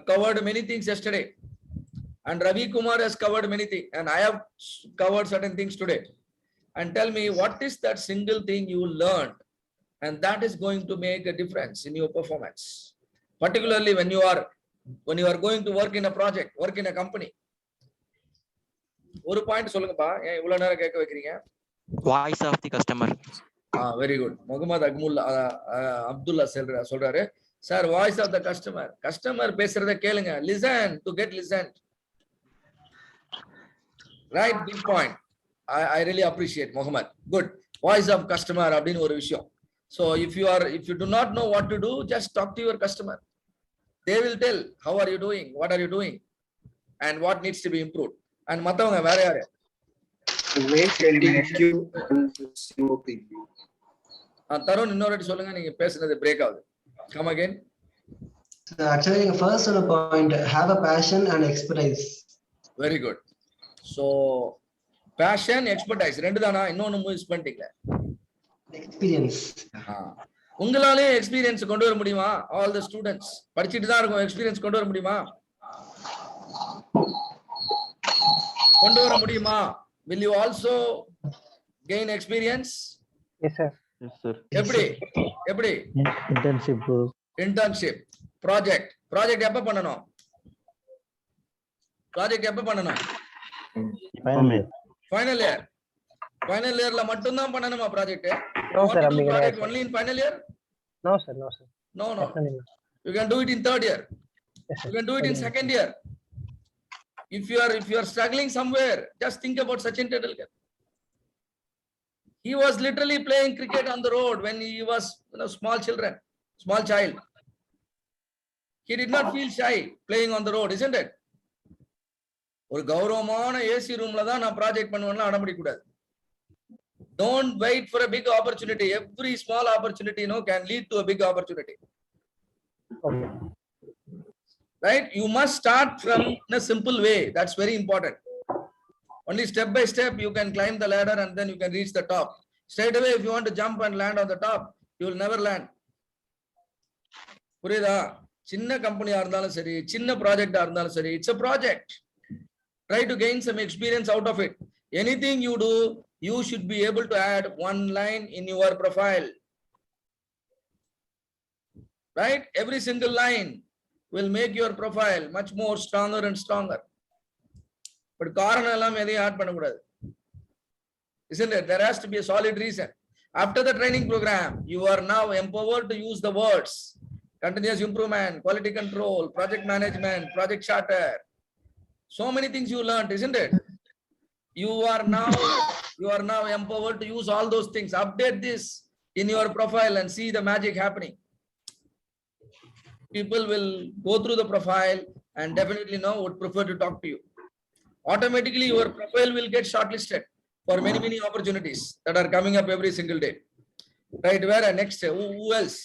covered many things yesterday, and Ravi Kumar has covered many things, and I have covered certain things today. And tell me, what is that single thing you learned, and that is going to make a difference in your performance, particularly when you are going to work in a project, work in a company. ஒரு point சொல்லுங்கப்பா, ஏன் இவ்வளவு நேரம் கேட்க வைக்கிறீங்க? Voice of the customer. Very good. Mohammed Abdullah சொல்றாரு, sir voice of the customer பேசுறத கேளுங்க. Listen to get listen. Right, good point. I really appreciate Mohammed. Good. Voice of customer அப்படின்னு ஒரு விஷயம். So if you do not know what to do, just talk to your customer. They will tell how are you doing, what are you doing, and what needs to be improved. And matavanga vera yaru? Tarun இன்னொரு சொல்லுங்க, நீங்க பேசுனது break ஆகுது. Come again. So actually, first on a point, have a passion and expertise. Very good. So passion, expertise ரெண்டு தானா? இன்னொன்னு miss பண்ணிட்டீங்க. Experience. உங்களாலே experience கொண்டு வர முடியுமா? ஆல் தி ஸ்டூடண்ட்ஸ் படிச்சிட்டு தான் இருக்கும், எக்ஸ்பீரியன்ஸ் கொண்டு வர முடியுமா? கொண்டு வர முடியுமா? Will you also gain experience? Yes sir. Yes sir. எப்படி? Internship. Project எப்ப பண்ணனும்? Final year la mattum dhaan pannanuma project. No sir, only in final year? No sir. No. You can do it in third year. Yes, sir. You can do it in second year. If you are struggling somewhere, just think about Sachin Tendulkar. He was literally playing cricket on the road when he was small child. He did not feel shy playing on the road, isn't it? ஒரு கௌரவமான AC ரூம்ல தான் நான் project பண்ணுவேன்னா அடம்பிடி கூடாது. Don't wait for a big opportunity. Every small opportunity can lead to a big opportunity. Okay. Right? You must start from in a simple way. That's very important. Only step by step you can climb the ladder and then you can reach the top. Straight away, if you want to jump and land on the top, you will never land. புரியுதா? சின்ன கம்பெனியா இருந்தாலும் சரி, சின்ன ப்ராஜெக்டா இருந்தாலும் சரி, it's a project. Try to gain some experience out of it. Anything you do, you should be able to add one line in your profile. Right? Every single line will make your profile much more stronger and stronger. But காரணம் எல்லாம் எதையும் add பண்ண கூடாது. Isn't it? There has to be a solid reason. After the training program, you are now empowered to use the words continuous improvement, quality control, project management, project charter. So many things you learned, isn't it? You are now empowered to use all those things. Update this in your profile and see the magic happening. People will go through the profile and definitely would prefer to talk to you. Automatically, your profile will get shortlisted for many opportunities that are coming up every single day. Right? Where next? Who else?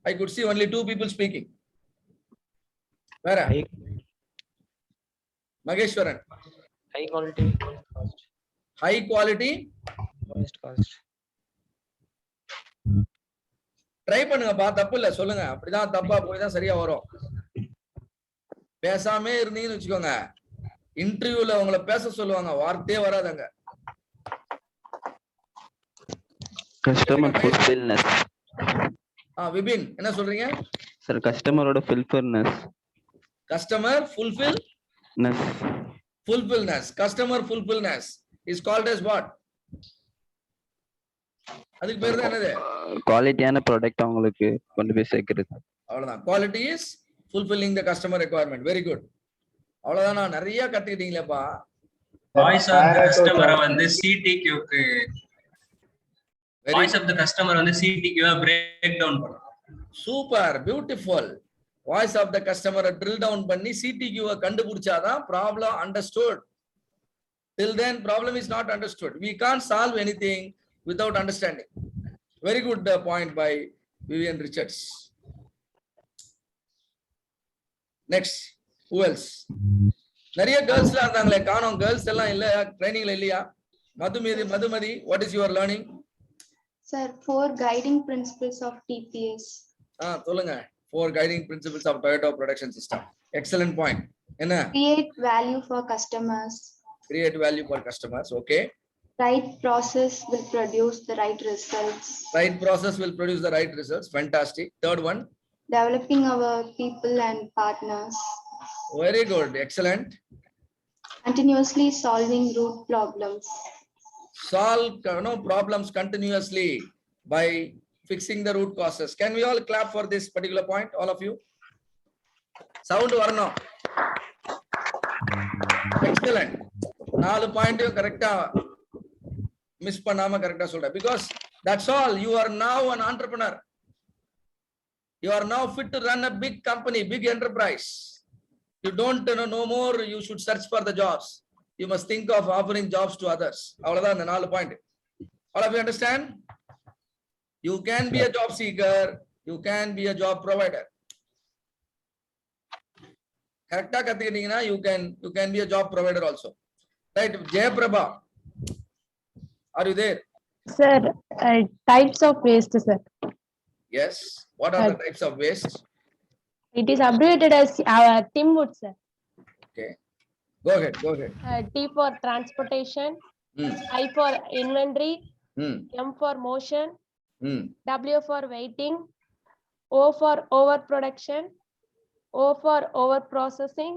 I could see only 2 people speaking. Where? Mageshwaran. High quality cost. High quality Cost. Try பண்ணுங்கப்பா, தப்பு இல்ல, சொல்லுங்க. அப்படிதான் தப்பா போய் தான் சரியா வரும். பேசாமே இருந்தீங்கன்னு வச்சுக்கோங்க, இன்டர்வியூல உங்களை பேச சொல்லுவாங்க, வார்த்தையே வராதங்க. Customer fulfilness. விபின் என்ன சொல்றீங்க? சார் கஸ்டமரோட fulfillness. Customer fulfillness. Customer fulfillness is called as what? அதுக்கு பேர் தான் என்னது? குவாலிட்டியான ப்ராடக்ட் அவங்களுக்கு கொண்டு போய் சேர்க்கிறது. அவ்வளவுதான். Quality is fulfilling the customer requirement. Very good. அவ்வளவுதான். நான் நிறைய கத்துக்கிட்டீங்களேப்பா. வாய்ஸ் ஆஃப் தி கஸ்டமரை வந்து சிடிக்யூக்கு வாய்ஸ் ஆஃப் தி கஸ்டமர் வந்து சிடிக்யூவை பிரேக் டவுன் பண்ணும். Super, beautiful. Voice of the கஸ்டமரை ட்ரில் டவுன் பண்ணி சிடிக்யூவை கண்டுபிடிச்சாதான் problem understood. Till then, problem is not understood. We can't solve anything without understanding. Very good point by Vivian Richards. Next, who else? நிறைய கேர்ள்ஸ்ல இருந்தாங்களே, காணோம். Girls எல்லாம் இல்ல ட்ரைனிங்ல இல்லையா? Madhumathi, what is your learning? Sir, 4 guiding principles of TPS. சொல்லுங்க. 4 guiding principles of Toyota production system. Excellent point. என்ன? Create value for customers. Create value for customers. Okay. Right process will produce the right results. Right process will produce the right results. Fantastic. Third one. Developing our people and partners. Very good. Excellent. Continuously solving root problems. Solve problems continuously by fixing the root causes. Can we all clap for this particular point, all of you? Sound varano. Excellent. 4 பாயிண்டையும் கரெக்டா miss பண்ணாம கரெக்டா சொல்றேன். Because That's all. You are now an entrepreneur. You are now fit to run a big company, big enterprise. You don't know no more. You should search for the jobs. You must think of offering jobs to others. அவ்வளவுதான் இந்த 4 point. All of you understand? You can be a job seeker. You can be a job provider. Correcta kathikittingna you can be a job provider also. Right? Jayaprabha, are you there? Sir, types of waste, sir. Yes. What are the types of waste? It is abbreviated as TIMWOOD, sir. Okay. Go ahead. Go ahead. T for transportation, I for inventory, M for motion, W for waiting, O for overproduction, O for overprocessing,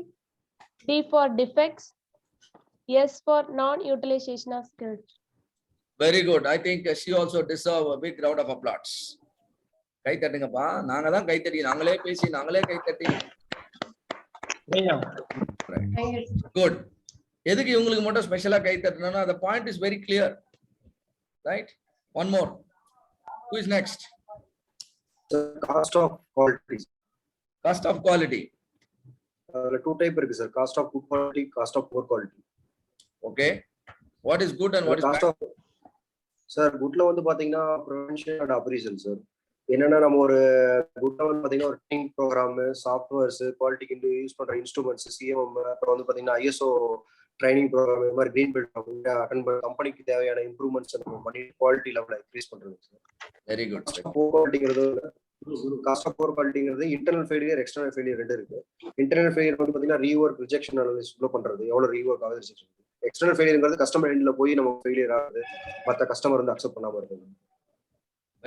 D for defects, S for non-utilization of skills. Very good. I think she also deserves a big round of applause. கை தட்டுங்கப்பா. நாங்க தான் கை தட்டி, நாங்களே பேசி, நாங்களே கை தட்டி. Good. எதுக்கு இவங்களுக்கு மட்டும் ஸ்பெஷலா கை தட்டணும்னா the point is very clear. Right? One more. Who is next? The cost of quality. Cost of quality. Two type இருக்கு sir. Cost of good quality, cost of poor quality. Okay. What is good and what is bad? Sir குட்ல வந்து பாத்தீங்கன்னா prevention and அப்ரீசல் sir. என்னன்னா நம்ம ஒரு குட்ல வந்து பாத்தீங்கன்னா ஒரு ட்ரைனிங் ப்ரோக்ராம், சாஃப்ட்வேர்ஸ், குவாலிட்டிக்கு யூஸ் பண்ற இன்ஸ்ட்ருமெண்ட்ஸ், சிஎம்எம், அப்புறம் வந்து பாத்தீங்கன்னா ஐஎஸ்ஓ ட்ரைனிங் ப்ரோக்ராம், இந்த மாதிரி கிரீன் பெல்ட் அட்டன் பண்ண கம்பெனிக்கு தேவையான இம்ப்ரூவ்மெண்ட்ஸ் நம்ம பண்ணி குவாலிட்டி லெவலை இன்க்ரீஸ் பண்றது சார். Very good. போர் குவாலிட்டிங்கிறது காஸ்ட் ஆஃப் போர் குவாலிட்டிங்கிறது இன்டர்னல் ஃபெயிலியர், எக்ஸ்டர்னல் ஃபெயிலியர் ரெண்டு இருக்கு. இன்டர்னல் ஃபெயிலியர் வந்து பாத்தீங்கன்னா ரீவொர்க், ரிஜெக்ஷன் அனாலிசிஸ் பண்றது, எவ்வளவு ரீவொர்க் ஆகுது, ரிஜெக்ஷன். எக்ஸ்டர்னல் ஃபெயிலியர்ங்கிறது கஸ்டமர் எண்ட்ல போய் நம்ம ஃபெயிலியர் ஆகுது, மற்ற கஸ்டமர் வந்து அக்செப்ட் பண்ணாம இருக்குது.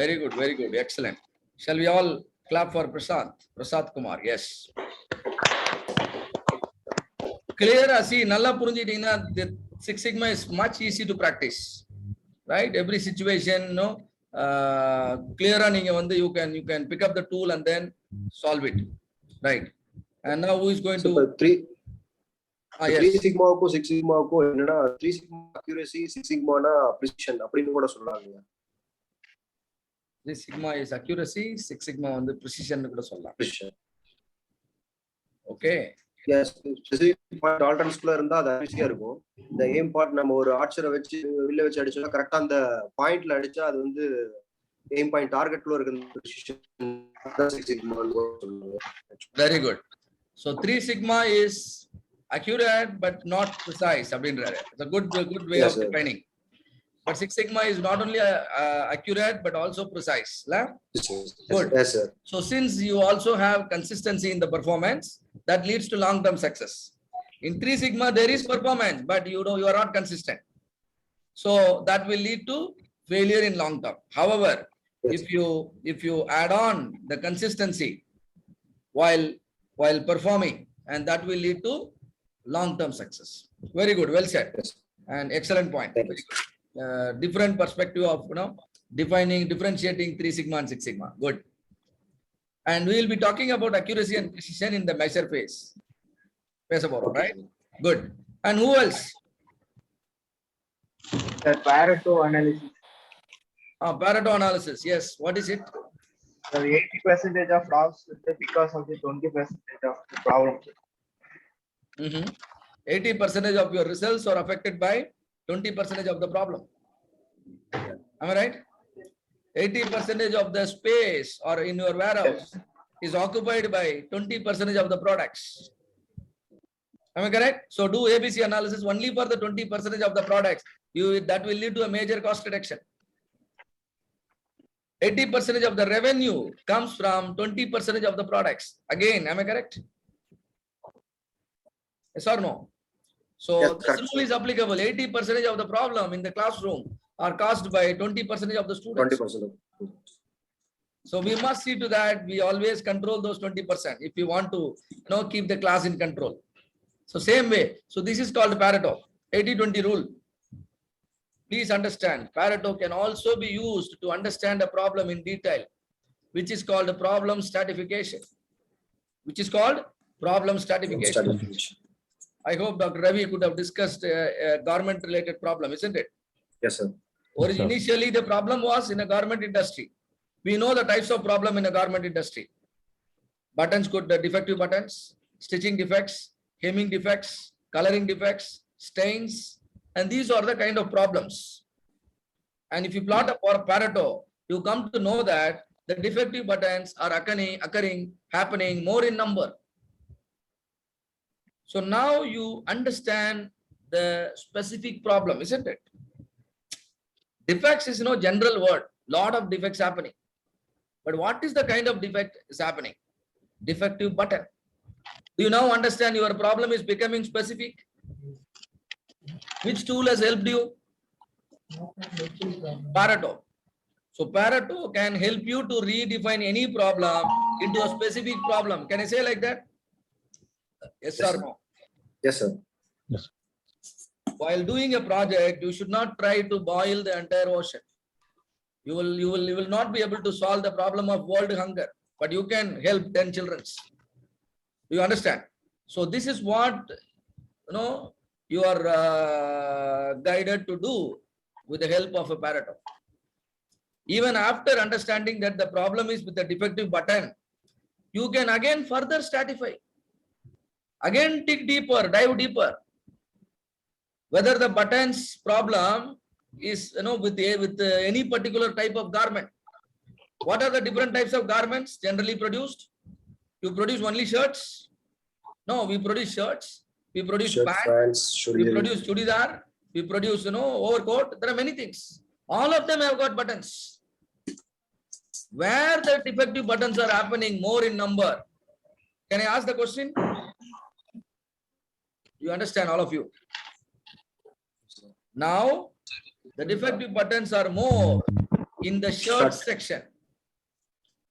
Very good, very good, excellent. Shall we all clap for Prasad Kumar? Yes. Clear? See, nalla purinjittingna the Six Sigma is much easy to practice, right? Every situation, no, clear neenga vandu you can pick up the tool and then solve it, right? And now who is going to 3 சிக்மாவுக்கும் 6 சிக்மாவுக்கும் என்னன்னா 3 sigma accuracy, 6 சிக்மானா precision அப்படின்னு கூட சொல்லலாங்க. 3 sigma is accuracy, 6 sigma வந்து precision னு கூட சொல்லலாம். Okay. Yes, specific point ஆல்டர்னேட்ஸ்ல இருந்தா அது ஈஸியா இருக்கும். இந்த எய்ம் பார்ட் நம்ம ஒரு ஆர்ச்சரை வச்சு வில்ல வச்சு அடிச்சா கரெக்ட்டா அந்த பாயிண்ட்ல அடிச்சா அது வந்து எய்ம் பாயிண்ட் டார்கெட்ல இருக்கு precision. 6 சிக்மா சொல்லுவாங்க. Very good. So 3 sigma is accurate but not precise. It's a good way of defining. But 6 sigma is not only accurate but also precise. Good. Yes, sir. So since you also have consistency in the performance, that leads to long-term success. In 3 sigma there is performance, but you are not consistent. So that will lead to failure in long term. However, if you add on the consistency while performing, and that will lead to long-term success. Very good, well said. Yes. And excellent point. Different perspective of differentiating 3 sigma and 6 sigma. Good. And we will be talking about accuracy and precision in the measure phase. Right? Good. And who else? The Pareto analysis. Pareto analysis. Yes. What is it? 80% of loss because of the 20% of the problem. 80% of your results are affected by 20% of the problem. Am I right? 80% of the space or in your warehouse is occupied by 20% of the products. Am I correct? So do ABC analysis only for the 20% of the products. That will lead to a major cost reduction. 80% of the revenue comes from 20% of the products. Again, am I correct? Yes or no? So yes, this rule is applicable. 80% of the problem in the classroom are caused by 20% of the students. 20%. So we must see to that we always control those 20% if we want to keep the class in control. So same way. So this is called Pareto, 80-20 rule. Please understand, Pareto can also be used to understand a problem in detail, which is called problem stratification. I hope Dr. Ravi could have discussed a government-related problem, isn't it? Yes, sir. Or sir. initially the problem was in a garment industry. We know the types of problem in a garment industry. Buttons could defective buttons, stitching defects, hemming defects, coloring defects, stains, and these are the kind of problems. And if you plot a Pareto, you come to know that the defective buttons are happening more in number. So now you understand the specific problem, isn't it? Defects is general word, lot of defects happening. But what is the kind of defect is happening? Defective button. Do you now understand your problem is becoming specific? Which tool has helped you? Pareto. So Pareto can help you to redefine any problem into a specific problem. Can I say like that? Yes or no? Yes, sir. Yes. While doing a project, you should not try to boil the entire ocean. You will not be able to solve the problem of world hunger, but you can help 10 children. Do you understand? So this is what you are guided to do with the help of a Pareto. Even after understanding that the problem is with the defective button, you can again further stratify. Again dig deeper, dive deeper. Whether the buttons problem is with any particular type of garment. What are the different types of garments generally produced? You produce only shirts? No, we produce shirts. We produce pants. We produce chudidar. We produce overcoat. There are many things. All of them have got buttons. Where the defective buttons are happening more in number? Can I ask the question? You understand, all of you? Now, the defective buttons are more in the shirt section.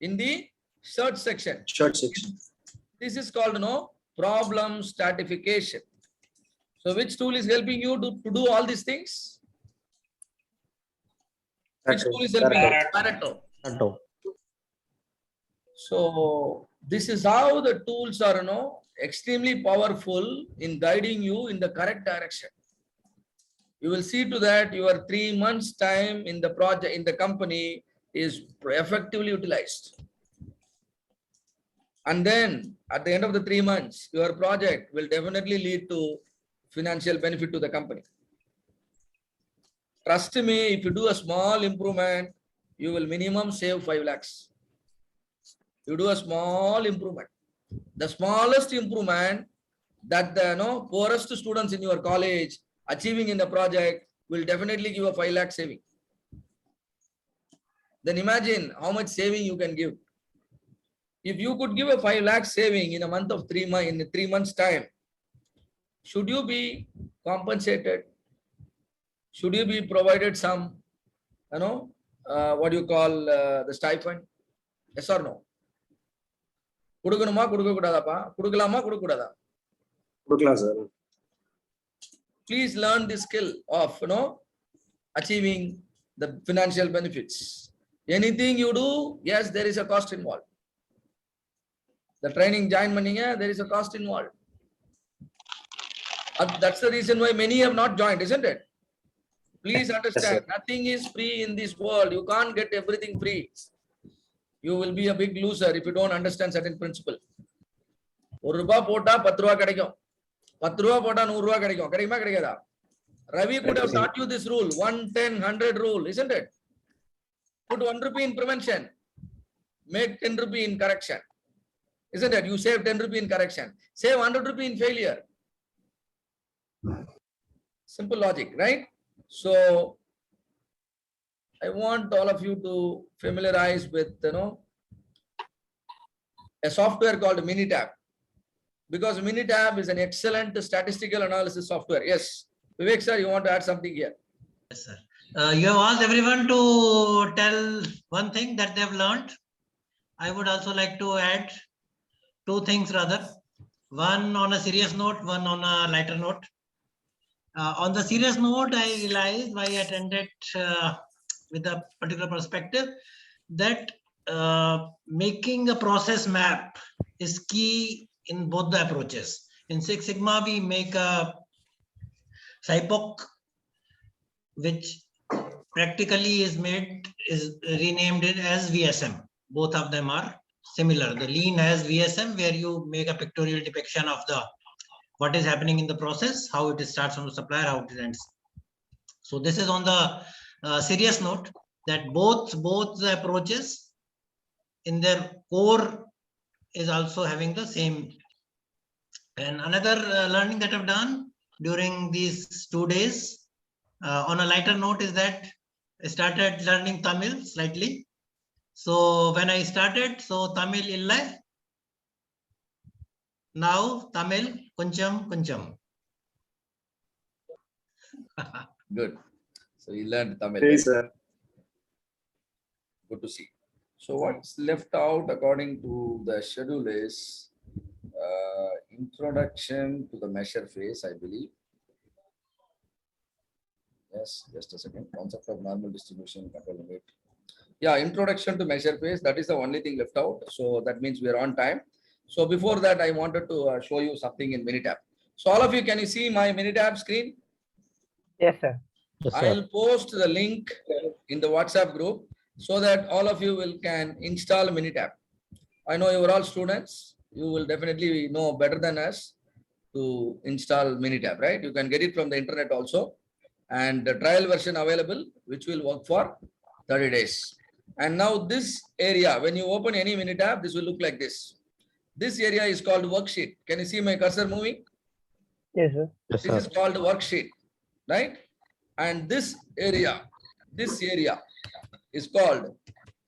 In the shirt section. Shirt section. This is called problem stratification. So which tool is helping you to do all these things? Which tool is helping you? Pareto. So this is how the tools are extremely powerful in guiding you in the correct direction. You will see to that your 3 months time in the project, in the company is effectively utilized. And then at the end of the 3 months, your project will definitely lead to financial benefit to the company. Trust me, if you do a small improvement, you will minimum save 5 lakhs. You do a small improvement. The smallest improvement that the poorest students in your college achieving in the project will definitely give a 5 lakh saving. Then imagine how much saving you can give. If you could give a 5 lakh saving in a month of 3 months, in 3 months time, should you be compensated? Should you be provided some, what do you call the stipend? Yes or no? Kudukanuma, kudukakudadappa? Kudukalama, kudukudada? Kudukala, sir. Please learn the skill of achieving the financial benefits. Anything you do, yes, there is a cost involved. The training join money, there is a cost involved. That's the reason why many have not joined, isn't it? Please understand, nothing is free in this world. You can't get everything free. You will be a big loser if you don't understand certain principle. ₹1 போட்டா 10 ரூபாய் கிடைக்கும். 10 ரூபாய் போட்டா 100 ரூபாய் கிடைக்கும். கிடைக்குமா கிடைக்காதா? Ravi could have taught you this rule, 1, 10, 100 rule, isn't it? Put 1 rupee in prevention. Make 10 rupee in correction. Isn't it? You save 10 rupee in correction. Save 100 rupee in failure. Simple logic, right? So I want all of you to familiarize with a software called Minitab, because Minitab is an excellent statistical analysis software. Yes, Vivek sir, you want to add something here? Yes, sir. You have asked everyone to tell one thing that they have learned. I would also like to add 2 things rather. One on a serious note, one on a lighter note. On the serious note, I realized why I attended with a particular perspective that making a process map is key in both the approaches. In Six Sigma, we make a SIPOC, which practically is renamed it as VSM. Both of them are similar. The lean has VSM, where you make a pictorial depiction of what is happening in the process, how it starts from the supplier, how it ends. So this is on the serious note that both the approaches in their core is also having the same. And another learning that I've done during these 2 days on a lighter note is that I started learning Tamil slightly. So when I started, so Tamil illa, now Tamil kuncham. Good. So you learned Tamil. Yes, sir. Good to see. So what's left out according to the schedule is introduction to the measure phase, I believe. Yes, just a second. Concept of normal distribution, control limit. Yeah, introduction to measure phase. That is the only thing left out. So that means we are on time. So before that, I wanted to show you something in Minitab. So all of you, can you see my Minitab screen? Yes, sir. Yes, sir. I'll post the link in the WhatsApp group so that all of you can install Minitab. I know you are all students. You will definitely know better than us to install Minitab, right? You can get it from the internet also. And the trial version available, which will work for 30 days. And now this area, when you open any Minitab, this will look like this. This area is called worksheet. Can you see my cursor moving? Yes, sir. Yes, This sir. is called worksheet, right? And this area is called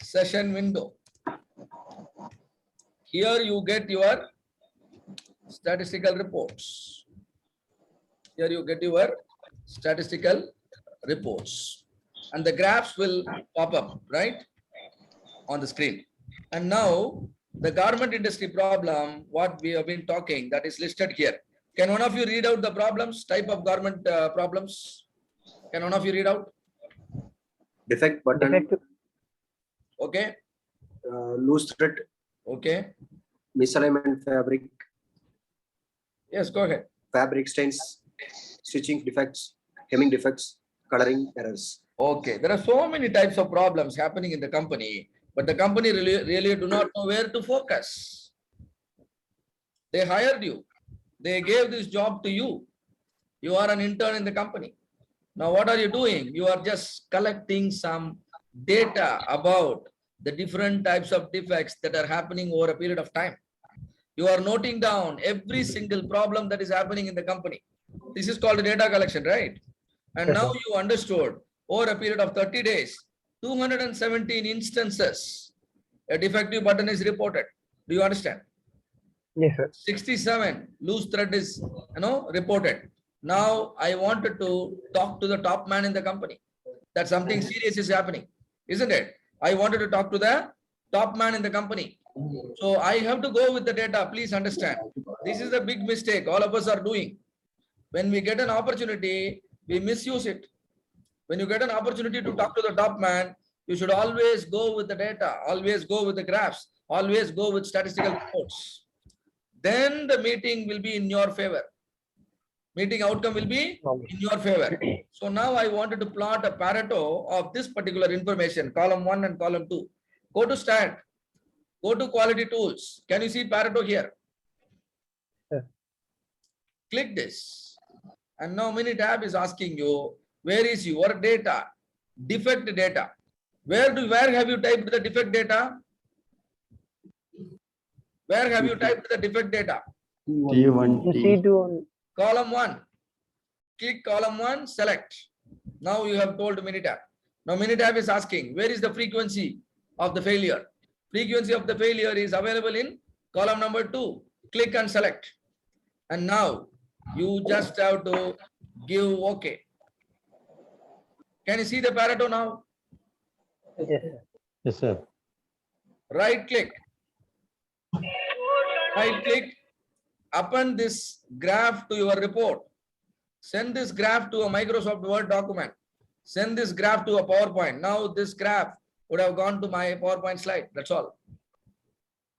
session window. Here you get your statistical reports. Here you get your statistical reports. And the graphs will pop up, right, on the screen. And now the garment industry problem, what we have been talking, that is listed here. Can one of you read out the problems, type of garment problems? Can one of you read out? Defect button. Defect. Okay. Loose thread. Okay. Misalignment fabric. Yes, go ahead. Fabric stains. Stitching defects. Hemming defects. Coloring errors. Okay. There are so many types of problems happening in the company, but the company really do not know where to focus. They hired you. They gave this job to you. You are an intern in the company. Now, what are you doing? You are just collecting some data about the different types of defects that are happening over a period of time. You are noting down every single problem that is happening in the company. This is called data collection, right? And Yes, now sir. you understood over a period of 30 days, 217 instances, a defective button is reported. Do you understand? Yes, sir. 67 loose thread is reported. Now I wanted to talk to the top man in the company that something serious is happening, isn't it? I wanted to talk to the top man in the company. So I have to go with the data. Please understand. This is a big mistake all of us are doing. When we get an opportunity, we misuse it. When you get an opportunity to talk to the top man, you should always go with the data, always go with the graphs, always go with statistical reports. Then the meeting will be in your favor. Meeting outcome will be in your favor. So now I wanted to plot a Pareto of this particular information, column 1 and column 2. Go to stat, go to quality tools. Can you see Pareto here? Yes. Click this. And now Minitab is asking you, where is your data? Defect data. Where have you typed the defect data? Where have you typed the defect data? T1, C2. Column 1. Click column 1, select. Now you have told Minitab. Now Minitab is asking, where is the frequency of the failure? Frequency of the failure is available in column number 2. Click and select. And now you just have to give OK. Can you see the Pareto now? Yes, sir. yes, sir. Right click. Right click. Append this graph to your report. Send this graph to a Microsoft Word document. Send this graph to a PowerPoint. Now this graph would have gone to my PowerPoint slide. That's all.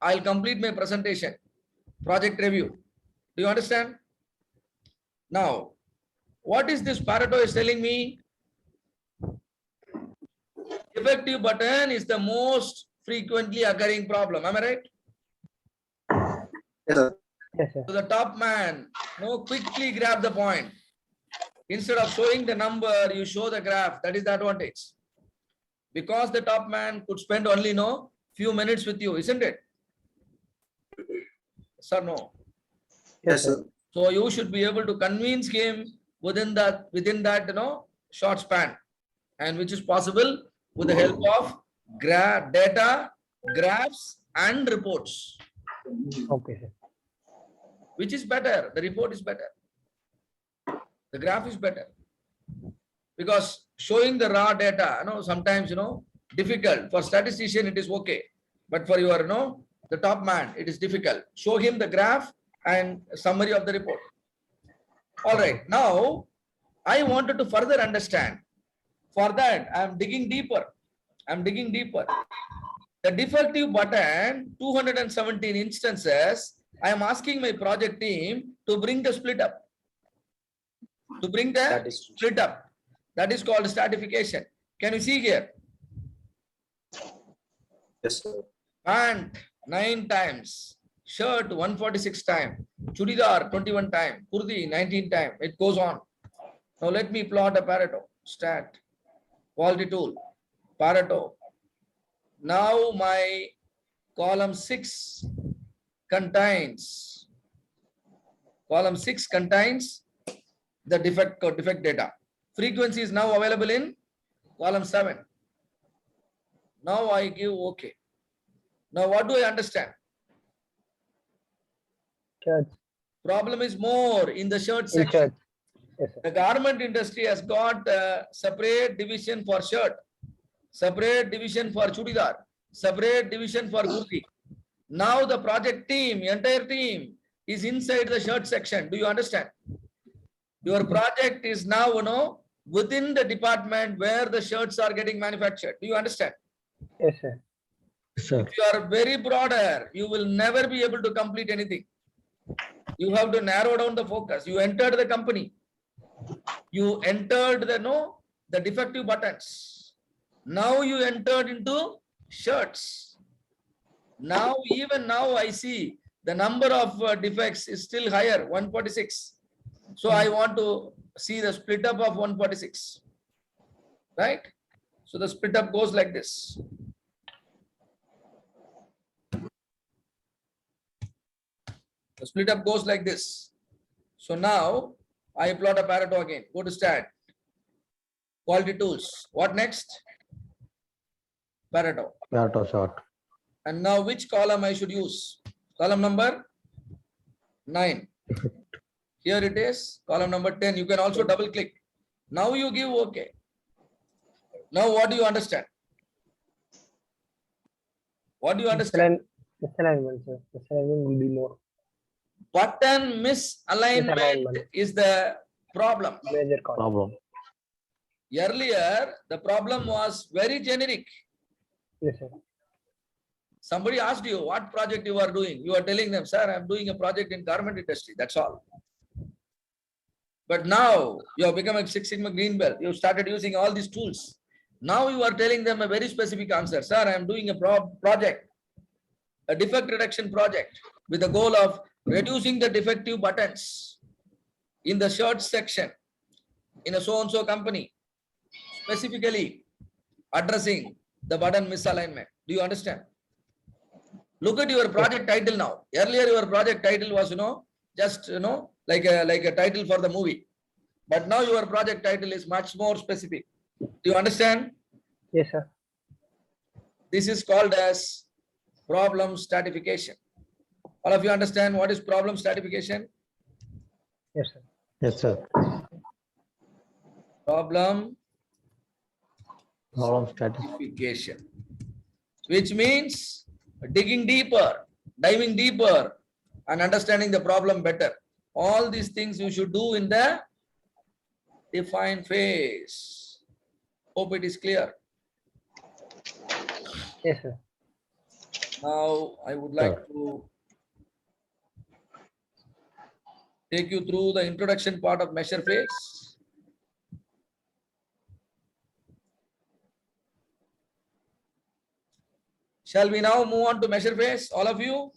I'll complete my presentation. Project review. Do you understand? Now, what is this Pareto is telling me? Defective button is the most frequently occurring problem. Am I right? Yes, sir. Yes, sir. So the top man, quickly grab the point. Instead of showing the number, you show the graph. That is the advantage. Because the top man could spend only few minutes with you, isn't it? Yes or no? Yes, sir. So you should be able to convince him within that short span, and which is possible with the help of data, graphs, and reports. Okay, sir. Which is better? The report is better. The graph is better. Because showing the raw data, sometimes, difficult. For statistician, it is okay. But for your, the top man, it is difficult. Show him the graph and summary of the report. All right. Now, I wanted to further understand. For that, I'm digging deeper. The defective button, 217 instances, I am asking my project team to bring the split up. That is called stratification. Can you see here? Yes, sir. Pant 9 times, shirt 146 times, chudidar 21 times, kurti 19 times. It goes on. Now let me plot a Pareto. Stat, quality tool, Pareto. Now my column 6 contains the defect data. Frequency is now available in column 7. Now I give OK. Now what do I understand? Shirt. Problem is more in the shirt section. Yes, sir. The garment industry has got a separate division for shirt, separate division for chudidar, separate division for kurti. Now the project team, entire team is inside the shirt section. Do you understand? Your project is now, within the department where the shirts are getting manufactured. Do you understand? Yes, sir. If you are very broader, you will never be able to complete anything. You have to narrow down the focus. You entered the company. You entered the defective buttons. Now you entered into shirts. Now, even now I see the number of defects is still higher, 146. So I want to see the split up of 146. Right? So the split up goes like this. The split up goes like this. So now I plot a Pareto again. Go to stat. Quality tools. What next? Pareto. Pareto chart. And now which column I should use? Column number 9. Here it is. Column number 10. You can also double click. Now you give OK. Now what do you understand? What do you understand? Misalignment, sir. Misalignment will be more. Button misalignment is the problem. Major Problem. Earlier, the problem was very generic. Yes, sir. Somebody asked you what project you are doing. You are telling them, sir, I'm doing a project in garment industry. That's all. But now you have become a Six Sigma green belt. You started using all these tools. Now you are telling them a very specific answer. Sir, I'm doing a project, a defect reduction project with the goal of reducing the defective buttons in the shirt section in a so-and-so company, specifically addressing the button misalignment. Do you understand? Look at your project title now. Earlier, your project title was, just, like a title for the movie. But now your project title is much more specific. Do you understand? Yes, sir. This is called as problem stratification. All of you understand what is problem stratification? Yes, sir. Yes, sir. Problem stratification. Which means digging deeper, diving deeper, and understanding the problem better. All these things you should do in the define phase. Hope it is clear. Yes, sir. Now I would like to take you through the introduction part of measure phase. Shall we now move on to measure phase, all of you?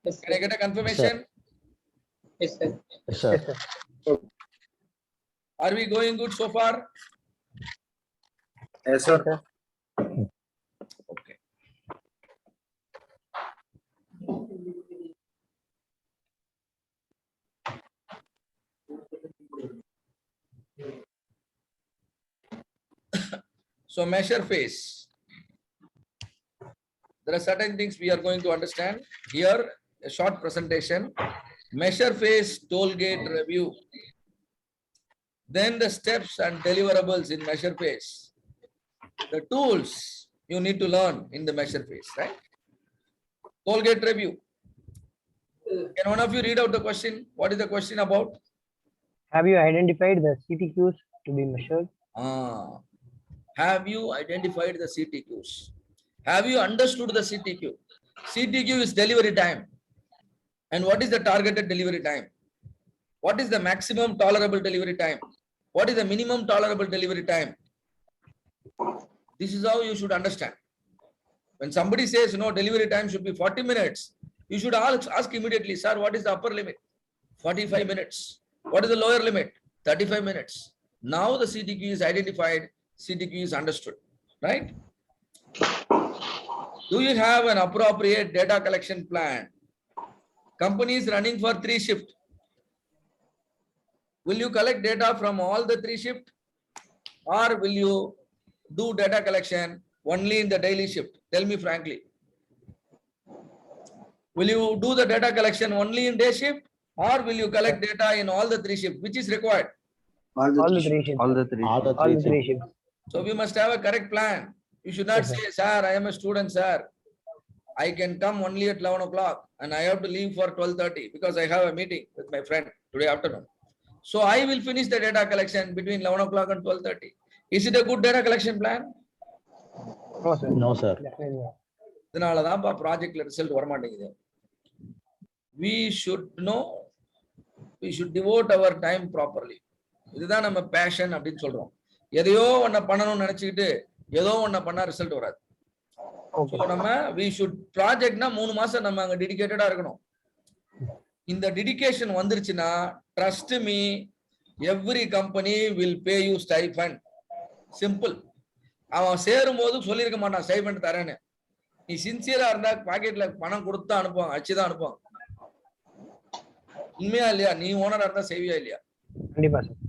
Yes, Can I get a confirmation? Yes, sir. Yes, sir. Are we going good so far? Yes, sir. Okay. So measure phase. There are certain things we are going to understand. Here, a short presentation. Measure phase, toll gate review. Then the steps and deliverables in measure phase. The tools you need to learn in the measure phase, right? Toll gate review. Can one of you read out the question? What is the question about? Have you identified the CTQs to be measured? Have you identified the CTQs? Have you understood the CTQ? CTQ is delivery time. And what is the targeted delivery time? What is the maximum tolerable delivery time? What is the minimum tolerable delivery time? This is how you should understand. When somebody says, no, delivery time should be 40 minutes, you should ask immediately, sir, what is the upper limit? 45 minutes. What is the lower limit? 35 minutes. Now the CTQ is identified, CTQ is understood, right? Do you have an appropriate data collection plan? Company is running for 3 shifts. Will you collect data from all the 3 shifts? Or will you do data collection only in the daily shift? Tell me frankly. Will you do the data collection only in day shift? Or will you collect data in all the 3 shifts? Which is required? All the 3 shifts. All the three. All the 3 shifts. So we must have a correct plan. You should not say, sir, I am a student, sir. I can come only at 11 o'clock and I have to leave for 12:30 because I have a meeting with my friend today afternoon. So I will finish the data collection between 11 o'clock and 12:30. Is it a good data collection plan? No, sir. No, sir. Definitely not. இதனாலதான் ப்ராஜெக்ட்ல result வர மாட்டேங்குது. We should know, we should devote our time properly. இதுதான் நம்ம fashion அப்படின்னு சொல்றோம். எதையோ ஒன்ன பண்ணணும்னு நினைச்சுக்கிட்டு ஏதோ ஒன்ன பண்ணா ரிசல்ட் வராது. So நம்ம we should ப்ராஜெக்ட்னா 3 மாசம் நம்ம அங்க டெடிகேட்டடா இருக்கணும். இந்த டெடிகேஷன் வந்துருச்சுன்னா trust me, every company will pay you stipend. Simple. அவன் சேரும் போது சொல்லியிருக்க மாட்டான் ஸ்டைபண்ட் தரேன்னு. நீ சின்சியரா இருந்தா பாக்கெட்ல பணம் கொடுத்தா அனுப்புவாங்க, அச்சுதான் அனுப்புவாங்க. உண்மையா இல்லையா? நீ ஓனரா இருந்தா செய்வியா இல்லையா? கண்டிப்பா சார்.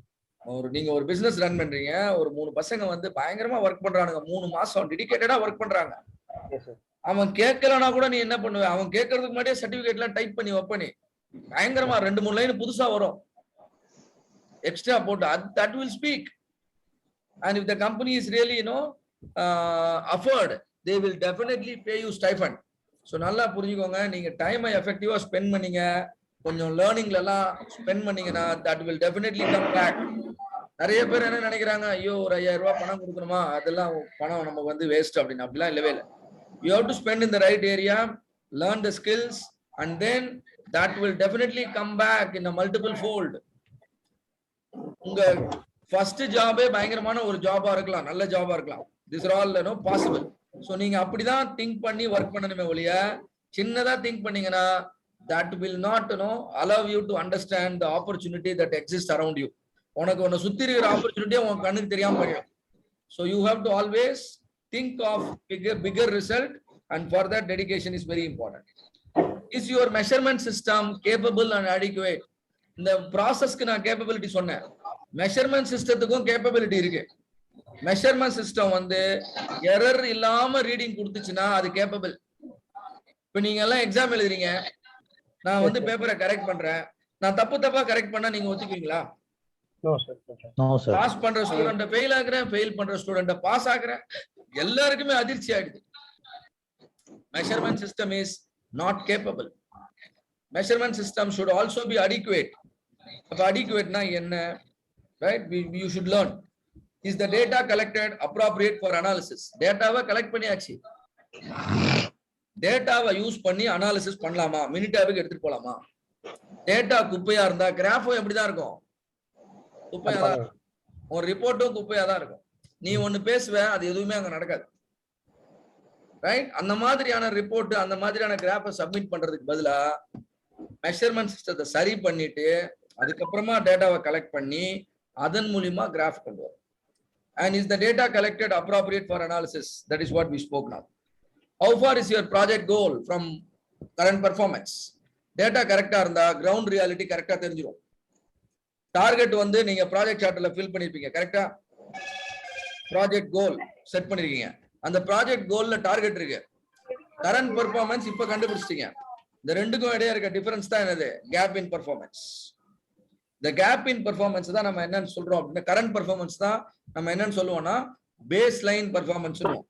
நீங்க ஒரு பிசினஸ் ரன் பண்றீங்க, ஒரு 3 பசங்க வந்து பயங்கரமா ஒர்க் பண்றானுங்க, 3 மாசம் டெடிகேட்டடா ஒர்க் பண்றாங்க. அவன் கேட்கலனா கூட நீ என்ன பண்ணுவ? அவன் கேட்கறதுக்கு முன்னாடியே சர்டிபிகேட் எல்லாம் டைப் பண்ணி வைப்பனி பயங்கரமா 2-3 லைன் புதுசா வரும் எக்ஸ்ட்ரா போட்டு. that will speak. And if the company is really, afford, they will definitely pay you stipend. So நல்லா புரிஞ்சுக்கோங்க, நீங்க டைமை எஃபெக்டிவா ஸ்பெண்ட் பண்ணீங்க, கொஞ்சம் லேர்னிங்ல எல்லாம் ஸ்பெண்ட் பண்ணீங்கன்னா that will definitely come back. நிறைய பேர் என்ன நினைக்கிறாங்க, ஐயோ ஒரு 5000 ரூபாய் பணம் கொடுக்கணுமா, அதெல்லாம் பணம் நமக்கு வந்து வேஸ்ட் அப்படின்னு. அப்படிலாம் இல்லவே இல்லை. You have to spend in the right area, learn the skills, and then that will definitely come back in a multiple fold. உங்க ஃபர்ஸ்ட் ஜாபே பயங்கரமான ஒரு ஜாபா இருக்கலாம், நல்ல ஜாபா இருக்கலாம். These are all possible. So நீங்க அப்படிதான் திங்க் பண்ணி ஒர்க் பண்ணணுமே ஒழிய சின்னதா திங்க் பண்ணீங்கன்னா that will not allow you to understand the opportunity that exists around you. உனக்கு ஒன்னு சுத்தி இருக்கிற ஆப்பர்ச்சுனிட்டியே உன் கண்ணுக்கு தெரியாம போயிடும். So you have to always think of bigger result, and for that dedication is very important. Is your measurement system capable and adequate? இந்த ப்ராசஸ்க்கு நான் கேப்பபிலிட்டி சொன்னேன், மெஷர்மெண்ட் சிஸ்டத்துக்கும் கேப்பபிலிட்டி இருக்கு. மெஷர்மெண்ட் சிஸ்டம் வந்து எரர் இல்லாம ரீடிங் கொடுத்துச்சுன்னா அது கேப்பபிள். இப்ப நீங்க எல்லாம் எக்ஸாம் எழுதுறீங்க, நான் வந்து பேப்பரை கரெக்ட் பண்றேன், நான் தப்பா கரெக்ட் பண்ணா நீங்க ஒத்துக்குவீங்களா? பாஸ் பண்ற ஸ்டூடெண்ட ஃபெயில் ஆகுறேன், ஃபெயில் பண்ற ஸ்டூடெண்ட பாஸ் ஆகுறேன், எல்லாருக்குமே அதிர்ச்சி ஆயிடுது. Measurement system is not capable. Measurement system should also be adequate. அப்ப adequate na enna, right? You should learn. Is the data collected appropriate for analysis? Data-va collect பண்ணியாச்சு, டேட்டாவை use பண்ணி analysis பண்ணலாமா, மினிட்டாவுக்கு எடுத்துட்டு போலாமா? டேட்டா குப்பையா இருந்தா கிராஃபும் எப்படிதான் இருக்கும்? குப்பையா தான் இருக்கும். உன் ரிப்போர்ட்டும் குப்பையா தான் இருக்கும். நீ ஒண்ணு பேசுவ, அது எதுவுமே அங்க நடக்காது. ரைட்? அந்த மாதிரியான ரிப்போர்ட், அந்த மாதிரியான கிராஃபை சப்மிட் பண்றதுக்கு பதிலா மெஷர்மெண்ட் சிஸ்டத்தை சரி பண்ணிட்டு அதுக்கப்புறமா டேட்டாவை கலெக்ட் பண்ணி அதன் மூலியமா கிராஃப் கொண்டு வரும். And is the data collected appropriate for analysis? That is what we spoke now. How far is your project goal from current performance? Data correct இருந்தா ground reality கரெக்டா தெரிஞ்சிரும். டார்கெட் வந்து நீங்க ப்ராஜெக்ட் சார்ட்ல ஃபில் பண்ணிருப்பீங்க, கரெக்டா? Project goal set பண்ணிருக்கீங்க. அந்த project கோல்ல target இருக்கு. கரண்ட் பெர்ஃபார்மன்ஸ் இப்ப கண்டுபிடிச்சிட்டீங்க. இந்த ரெண்டுக்கும் இடையே இருக்க டிஃபரன்ஸ் தான் என்னது? கேப் இன் பெர்ஃபார்மன்ஸ். இந்த கேப் இன் பெர்ஃபார்மன்ஸ் தான் நம்ம என்னன்னு சொல்றோம் அப்படின்னா, கரண்ட் பெர்ஃபார்மன்ஸ் தான் நம்ம என்னன்னு சொல்லுவோம்னா பேஸ் லைன் பெர்ஃபார்மன்ஸ் சொல்லுவோம்.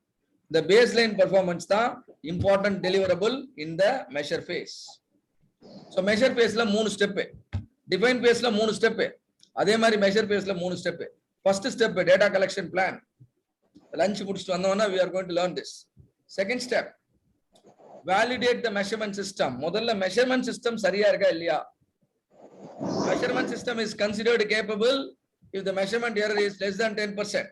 இந்த பேஸ் லைன் பெர்ஃபார்மன்ஸ் தான் important deliverable in the measure phase. So measure ஃபேஸ்ல 3 ஸ்டெப், டிஃபைன் ஃபேஸ்ல 3 ஸ்டெப், அதே மாதிரி மெஷர் ஃபேஸ்ல 3 step. First step data collection plan. Lunch முடிச்சுட்டு வந்தோம்னா we are going to learn this. Second step, validate the measurement system. முதல்ல measurement system சரியா இருக்கா இல்லையா? Measurement system is considered capable if the measurement error is less than 10%.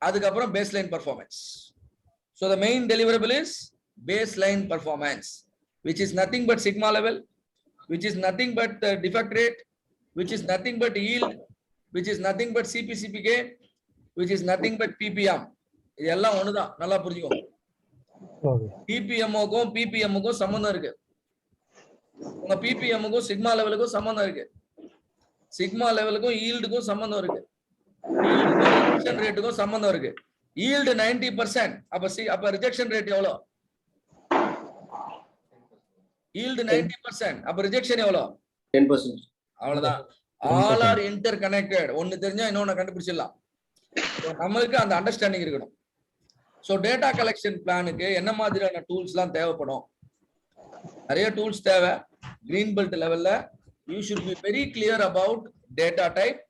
அதுக்கப்புறம் baseline performance. So the main deliverable is baseline performance, which is nothing but sigma level, which is nothing but defect rate, which is nothing but yield, which is nothing but CPCPK, which is nothing but PPM. இதெல்லாம் ஒண்ணுதான், நல்லா புரிஞ்சுக்கோங்க. PPM-க்கும் PPM-க்கும் சம்பந்தம் இருக்கு. உங்க PPM-க்கும் sigma லெவலுக்கும் சம்பந்தம் இருக்கு. Sigma லெவலுக்கும் ஈல்டுக்கும் சம்பந்தம் இருக்கு. ரிஜெக்ஷன் ரேட்டுக்கும் சம்பந்தம் இருக்கு. ஈல்டு 90%, அப்ப ரிஜெக்ஷன் ரேட் எவ்வளவு? ஈல்டு 90%, அப்ப ரிஜெக்ஷன் எவ்வளவு? 10%. அவ்வளவுதான். All are interconnected. ஒன்னு தெரிஞ்சா இன்னொன்னு கண்டுபிடிச்சிடலாம். நம்மளுக்கு அந்த அண்டர்ஸ்டாண்டிங் இருக்கணும். சோ டேட்டா கலெக்ஷன் பிளானுக்கு என்ன மாதிரியான டூல்ஸ்லாம் தேவைப்படும்? நிறைய டூல்ஸ் தேவை. கிரீன் பெல்ட் லெவல்ல you should be very clear about data type,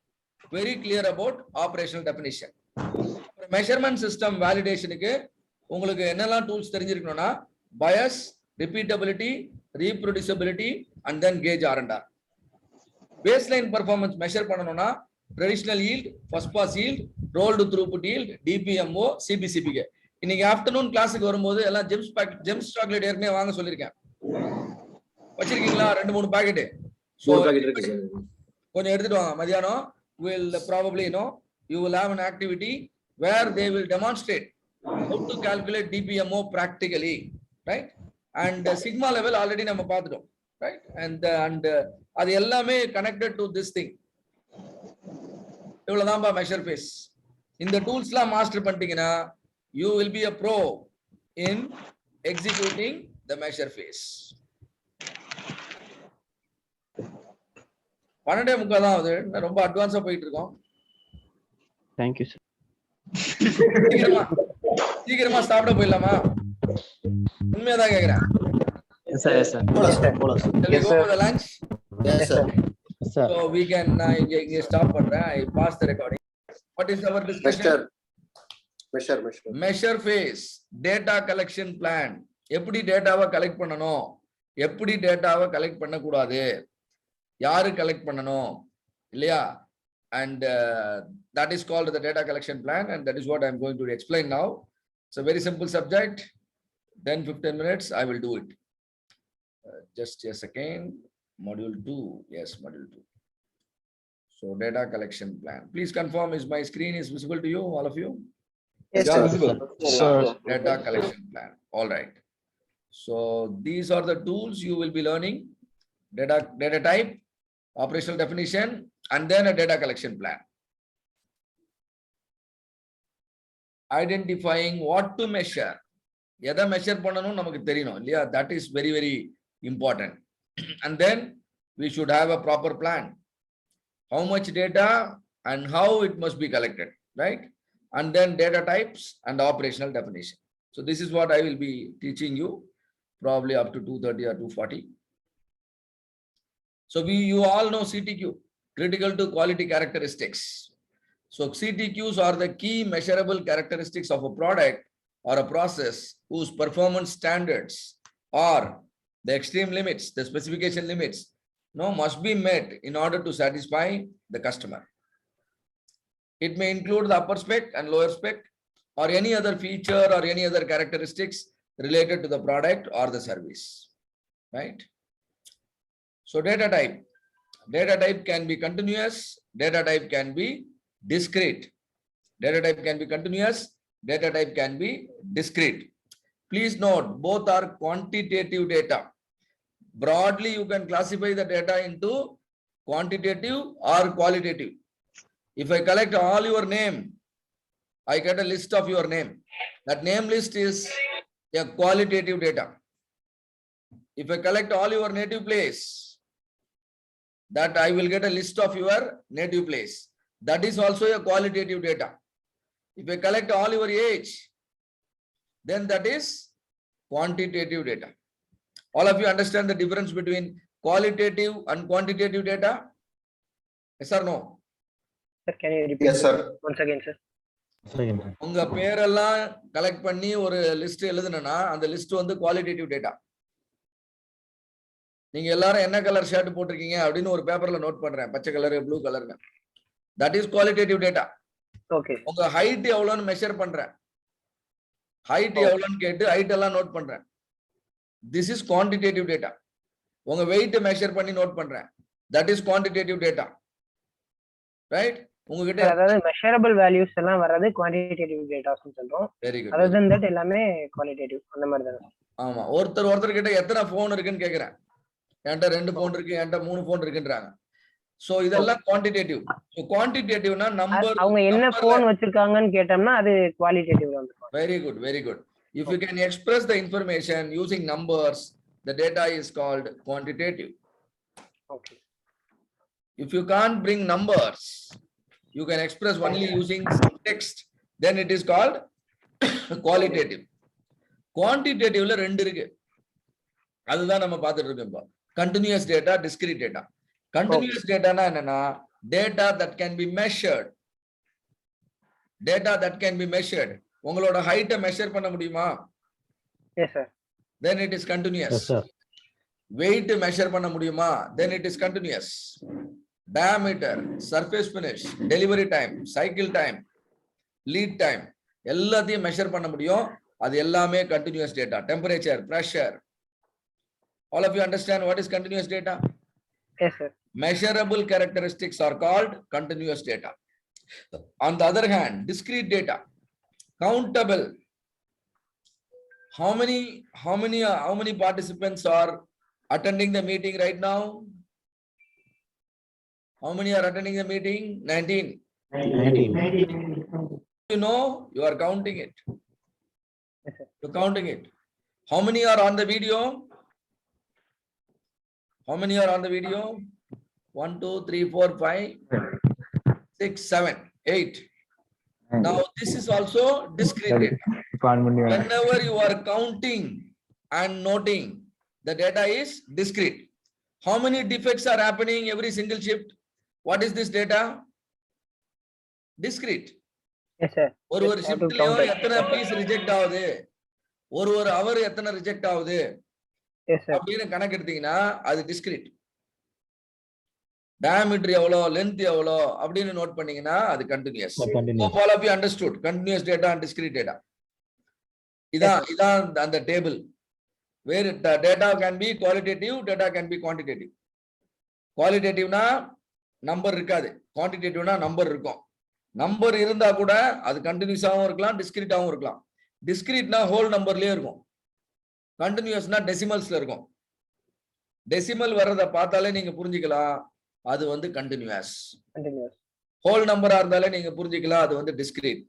very clear about operational definition. Measurement system validation-க்கு உங்களுக்கு என்னெல்லாம் tools தெரிஞ்சிருக்கணும்னா bias, repeatability, reproducibility and then gauge R&R. Baseline performance measure பண்ணனும்னா traditional yield, first pass yield, rolled throughput yield, DPMO, CPCPK. இன்னைக்கு afternoon கிளாஸுக்கு வரும்போது எல்லாம் gems chocolate ஏற்கனவே வாங்க சொல்லிருக்கேன். வச்சிருக்கீங்களா? 2-3 பாக்கெட். கொஞ்சம் எடுத்துட்டு வாங்க. மதியானம் will probably you will have an activity where they will demonstrate how to calculate DPMO practically, right? And sigma level already நம்ம பார்த்துட்டோம், right? And அது எல்லாமே connected to this thing. இவ்வளவுதான்பா மெஷர் ஃபேஸ். இந்த டூல்ஸ்லாம் மாஸ்டர் பண்ணிட்டீங்கன்னா you will be a pro in executing the measure phase. 12:45 தான் ஆகுது. ரொம்ப அட்வான்ஸா போயிட்டு இருக்கோம். Thank you sir. சீக்கிரமா சாப்பிட போயிடலாமா? உண்மையாதான் கேக்குறேன். Yes sir, yes sir. Yes sir. The lunch? Yes sir. Sir. So we can stop பண்றேன். I pass the recording. What is our discussion? Measure phase, data collection plan. எப்படி டேட்டாவை collect பண்ணணும், எப்படி டேட்டாவை கலெக்ட் பண்ண கூடாது, யாரு கலெக்ட் பண்ணணும் இல்லையா? And that is called the data collection plan, and that is what I am going to explain now. It's a very simple subject. 10-15 minutes I will do it. Just a second. Module 2. Yes, module 2. So data collection plan. Please confirm, is my screen is visible to you, all of you? Yes, sir. Visible. Sir. Data collection plan. All right. So these are the tools you will be learning. Data type, operational definition, and then a data collection plan. Identifying what to measure. எதை measure பண்ணணும் நமக்கு தெரியணும் இல்லையா? That is very, very important. And then we should have a proper plan. How much data and how it must be collected, right? And then data types and operational definition. So this is what I will be teaching you probably up to 2:30 or 2:40. So you all know CTQ, critical to quality characteristics. So CTQs are the key measurable characteristics of a product or a process whose performance standards or the extreme limits, the specification limits, must be met in order to satisfy the customer. It may include the upper spec and lower spec, or any other feature or any other characteristics related to the product or the service, right? So data type can be continuous, data type can be discrete. Data type can be continuous, data type can be discrete. Please note, both are quantitative data. Broadly, you can classify the data into quantitative or qualitative. If I collect all your name, I get a list of your name. That name list is a qualitative data. If I collect all your native place, that I will get a list of your native place. That is also a qualitative data. If I collect all your age, then that is quantitative data. All of you understand the difference between qualitative and quantitative data? Yes or no? Sir, can you repeat? Yes, sir. Once again, sir. உங்க பேரெல்லாம் collect பண்ணி ஒரு list எழுதுனா அந்த list வந்து qualitative data. நீங்க எல்லாரும் என்ன கலர் ஷர்ட் போட்டிருக்கீங்க அப்படின்னு ஒரு பேப்பர்ல நோட் பண்றேன், பச்சை கலர் ப்ளூ கலர்னு. That is qualitative data. Okay. உங்க ஹைட் எவ்வளவுன்னு மெஷர் பண்றேன், ஹைட் எவ்வளவுன்னு கேட்டு ஹைட் எல்லாம் நோட் பண்றேன். This is quantitative data. உங்க வெயிட் மெஷர் பண்ணி நோட் பண்றேன், that is quantitative data. Right? உங்ககிட்ட அதாவது மெஷரபிள் வேல்யூஸ் எல்லாம் வர்றது குவான்டிடேட்டிவ் டேட்டாஸ்னு சொல்றோம். Very good. Other then that எல்லாமே குவாலிட்டேட்டிவ் அந்த மாதிரி தான். ஆமா. ஒருத்தர் கிட்ட எத்தனை போன் இருக்குன்னு கேக்குறேன். என்கிட்ட 2 போன் இருக்கு, என்கிட்ட 3 போன் இருக்குன்றாங்க. சோ இதெல்லாம் குவான்டிடேட்டிவ். சோ குவான்டிடேட்டிவ்னா நம்பர், அவங்க என்ன போன் வச்சிருக்காங்கன்னு கேட்டோம்னா அது குவாலிட்டேட்டிவ் தான். Very good, very good. If you can express the information using numbers, the data is called quantitative. Okay. If you can't bring numbers, you can express only using some text, then it is called qualitative. Quantitative-ல ரெண்டு இருக்கு, அதுதான் நம்ம பார்த்துட்டு இருக்கோம் இப்போ. Continuous data, discrete data. Continuous data na என்னன்னா data that can be measured. Data that can be measured. உங்களோட height measure பண்ண முடியுமா? Yes sir. Then it is continuous. Yes sir. Weight measure பண்ண முடியுமா? Then it is continuous. Diameter, surface finish, delivery time, cycle time, lead time எல்லாத்தையும் measure பண்ண முடியும். அது எல்லாமே continuous data. Temperature, pressure. All of you understand what is continuous data? Yes sir. Measurable characteristics are called continuous data. On the other hand, discrete data, countable. How many participants are attending the meeting right now? How many are attending the meeting? 19. 19. You know, you are counting it. You're counting it. How many are on the video? How many are on the video? 1, 2, 3, 4, 5, 6, 7, 8. Now this is also discrete data. Whenever you are counting and noting, the data is discrete. How many defects are happening every single shift? What is this data? Discrete. Yes sir. ஒரு ஷிஃப்ட்லயும் எத்தனை piece reject ஆகுது, ஒரு அவர் எத்தனை reject ஆகுது அப்படின்னு கணக்கு எடுத்தீங்கன்னா அது டிஸ்கிரீட். டயாமீட்டர் எவ்வளோ, லென்த் எவ்வளோ அப்படின்னு நோட் பண்ணீங்கன்னா அது continuous. All of you understood continuous data and discrete data. இதான் அந்த table. Where data can be qualitative, data can be quantitative. குவாலிட்டேட்டிவ்னா நம்பர் இருக்காது, குவான்டிடேட்டிவ்னா நம்பர் இருக்கும். நம்பர் இருந்தா கூட அது கண்டினியூஸாவும் இருக்கலாம், டிஸ்கிரீட்டாவும் இருக்கலாம். டிஸ்கிரீட்னா ஹோல் நம்பர்லயே இருக்கும், கண்டினியூஸ்னா டெசிமல்ஸ்ல இருக்கும். டெசிமல் வர்றத பார்த்தாலே நீங்க புரிஞ்சுக்கலாம் அது வந்து கண்டினியூஸ். ஹோல் நம்பரா இருந்தாலே நீங்க புரிஞ்சுக்கலாம் அது வந்து டிஸ்கிரீட்.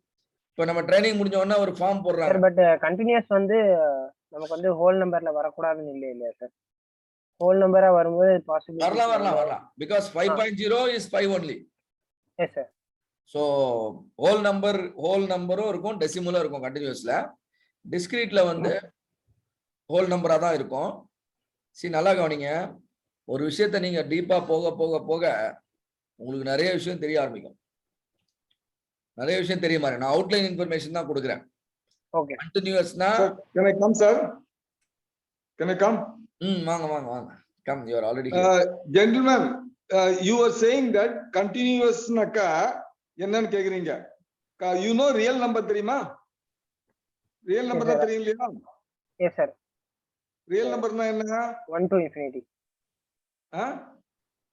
இப்போ நம்ம ட்ரைனிங் முடிஞ்ச உடனே ஒரு ஃபார்ம் போடுறாங்க. பட் கண்டினியூஸ் வந்து நமக்கு வந்து ஹோல் நம்பர்ல வரக்கூடாதுன்னு இல்லையா சார்? ஹோல் நம்பரா வரும்போது பாசிபிள் வரலாம் because 5.0 is 5 only. Yes sir. So whole நம்பரும் இருக்கும், டெசிமலும் இருக்கும் கண்டினியூஸ்ல. டிஸ்கிரீட்ல வந்து ஹோல் நம்பரா தான் இருக்கும். நல்லா கவனிங்க, ஒரு விஷயத்தை நீங்க டீப்பா போக போக போக உங்களுக்கு நிறைய விஷயம் தெரிய ஆரம்பிக்கும். நிறைய விஷயம் தெரிய மாதிரி நான் அவுட்லைன் இன்ஃபர்மேஷன் தான் கொடுக்குறேன். Okay. கண்டினியூஸ்னா can I come sir? Can I come? வாங்க. Come, you are already here. Gentlemen, you were saying that continuous naka என்னன்னு கேக்குறீங்க. You know real number தெரியுமா? ரியல் நம்பர் தான் தெரியும் இல்லையா? Yes, sir. ரியல் நம்பர்னா என்ன? 1 to infinity. ஆ?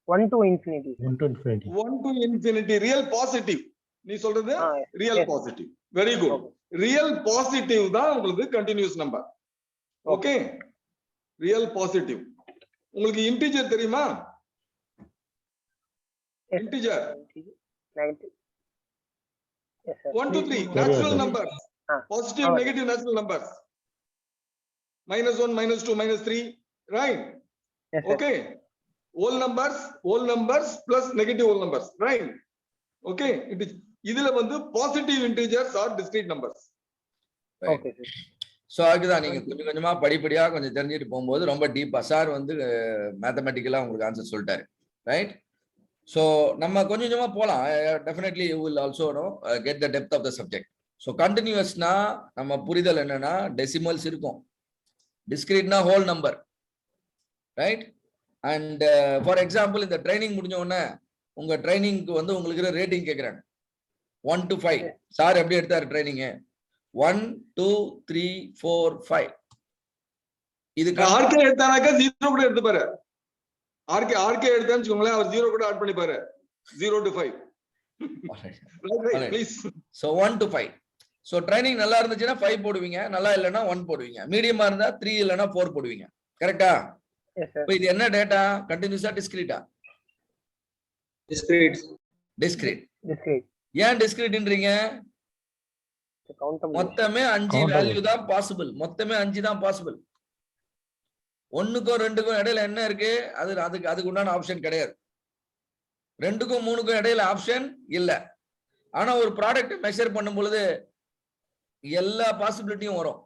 1 to infinity. 1 to infinity. 1 to infinity. Real positive. நீ சொல்றது real positive. Very good. Real positive தான் உங்களுக்கு continuous number. Okay? Real positive. உங்களுக்கு இன்டிஜர் தெரியுமா? Integer. Negative. Yes, sir. 1 to 3 natural numbers. Positive, negative natural numbers. -1, -2, -3, right? Yes, sir. Okay. Whole numbers plus negative whole numbers, right? Okay. இதுல வந்து positive integers or discrete numbers. Okay, sir. So அதுதான் நீங்க கொஞ்சம் கொஞ்சமா படிப்படியா கொஞ்சம் தெரிஞ்சுட்டு போகும்போது ரொம்ப டீப்பா சார் வந்து மேத்தமெட்டிக்கலா உங்களுக்கு ஆன்சர் சொல்லிட்டாரு, ரைட்? சோ நம்ம கொஞ்சம் கொஞ்சமா போலாம். Definitely you will also know get the depth of the subject. So கண்டினியூஸ்னா நம்ம புரிதல் என்னன்னா டெசிமல்ஸ் இருக்கும், டிஸ்கிரீட்னா whole number, right? And for example இந்த ட்ரைனிங் முடிஞ்ச உடனே உங்க ட்ரைனிங்க்கு வந்து உங்களுக்கு ரேட்டிங் கேட்குறாங்க 1 to 5. சார் எப்படி எடுத்தாரு ட்ரைனிங்? 1 2 3 4 5. இது ஆர்கே எடுத்தானாக்கா 0 கூட எடுத்துப்பாரு. ஆர்கே எடுத்தான்னு வச்சுக்கோங்களேன், அவர் 0 கூட add பண்ணிப்பாரு. 0 to 5. Right, please. So 1 to 5. So training நல்லா இருந்துச்சுன்னா 5 போடுவீங்க, நல்லா இல்லைன்னா 1 போடுவீங்க, மீடியமா இருந்தா 3 இல்லைன்னா 4 போடுவீங்க. கரெக்டா? இப்போ இது என்ன டேட்டா? கண்டினியூஸா டிஸ்கிரீட்டா? Discrete. டிஸ்கிரீட். Discrete. ஏன் டிஸ்கிரீட்ன்றீங்க? மொத்தமே 5 வேல்யூ தான் பாசிபிள். மொத்தமே 5 தான் பாசிபிள். 1க்கும் 2க்கும் இடையில என்ன இருக்கு? அதுக்கு உண்டான ஆப்ஷன் கிடையாது. 2க்கும் 3க்கும் இடையில ஆப்ஷன் இல்ல. ஆனா ஒரு ப்ராடக்ட் மெஷர் பண்ணும் பொழுது எல்லா பாசிபிலிட்டியும் வரும்.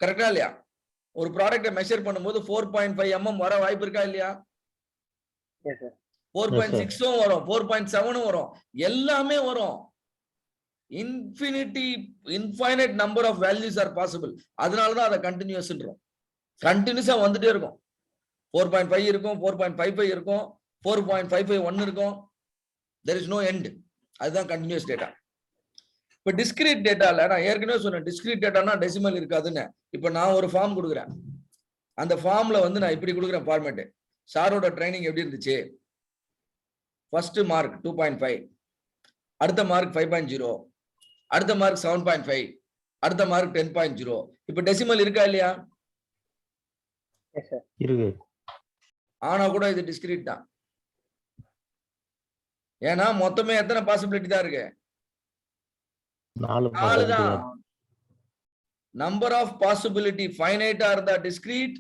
கரெக்டா இல்லையா? ஒரு ப்ராடக்ட்டை மெஷர் பண்ணும்போது 4.5 mm வர வாய்ப்பு இருக்கா இல்லையா? 4.6 வரும், 4.7 வரும், எல்லாமே வரும். Infinite number of values are possible. அதனாலதான் அதை கண்டினியூஸ்ன்றோம். கண்டினியூஸா வந்துட்டே இருக்கும். 4.5 இருக்கும், 4.55 இருக்கும், 4.551 இருக்கும். there is no end. அதுதான் கண்டினியூஸ் டேட்டா. இப்ப டிஸ்கிரீட் டேட்டால நான் ஏற்கனவே சொன்னேன், டிஸ்கிரீட் டேட்டானா டெசிமல் இருக்காதுன்னு. இப்ப நான் ஒரு ஃபார்ம் கொடுக்குறேன், அந்த ஃபார்ம்ல வந்து நான் இப்படி கொடுக்குறேன் ஃபார்மேட். சாரோட ட்ரைனிங் எப்படி இருந்துச்சு? ஃபர்ஸ்ட் மார்க் 2.5, அடுத்த மார்க் 5.0, அடுத்த மார்க் 7.5, அடுத்த மார்க் 10.0. இப்ப டெசிமல் இருக்கா இல்லையா? இருக்கு. ஆனா கூட இது டிஸ்கிரீட் தான். ஏன்னா மொத்தமே எத்தனை பாசிபிலிட்டி தான் இருக்கு? 4 தான். நம்பர் ஆஃப் பாசிபிலிட்டி ஃபைனைட்டா இருந்தா டிஸ்கிரீட்,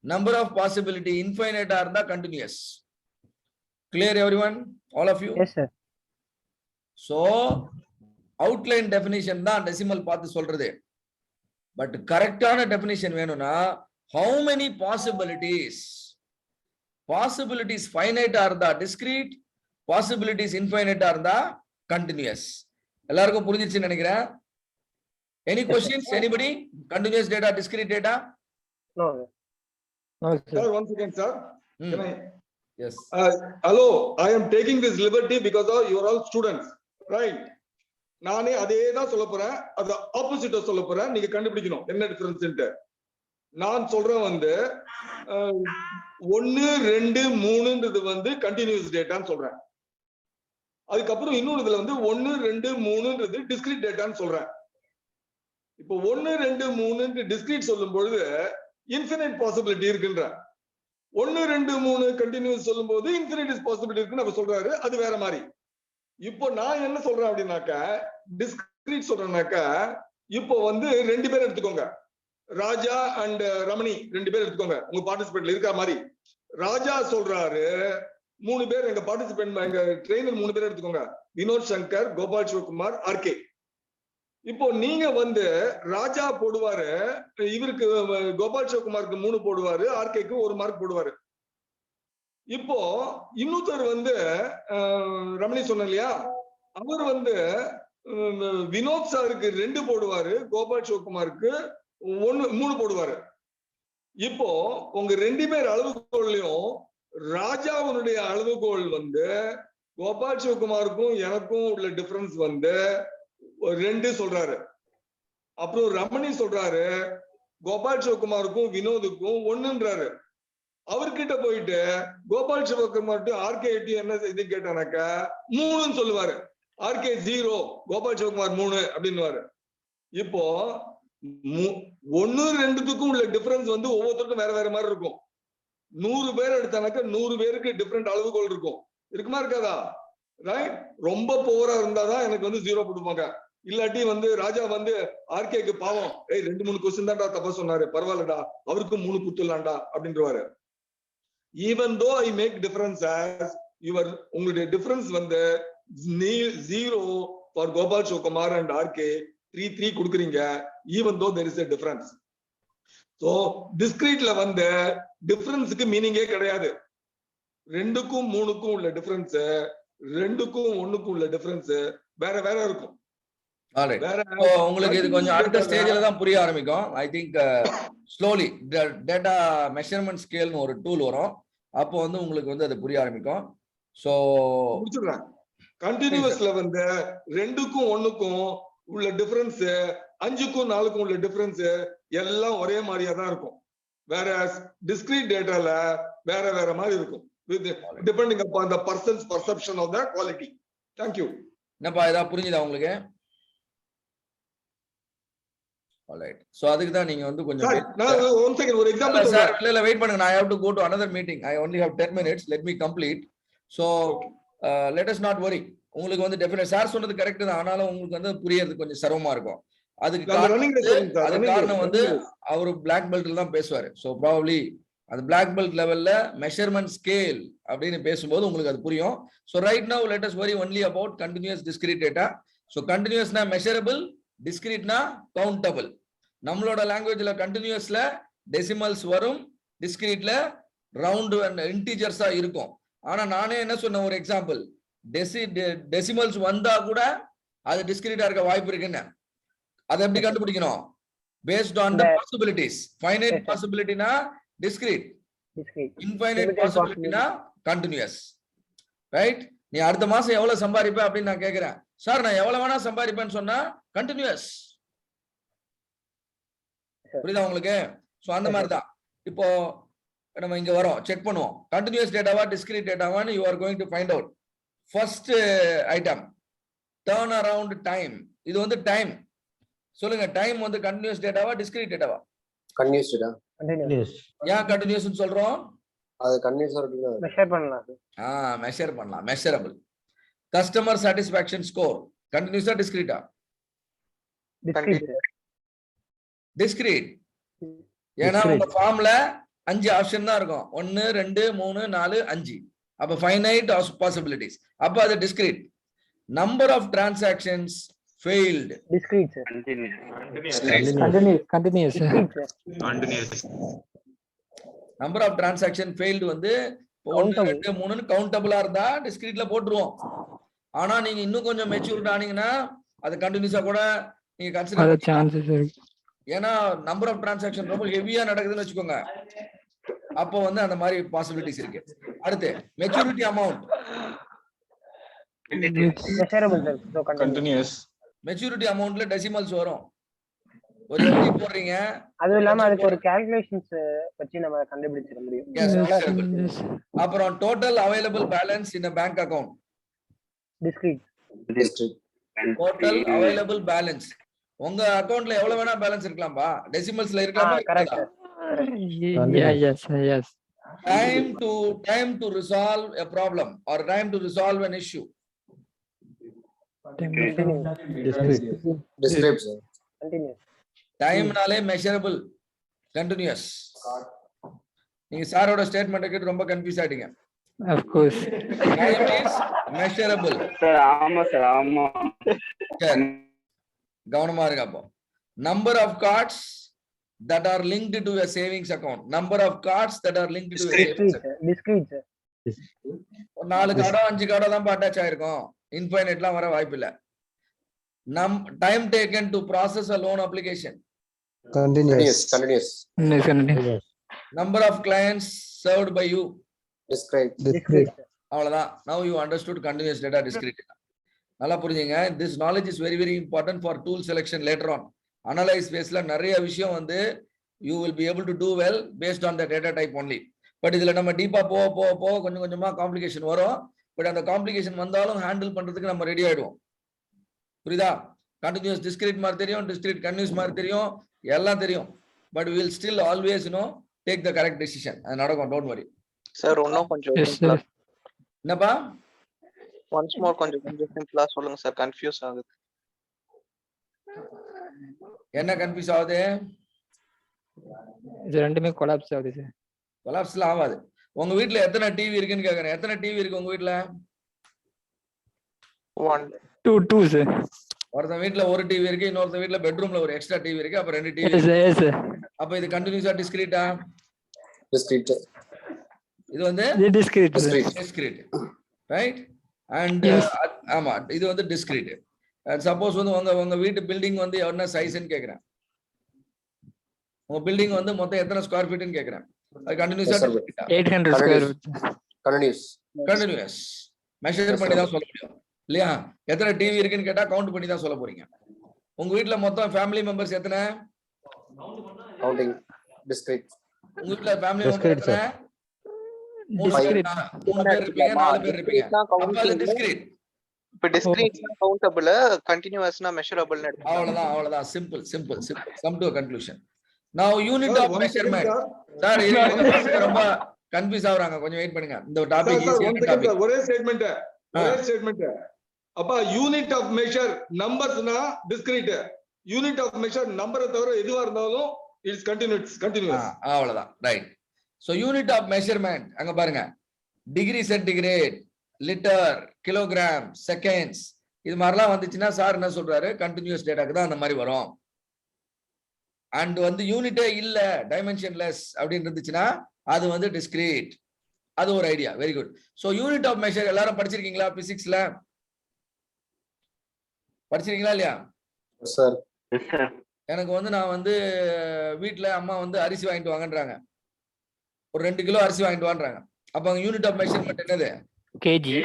நம்பர் ஆஃப் பாசிபிலிட்டி இன்ஃபைனைட்டா இருந்தா continuous. Clear everyone? All of you? Yes sir. So outline definition தான் டெசிமல் பார்த்து சொல்றது. பட் கரெக்டான டெஃபினிஷன் வேணும்னா how many possibilities? Possibilities finite are the discrete, possibilities infinite are the continuous. எல்லாருக்கும் புரிஞ்சிருச்சுன்னு நினைக்கிறேன். Any questions? Anybody? Continuous data, discrete data? No. No, sir. One second, sir. Can I? Yes. Hello, I am taking this liberty because of you are all students, right? நானே அதே தான் சொல்ல போறேன், அது ஆப்போசிட்டா சொல்ல போறேன். நீங்க கண்டுபிடிக்கணும் என்ன டிஃபரன்ஸ். நான் சொல்றேன் வந்து 1 2 3ன்றது வந்து கண்டினியூஸ் டேட்டான்னு சொல்றேன். அதுக்கப்புறம் இன்னொரு இதுல வந்து 1 2 3ன்றது டிஸ்கிரீட் டேட்டான்னு சொல்றேன். இப்போ 1 2 3 டிஸ்கிரீட் சொல்லும் பொழுது இன்ஃபினிட் பாசிபிலிட்டி இருக்குன்ற, 1 2 3 கண்டினியூஸ் சொல்லும் போது இன்ஃபினிட் பாசிபிலிட்டி இருக்குன்னு நம்ம சொல்றாரு. அது வேற மாதிரி. இப்போ நான் என்ன சொல்றேன் அப்படின்னாக்கா, டிஸ்கிரீட் சொல்றேன்னாக்கா, இப்போ வந்து 2 பேர் எடுத்துக்கோங்க, ராஜா அண்ட் ரமணி 2 பேர் எடுத்துக்கோங்க, உங்க பார்ட்டிசிபேட்ல இருக்கிற மாதிரி. ராஜா சொல்றாரு 3 பேர் எங்க பார்ட்டிசிபேட், எங்க ட்ரெயினர் 3 பேர் எடுத்துக்கோங்க, வினோத் சங்கர், கோபால் சிவகுமார், ஆர்கே. இப்போ நீங்க வந்து ராஜா போடுவாரு, இவருக்கு கோபால் சிவகுமாருக்கு 3 போடுவாரு, ஆர்கேக்கு 1 மார்க் போடுவாரு. இப்போ இன்னொருத்தர் வந்து ரமணி சொன்ன இல்லையா, அவர் வந்து வினோத் சாருக்கு 2 போடுவாரு, கோபால் சிவகுமாருக்கு 3 போடுவாரு. இப்போ உங்க 2 பேர் அளவுகோல்லையும் ராஜாவுடைய அளவுகோல் வந்து கோபால் சிவகுமாருக்கும் எனக்கும் உள்ள டிஃபரன்ஸ் வந்து 2 சொல்றாரு. அப்புறம் ரமணி சொல்றாரு கோபால் சிவகுமாருக்கும் வினோதுக்கும் ஒண்ணுன்றாரு. அவர்கிட்ட போயிட்டு கோபால் சிவகுமார் ஆர்கே என்ன இது கேட்டானாக்கா 3ன்னு சொல்லுவாரு. ஆர்கே 0, கோபால் சிவகுமார் 3 அப்படின்னுவாரு. இப்போ 1 2த்துக்கும் உள்ள டிஃபரன்ஸ் வந்து ஒவ்வொருத்தருக்கும் வேற வேற மாதிரி இருக்கும். 100 பேர் எடுத்தானாக்கா 100 பேருக்கு டிஃபரெண்ட் அளவுகோல் இருக்கும். இருக்குமா இருக்காதா? ரைட். ரொம்ப போரா இருந்தாதான் எனக்கு வந்து 0 கொடுப்பாங்க. இல்லாட்டி வந்து ராஜா வந்து ஆர்கேக்கு பாவம் 2-3 கொஸ்டின் தான்டா தப்பா சொன்னாரு, பரவாயில்லடா அவருக்கும் 3 குத்துலாம்டா அப்படின்றவாரு. Even though I make difference as your உங்களுடைய டிஃபரன்ஸ் வந்து 0 ஃபார் கோபால் சிவகுமார் அண்ட் ஆர்கே 3 கொடுக்குறீங்க. Even though there is a difference. So டிஸ்கிரீட்ல வந்து டிஃபரன்ஸுக்கு மீனிங்கே கிடையாது. 2க்கும் 3க்கும் உள்ள டிஃபரன்ஸ் 2க்கும் 1க்கும் உள்ள டிஃபரன்ஸ் வேற வேற இருக்கும். உங்களுக்கு இது கொஞ்சம் அடுத்த ஸ்டேஜ்ல தான் புரிய ஆரம்பிக்கும். I think slowly data measurement ஸ்கேல்னு ஒரு டூல் வரும். அப்போ வந்து உங்களுக்கு வந்து அது புரிய ஆரம்பிக்கும். சோ முடிச்சிடுறேன். கண்டினியூஸ்ல வந்து 2க்கும் 1க்கும் உள்ள டிஃபரன்ஸ் 5க்கும் 4க்கும் உள்ள டிஃபரன்ஸ் எல்லாம் ஒரே மாதிரியா தான் இருக்கும். வேற டிஸ்கிரீட் டேட்டால வேற வேற மாதிரி இருக்கும். Depending upon the person's perception of the quality. Thank you. என்னப்பா இதா புரிஞ்சுதா உங்களுக்கு? Alright. So அதுக்கு தான் நீங்க வந்து கொஞ்சம் one second ஒரு எக்ஸாம்பிள் சொல்றேன். இல்ல வெயிட் பண்ணுங்க. I have to go to another meeting. I only have 10 minutes. Let me complete. So let us not worry. உங்களுக்கு வந்து டெஃபினட் சார் சொன்னது கரெக்ட் தான். ஆனாலும் உங்களுக்கு வந்து புரியறது கொஞ்சம் சிரமமா இருக்கும். அதுக்கு காரணம் வந்து அவர் பிளாக் பெல்ட்ல தான் பேசுவாரு. ஸோ ப்ராபப்லி அது பிளாக் பெல்ட் லெவல்ல மெஷர்மெண்ட் ஸ்கேல் அப்படின்னு பேசும்போது உங்களுக்கு அது புரியும். So right now let us worry only about continuous discrete data. So கண்டினியூஸ்னா மெஷரபிள், டிஸ்கிரீட்னா கவுண்டபிள். நம்மளோட லாங்குவேஜ்ல கண்டினியூஸ்ல டெசிமல்ஸ் வரும், டிஸ்கிரீட்ல ரவுண்ட் அண்ட் இன்டீஜர்ஸா இருக்கும். ஆனா நானே என்ன சொன்ன ஒரு எக்ஸாம்பிள், டெசிமல்ஸ் வந்தா கூட அது டிஸ்கிரீட்டா இருக்க வாய்ப்பு இருக்குன்னு. அதை எப்படி கண்டுபிடிக்கணும்? Based on the possibilities. Finite பாசிபிலிட்டினா டிஸ்கிரீட், இன்ஃபைனைட் பாசிபிலிட்டினா கண்டினியூஸ். ரைட்? நீ அடுத்த மாசம் எவ்வளவு சம்பாதிப்ப அப்படின்னு நான் கேக்குறேன். சார் நான் எவ்வளவு வேணா சம்பாதிப்பேன்னு சொன்னா கண்டினியூஸ். புரியுதா உங்களுக்கு? சோ அந்த மாதிரி தான் இப்போ நம்ம இங்க வரோம், செக் பண்ணுவோம். கண்டினியூஸ் டேட்டாவா டிஸ்கிரீட் டேட்டாவான்னு you are going to find out. First item turn around time. இது வந்து டைம். சொல்லுங்க, டைம் வந்து கண்டினியூஸ் டேட்டாவா டிஸ்கிரீட் டேட்டாவா? Continuous data. கண்டினியூஸ். ஏன் கண்டினியூஸ்னு சொல்றோம்? அது கண்டினியூஸா இருக்கு. மெஷர் பண்ணலாம். மெஷர் பண்ணலாம், மெஷரபிள். கஸ்டமர் சாட்டிஸ்ஃபேக்ஷன் ஸ்கோர் கண்டினியூஸா டிஸ்கிரீட்டா? டிஸ்கிரீட். ஏன்னா உங்க ஃபார்ம்ல 5 ஆப்ஷன் தான் இருக்கும். 1 2 3 4 5. அப்ப ஃபைனைட் பாசிபிலிட்டிஸ். அப்ப அது discrete. Number of transactions failed. Discrete sir. Continuous. Number of transaction failed வந்து 1 2 3ன்னு கவுண்டபிளா இருந்தா டிஸ்கிரீட்ல போட்டுருவோம். ஆனா நீங்க இன்னும் கொஞ்சம் மெச்சூர்ட் ஆனீங்கன்னா அது கண்டினியூஸா கூட நீங்க கன்சிடர் சான்சஸ் இருக்கு. ஏன்னா நம்பர் ஆஃப் டிரான்சாக்ஷன் ரொம்ப ஹெவியா நடக்குதுன்னு வச்சுக்கோங்க. அப்போ வந்து அந்த மாதிரி பாசிபிலிட்டிஸ் இருக்கு. அடுத்து மெச்சூரிட்டி அமௌண்ட். கண்டினியூஸ். மெச்சூரிட்டி அமௌண்ட்ல டெசிமல்ஸ் வரும். ஒரு எப்படி போடுறீங்க? அது இல்லாம அதுக்கு ஒரு கால்குலேஷன்ஸ் வச்சு நம்ம கண்டுபிடிச்சிட முடியும். அப்புறம் total available balance in a bank account. Discrete. Total available balance. உங்க அக்கவுண்ட்ல எவ்வளவு வேணா பேலன்ஸ் இருக்கலாம்பா, டெசிமல்ஸ்ல இருக்கலாமா? Correct. Yes. Time to resolve a problem or time to resolve an issue. Describe. Continuous. Time நாலே measurable, continuous. நீங்க சாரோட ஸ்டேட்மெண்ட் கேட்டு ரொம்ப கன்ஃபியூஸ் ஆயிட்டீங்க. Of course. Time is measurable. Sir, ஆமா சார், ஆமா. கவனமா இருங்க. அப்போ number of cards that are linked to a savings account. Number of cards that are linked to a savings account. Discrete. 4 கார்டோ 5 கார்டோ தான் அட்டாச் ஆயிருக்கும். இன்ஃபைனைட்லாம் வர வாய்ப்பு இல்ல. Time taken to process a loan application. Continuous. Number of clients served by you. Discrete. அவ்வளவுதான். Now you understood continuous data, discrete data. நல்லா புரிஞ்சுங்க. This knowledge is very very important for tool selection later on. Analyse பேஸ்ல நிறைய விஷயம் வந்து you will be able to do well based on the data type only. But இதுல நம்ம டீப்பா போக கொஞ்சம் கொஞ்சமா காம்ப்ளிகேஷன் வரும். பட் அந்த காம்ப்ளிகேஷன் வந்தாலும் ஹேண்டில் பண்றதுக்கு நம்ம ரெடி ஆயிடுவோம். புரியுதா? கண்டினியூஸ் டிஸ்கிரீட் மாதிரி தெரியும், டிஸ்கிரீட் கன்டினியூஸ் மாதிரி தெரியும், எல்லாம் தெரியும். But we will still always take the correct decision. அது நடக்கும், டோன்ட் வரி. சார் இன்னும் கொஞ்சம் என்னப்பா? ஒன்ஸ் மோர் கொஞ்சம் சிம்பிளா சொல்லுங்க சார், கன்ஃபியூஸ் ஆகுது. என்ன கன்ஃபியூஸ் ஆகுது? இது ரெண்டுமே கொலாப்ஸ் ஆகுது சார். கொலாப்ஸ்லாம் ஆகாது. உங்க வீட்ல எத்தனை டிவி இருக்குன்னு கேக்குறேன். எத்தனை டிவி இருக்கு உங்க வீட்ல? 1 2 சார். ஒருத்தன் வீட்ல ஒரு டிவி இருக்கு, இன்னொருத்த வீட்ல பெட்ரூம்ல ஒரு எக்ஸ்ட்ரா டிவி இருக்கு, அப்ப 2 டிவி. Yes sir. அப்ப இது கண்டினியூஸா டிஸ்கிரீட்டா? டிஸ்கிரீட். இது வந்து டிஸ்கிரீட். ரைட்? அண்ட் ஆமா, இது வந்து டிஸ்கிரீட். சப்போஸ் வந்து உங்க வீட்டு பில்டிங் வந்து என்ன சைஸ்ன்னு கேக்குறேன். உங்க பில்டிங் வந்து மொத்தம் எத்தனை ஸ்கொயர் ஃபீட்னு கேக்குறேன். அது கண்டினியூஸா 800 ஸ்கொயர் ஃபீட். கண்டினியூஸ் மெஷர் பண்ணி தான் சொல்ல முடியும் இல்லையா? எத்தனை டிவி இருக்குன்னு கேட்டா கவுண்ட் பண்ணி தான் சொல்ல போறீங்க. உங்க வீட்ல மொத்தம் ஃபேமிலி மெம்பர்ஸ் எத்தனை? Counting discrete. உங்க வீட்ல ஃபேமிலி மெம்பர்ஸ் எத்தனை? 3 பேர் இருப்பீங்க, 4 பேர் இருப்பீங்க. அப்ப அது டிஸ்கிரீட். இப்ப டிஸ்கிரீட்னா கவுண்டபிள், கண்டினியூஸ்னா மெஷரபிள்னு எடுத்துக்கலாம். அவ்வளவுதான். Simple. Come to a conclusion. Now unit of measurement. Sir ரொம்ப கன்ஃபியூஸ் ஆவறாங்க, கொஞ்சம் வெயிட் பண்ணுங்க. இந்த டாபிக் ஈஸியான டாபிக். ஒரே ஸ்டேட்மென்ட். அப்ப யூனிட் ஆஃப் மெஷர் நம்பர்ஸ்னா டிஸ்கிரீட். யூனிட் ஆஃப் மெஷர் நம்பரை தவிர எதுவா இருந்தாலும் இட்ஸ் கண்டினியூஸ். அவ்வளவுதான். Right. So unit of measurement அங்க பாருங்க, degree centigrade, litre, kilogram, seconds, இது மாதிரிலாம் வந்துச்சுன்னா சார் என்ன சொல்றாரு, கண்டினியூஸ் டேட்டாக்கு தான் அந்த மாதிரி வரும். அண்ட் வந்து யூனிட்டே இல்ல, டைமென்ஷன்லெஸ் அப்படின்னு இருந்துச்சுன்னா அது வந்து டிஸ்கிரீட். அது ஒரு idea. Very good. So unit of measure எல்லாரும் படிச்சிருக்கீங்களா? பிசிக்ஸ்ல படிச்சிருக்கீங்களா இல்லையா? சார் எனக்கு வந்து நான் வந்து வீட்டுல அம்மா வந்து அரிசி வாங்கிட்டு வாங்கன்றாங்க, ஒரு 2 கிலோ அரிசி வாங்கிட்டு வாங்குறாங்க. அப்ப அங்க யூனிட் ஆஃப் மெஷர்மெண்ட் என்னது? கேஜி.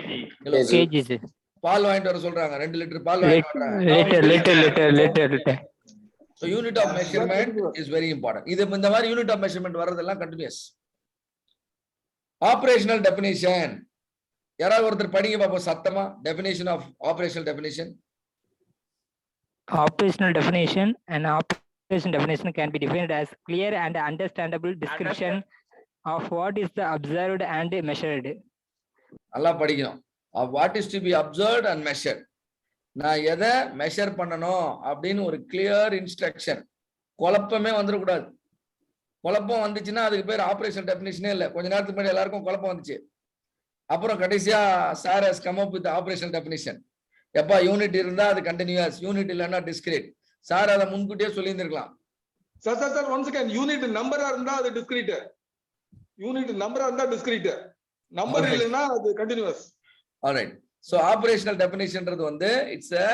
பால் வாங்கிட்டு வர சொல்றாங்க, 2 லிட்டர் பால் வாங்கிட்டு வராங்க. Litre. So unit of measurement is very important. இந்த மாதிரி யூனிட் ஆஃப் மெஷர்மெண்ட் வரதெல்லாம் கண்டினியூஸ். ஆபரேஷனல் டெஃபினிஷன் யாராவது ஒருத்தர் படிங்க பாப்போம் சத்தமா. Definition of operational definition. Operational definition. An operation definition can be defined as clear and understandable description of what is the observed and measured. நல்லா படிக்கணும். What is to be observed and measured. நான் எதை measure பண்ணணும் அப்படின்னு ஒரு clear instruction. குழப்பமே வந்துடக்கூடாது. குழப்பம் வந்துச்சுன்னா அதுக்கு பேர் ஆபரேஷன் டெஃபினிஷனே இல்லை. கொஞ்ச நேரத்துக்கு முன்னாடி எல்லாருக்கும் குழப்பம் வந்துச்சு. அப்புறம் கடைசியா sir has come up with operational definition. எப்பா யூனிட் இருந்தா அது கண்டினியூஸ், யூனிட் இல்லைன்னா டிஸ்கிரீட். சார் அதை முன்கூட்டியே சொல்லி இருந்திருக்கலாம். Sir one second. யூனிட் நம்பரா இருந்தா அது டிஸ்கிரீட். யூனிட் நம்பரா இருந்தா டிஸ்கிரீட். நம்பர் இல்லைன்னா அது கண்டினியூஸ். ஆல்ரைட். So operational definitionன்றது வந்து it's a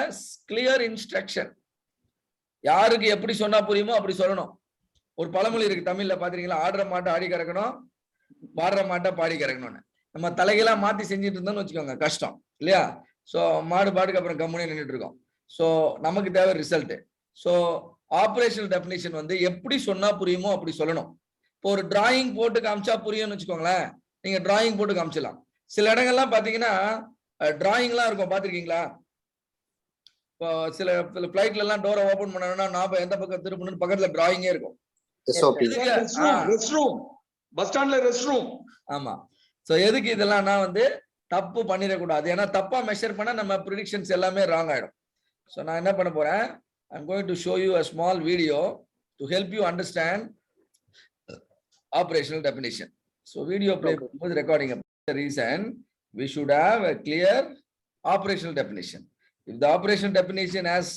clear instruction. யாருக்கு எப்படி சொன்னா புரியுமோ அப்படி சொல்லணும். ஒரு பழமொழி இருக்கு தமிழ்ல, பாத்தீங்களா? ஆடுற மாட்டை ஆடி கறக்கணும், பாடுற மாட்டை பாடி கறக்கணும்னு. நம்ம தலைகளாக மாத்தி செஞ்சுட்டு இருந்தோம்னு வச்சுக்கோங்க, கஷ்டம் இல்லையா? ஸோ மாடு பாட்டுக்கு அப்புறம் கம்முனே நின்றுட்டு இருக்கோம். ஸோ நமக்கு தேவை ரிசல்ட். ஸோ ஆபரேஷனல் டெஃபினிஷன் வந்து எப்படி சொன்னா புரியுமோ அப்படி சொல்லணும். இப்போ ஒரு டிராயிங் போட்டு காமிச்சா புரியும்னு வச்சுக்கோங்களேன், நீங்க டிராயிங் போட்டு காமிச்சிடலாம். சில இடங்கள்லாம் பாத்தீங்கன்னா டிராயிங்லாம் இருக்கும், பாத்திருக்கீங்களா? இப்போ சில பிளைட்ல எல்லாம் டோரை ஓபன் பண்ணணும்னா நாம எந்த பக்கம் திருப்பணும்னு பக்கத்துல டிராயிங்கே இருக்கும். பஸ் ஸ்டாண்ட்ல ரெஸ்ட் ரூம். ஆமா. சோ எதுக்கு இதெல்லாம்னா வந்து தப்பு பண்ணிடக்கூடாது. ஏன்னா தப்பா மெஷர் பண்ணா நம்ம ப்ரிடிக்ஷன்ஸ் எல்லாமே ராங் ஆயிடும். ஸோ நான் என்ன பண்ண போறேன், I'm going to show you a small video to help you understand operational definition. So video play with recording. The reason we should have a clear operational definition. If the operational definition has,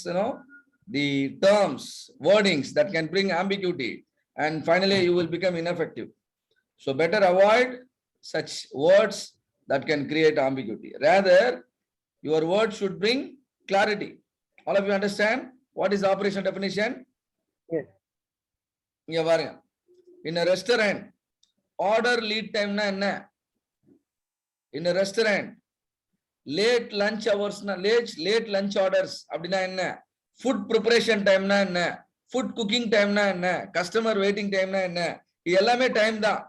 the terms, wordings that can bring ambiguity, and finally you will become ineffective. So better avoid such words that can create ambiguity. Rather, your word should bring clarity. All of you understand what is operational definition? Yes. இங்க பாருங்க. In a restaurant, order lead time na enna? In a restaurant, late lunch hours na late lunch orders அப்படினா என்ன? Food preparation time na enna? Food cooking டைம்னா என்ன, customer waiting டைம்னா என்ன, இது எல்லாமே டைம் தான்.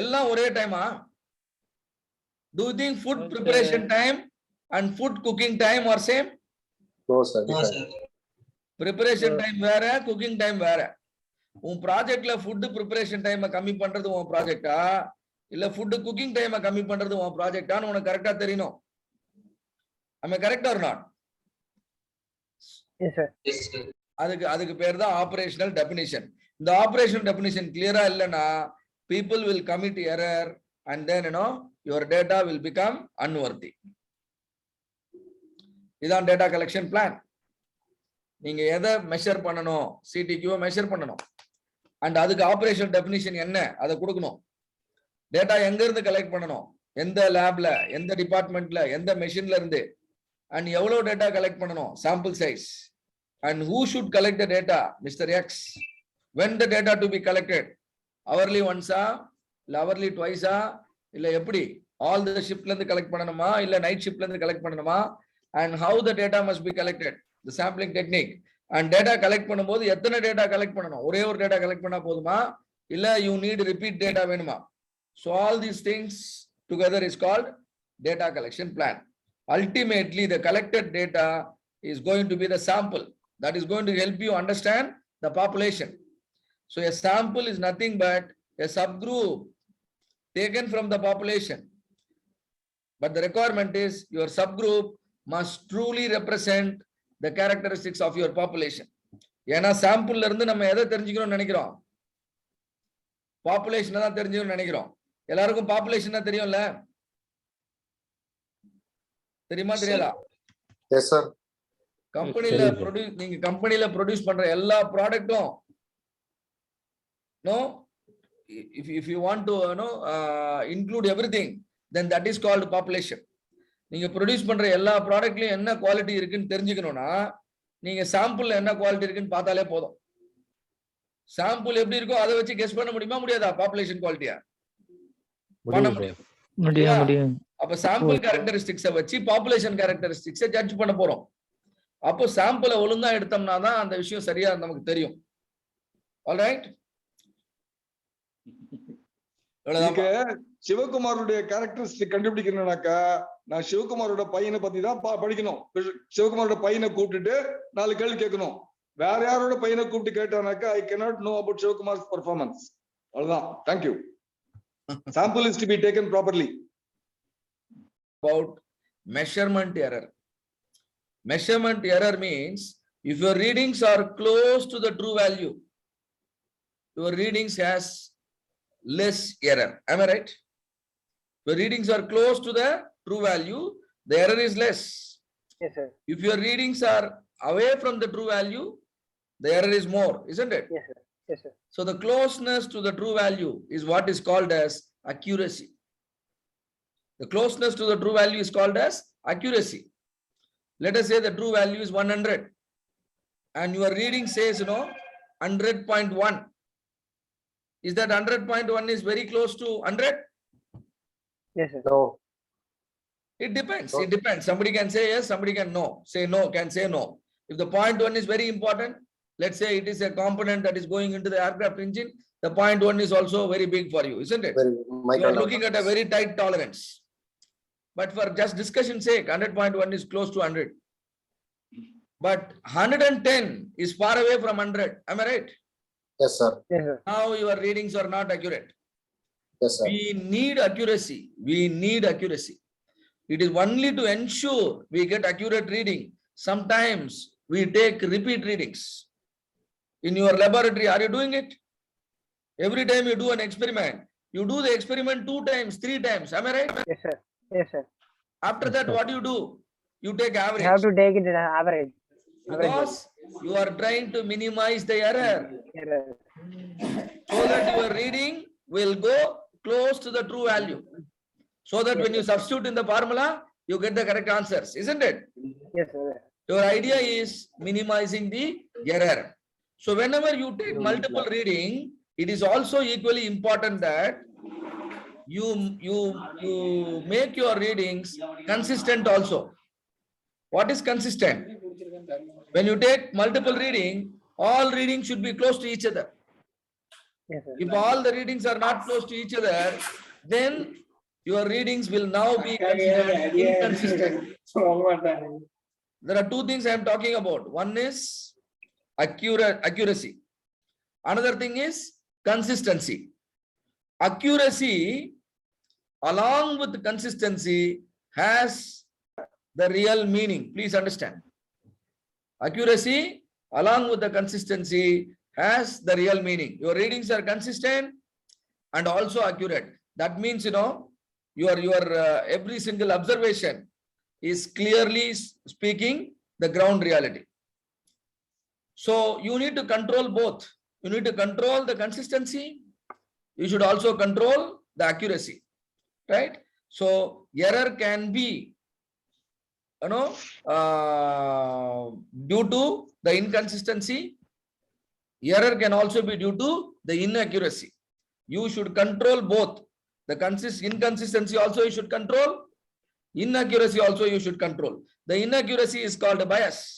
எல்லாம் ஒரே டைமா? Do you think food preparation time and food cooking time are same? No, sir. No, sir. Preparation time வேற, cooking time வேற. உன் ப்ராஜெக்ட்ல ஃபுட் ப்ரிப்பரேஷன் டைம் கம்மி பண்றது உன் ப்ராஜெக்டா இல்ல ஃபுட் குக்கிங் டைம் கம்மி பண்றது உன் ப்ராஜெக்டான்னு உனக்கு கரெக்டா தெரியணும். am I correct or not? Yes, sir. அதுக்கு பேர் தான் ஆபரேஷனல் டெஃபினிஷன். இந்த ஆபரேஷனல் டெஃபினிஷன் கிளியரா இல்லைன்னா people will commit error and then your data will become unworthy. இதான் டேட்டா கலெக்ஷன் பிளான். நீங்க எதை மெஷர் பண்ணணும், சிடிக்யூ மெஷர் பண்ணணும் அண்ட் அதுக்கு ஆபரேஷனல் டெஃபினிஷன் என்ன அதை கொடுக்கணும். டேட்டா எங்க இருந்து கலெக்ட் பண்ணணும், எந்த லேப்ல, எந்த டிபார்ட்மெண்ட்ல, எந்த மெஷின்ல இருந்து அண்ட் எவ்வளவு டேட்டா கலெக்ட் பண்ணணும், sample size and who should collect the data, Mr. X, when the data to be collected, hourly once இல்ல hourly twice இல்ல எப்படி, all the shiftல இருந்து கலெக்ட் பண்ணணுமா இல்ல நைட் ஷிப்ட்ல இருந்து கலெக்ட் பண்ணணுமா, and how the data must be collected, the sampling technique, and data collect பண்ணும்போது எத்தனை டேட்டா கலெக்ட் பண்ணணும், ஒரே ஒரு டேட்டா கலெக்ட் பண்ணா போதுமா இல்ல you need repeat data வேணுமா. So all these things together is called data collection plan. Ultimately the collected data is going to be the sample that is going to help you understand the population. So a sample is nothing but a subgroup taken from the population. But the requirement is your subgroup must truly represent the characteristics of your population. ஏன்னா சாம்பிள்ல இருந்து நம்ம எதை தெரிஞ்சுக்கணும்னு நினைக்கிறோம், பாப்புலேஷனை தான் தெரிஞ்சுக்கணும்னு நினைக்கிறோம். எல்லாருக்கும் பாப்புலேஷன் தெரியும்ல, தெரியுமா தெரியாதா? Yes sir. கம்பெனில நீங்க கம்பெனில ப்ரொடியூஸ் பண்ற எல்லா ப்ராடக்ட்டும் no if you want to include everything then that is called population. நீங்க ப்ரொடியூஸ் பண்ற எல்லா ப்ராடக்ட்லயும் என்ன குவாலிட்டி இருக்குன்னு தெரிஞ்சுக்கணும்னா நீங்க சாம்பிள்ல என்ன குவாலிட்டி இருக்குன்னு பார்த்தாலே போதும். சாம்பிள் எப்படி இருக்கோ அதை வச்சு கெஸ் பண்ண முடியுமா முடியாதா பாப்புலேஷன் குவாலிட்டியா? பண்ண முடியும். அப்ப சாம்பிள் கேரக்டரிஸ்டிக்ஸை வச்சு பாப்புலேஷன் கேரக்டரிஸ்டிக்ஸை ஜட்ஜ் பண்ண போறோம். அப்போ சாம்பிளை ஒழுங்கா எடுத்தோம்னா தான் அந்த விஷயம் சரியா நமக்கு தெரியும். ஆல்ரைட், சிவகுமாரோட கேரக்டரிஸ்டிக் கண்டுபிடிக்கணும்னாக்கா நான் சிவகுமாரோட பையனை பத்தி தான் படிக்கணும். சிவகுமாரோட பையனை கூப்பிட்டுட்டு 4 கேள்வி கேட்கணும். வேற யாரோட பையனை கூப்பிட்டு கேட்டானாக்கா ஐ cannot know about Shivkumar's performance. அவ்வளவுதான். Thank you. Sample is to be taken properly. About measurement error. Measurement error means if your readings are close to the true value, your readings has less error. Am I right? Your readings are close to the true value, the error is less. Yes, sir. If your readings are away from the true value, the error is more, isn't it? Yes, sir. Yes, sir. So the closeness to the true value is what is called as accuracy. The closeness to the true value is called as accuracy. Let us say the true value is 100 and your reading says 100.1. Is that 100.1 is very close to 100? Yes, sir. No. It depends. It depends. Somebody can say yes, somebody can no. Say no, can say no. If the 0.1 is very important, let's say it is a component that is going into the aircraft engine, the 0.1 is also very big for you, isn't it? You are looking at a very tight tolerance. But for just discussion sake, 100.1 is close to 100. But 110 is far away from 100. Am I right? Yes, sir. Yes, sir. Now your readings are not accurate. Yes, sir. We need accuracy. We need accuracy. It is only to ensure we get accurate reading. Sometimes we take repeat readings. In your laboratory, are you doing it? Every time you do an experiment, you do the experiment 2 times, 3 times. Am I right? Yes, sir. Yes, sir. After that, what do? You take average. You have to take it in average. Because you are trying to minimize the error. So that your reading will go close to the true value. So that when you substitute in the formula, you get the correct answers, isn't it? Yes, sir. Your idea is minimizing the error. So whenever you take multiple reading, it is also equally important that you make your readings consistent also. What is consistent? When you take multiple reading, all readings should be close to each other. Yes, sir. If all the readings are not close to each other, then your readings will now be considered inconsistent. There are two things I am talking about. One is accuracy. Another thing is consistency. Accuracy along with consistency has the real meaning. Please understand. Accuracy along with the consistency has the real meaning. Your readings are consistent and also accurate. That means, your every single observation is clearly speaking the ground reality. So you need to control both. You need to control the consistency. You should also control the accuracy, right? So error can be, due to the inconsistency. Error can also be due to the inaccuracy. You should control both. The inconsistency also you should control. Inaccuracy also you should control. The inaccuracy is called a bias.